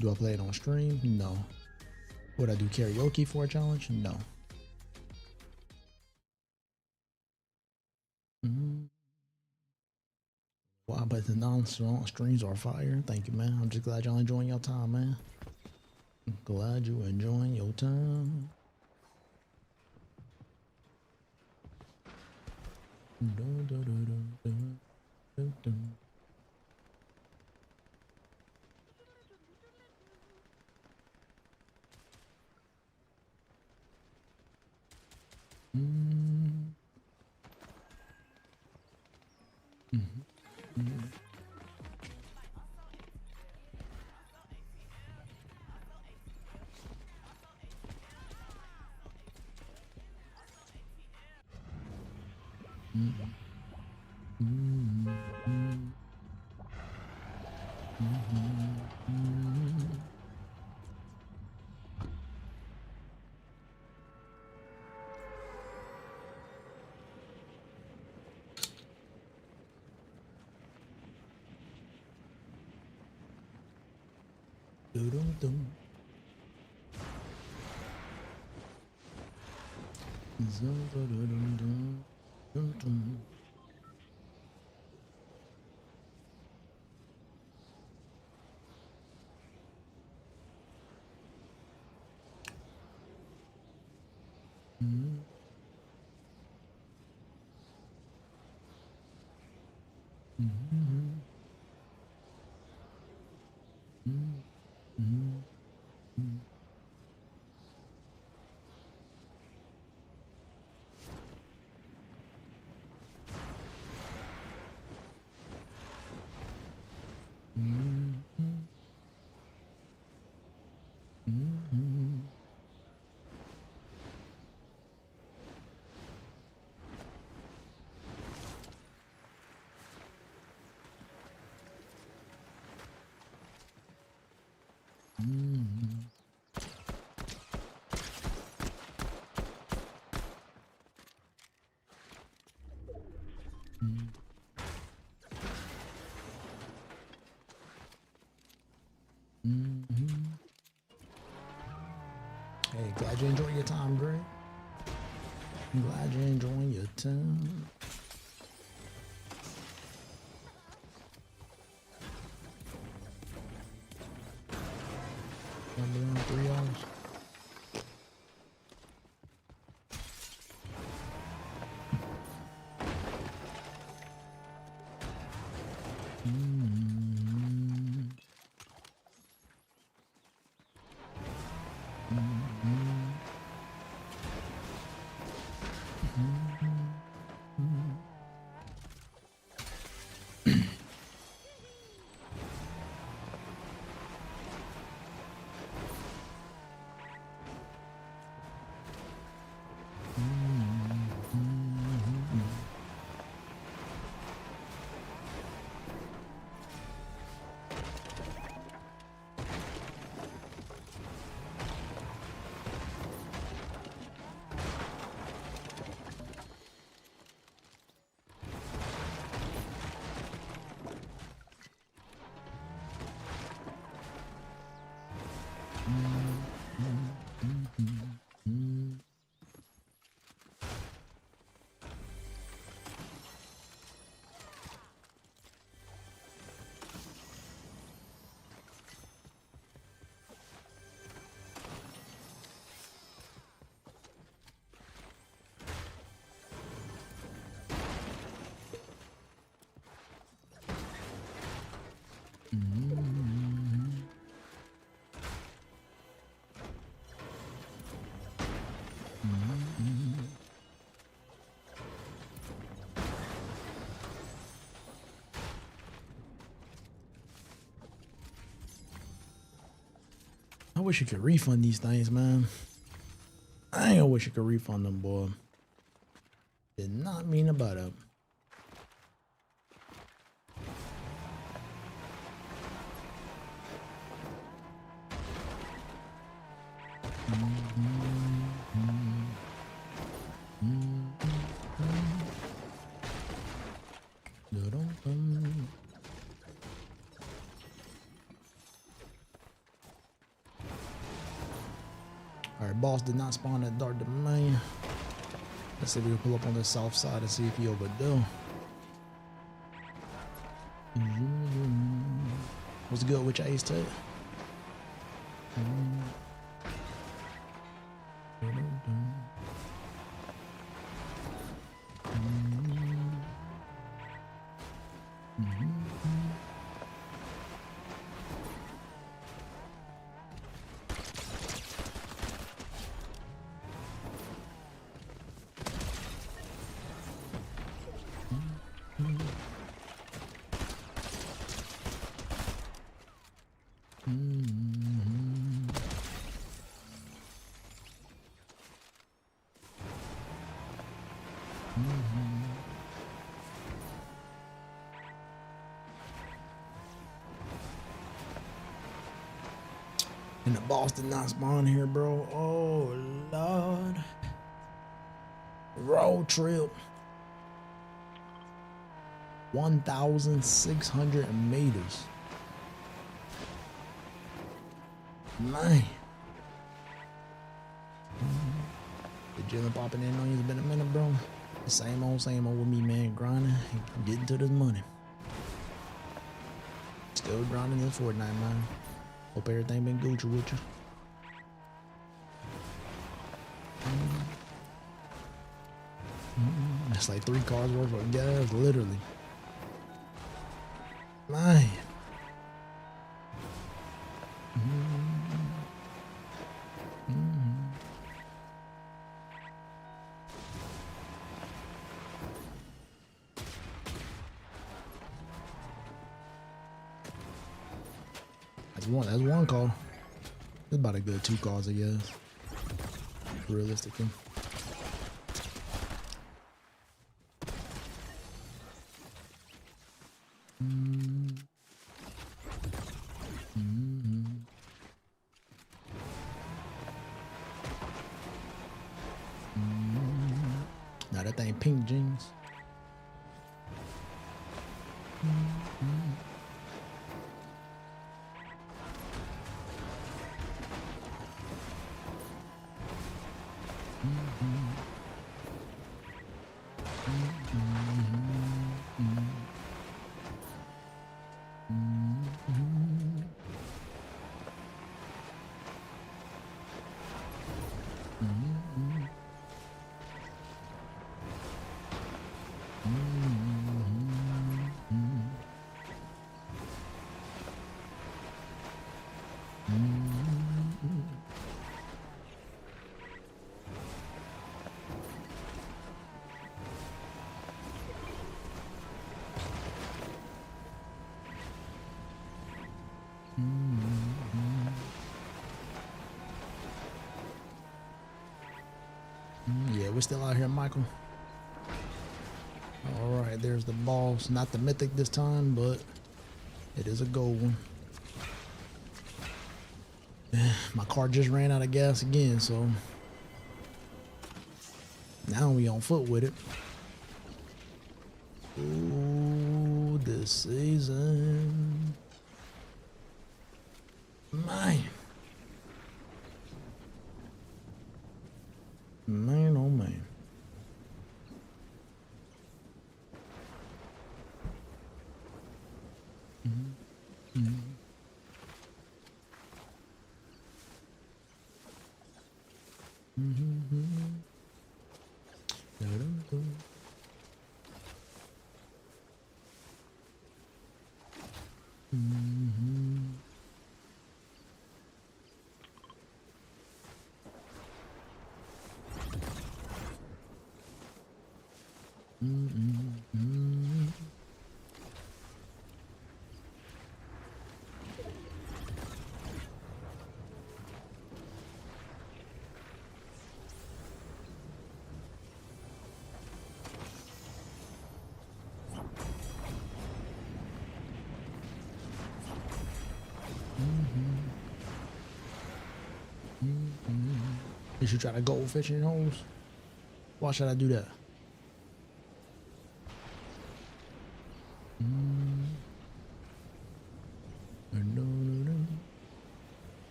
Do I play it on stream? No. Would I do karaoke for a challenge? No. Wow, but the non-streams are fire. Thank you, man. I'm just glad y'all enjoying your time, man. I'm glad you enjoying your time. Hey, glad you enjoyed your time, Greg. I'm glad you're enjoying your time. I'm doing 3 hours. I wish you could refund these things, man. I ain't gonna wish you could refund them, boy. Did not mean about it. Alright, boss did not spawn at dark domain. Let's see if we can pull up on the south side and see if he overdue. What's good with your ace tape? And the boss did not spawn here, bro. Oh, Lord. Road trip. 1,600 meters. Man. The gym popping in on you. It's been a minute, bro. The same old with me, man. Grinding, getting to this money. Still grinding this Fortnite, man. Hope everything been Gucci with you. That's like 3 cars worth of gas, literally. Man. That's one call. It's about a good 2 calls, I guess. Realistically. Now that thing pink jeans. Yeah, we're still out here, Michael. All right, there's the boss. Not the mythic this time, but it is a gold one. My car just ran out of gas again, so now we on foot with it. Ooh, this season. Man. Man, oh man. You should try to go fishing holes. Why should I do that?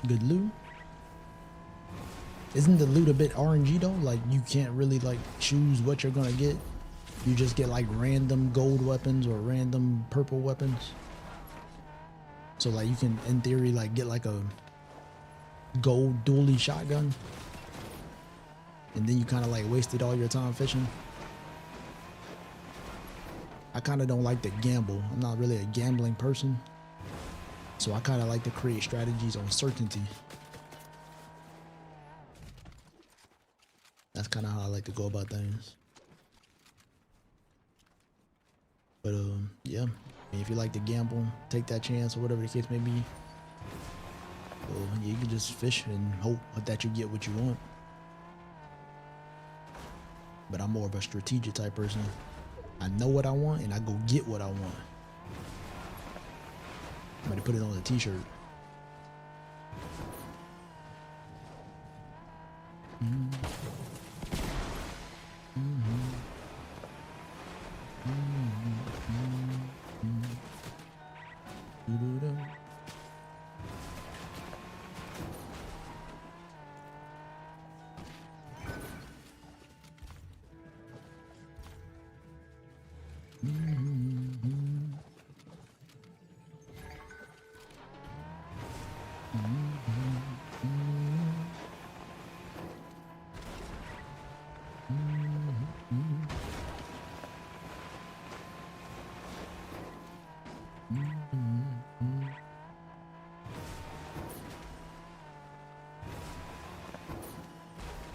Good loot. Isn't the loot a bit RNG though? Like you can't really like choose what you're gonna get. You just get like random gold weapons or random purple weapons. So like you can in theory like get like a gold dually shotgun. And then you kind of like wasted all your time fishing. I kind of don't like to gamble. I'm not really a gambling person. So I kind of like to create strategies on certainty. That's kind of how I like to go about things. But yeah, I mean, if you like to gamble, take that chance or whatever the case may be. Yeah, you can just fish and hope that you get what you want. But I'm more of a strategic type person. I know what I want and I go get what I want. I'm going to put it on a t-shirt.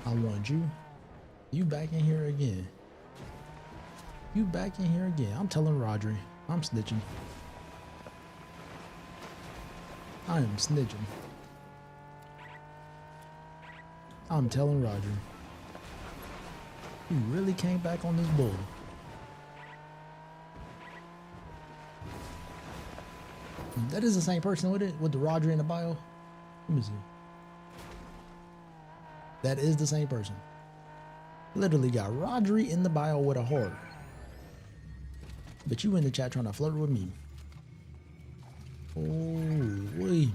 I want you. You back in here again. You back in here again. I'm telling Rodri. I'm snitching. I am snitching. I'm telling Rodri. You really came back on this bull. That is the same person with it, with the Rodri in the bio. Let me see. That is the same person. Literally got Rodri in the bio with a heart. But you in the chat trying to flirt with me. Oh, wait.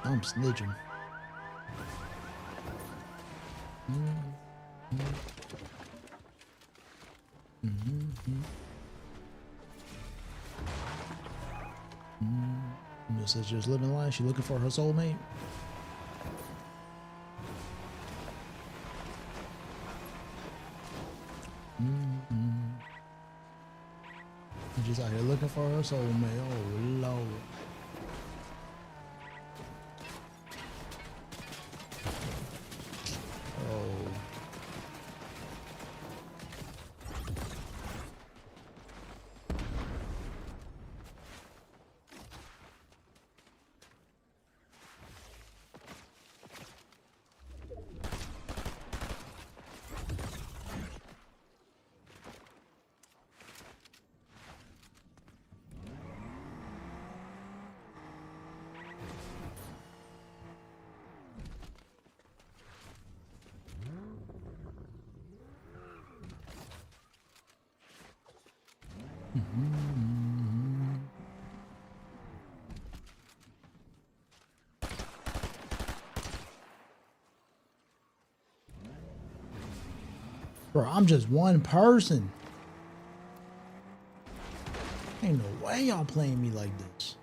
I'm snitching. This is just living life. She looking for her soulmate. She's out here looking for her soulmate. Oh Lord. Oh. Bro, I'm just one person. Ain't no way y'all playing me like this.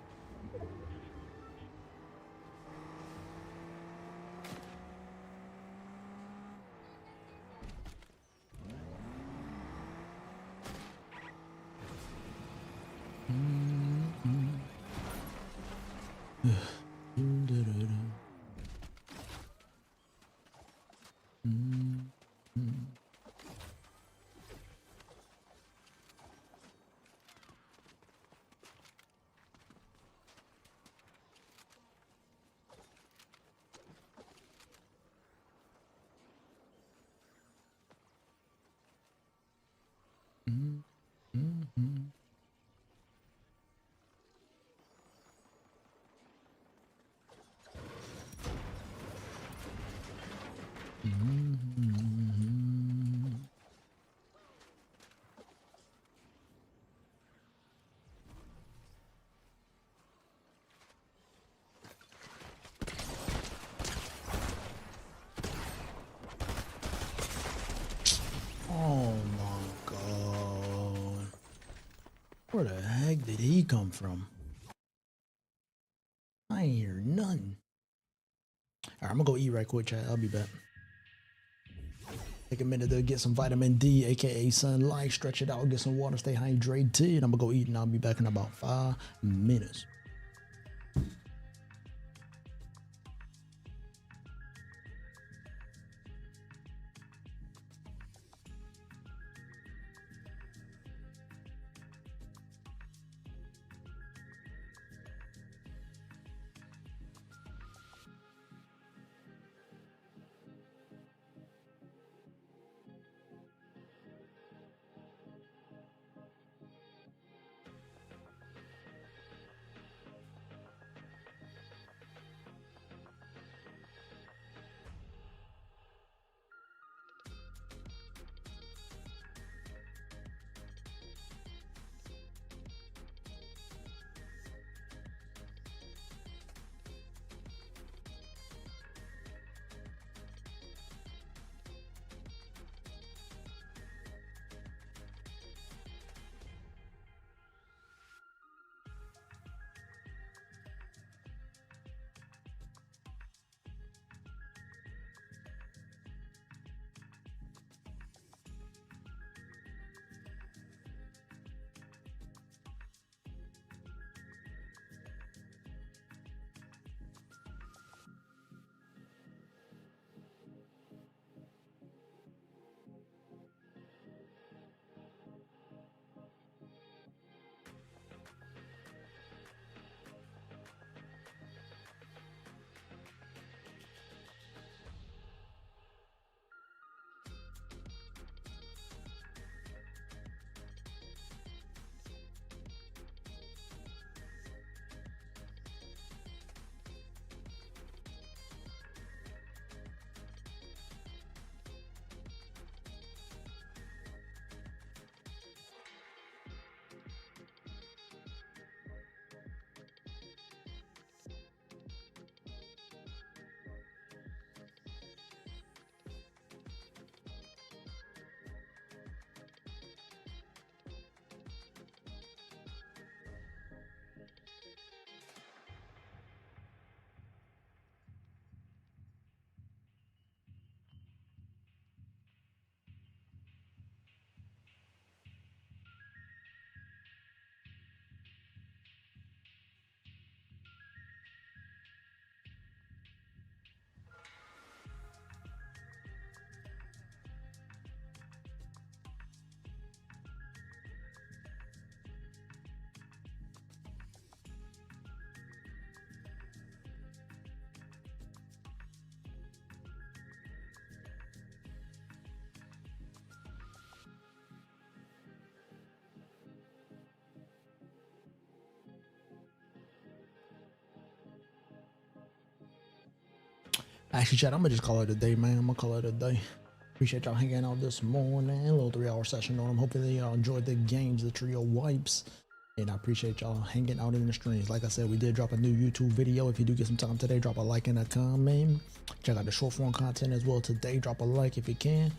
Oh my god. Where the heck did he come from? I ain't hear nothing. Alright, I'm gonna go eat right quick, chat. I'll be back. Take a minute to get some vitamin D, aka sunlight, stretch it out, get some water, stay hydrated. I'm gonna go eat and I'll be back in about 5 minutes. Actually, chat, I'm gonna just call it a day, man. I'm gonna call it a day. Appreciate y'all hanging out this morning. A little 3-hour session on them. Hopefully y'all enjoyed the games, the trio wipes. And I appreciate y'all hanging out in the streams. Like I said, we did drop a new YouTube video. If you do get some time today, drop a like and a comment. Check out the short form content as well today. Drop a like if you can.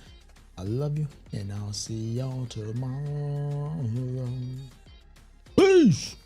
I love you, and I'll see y'all tomorrow. Peace. Peace.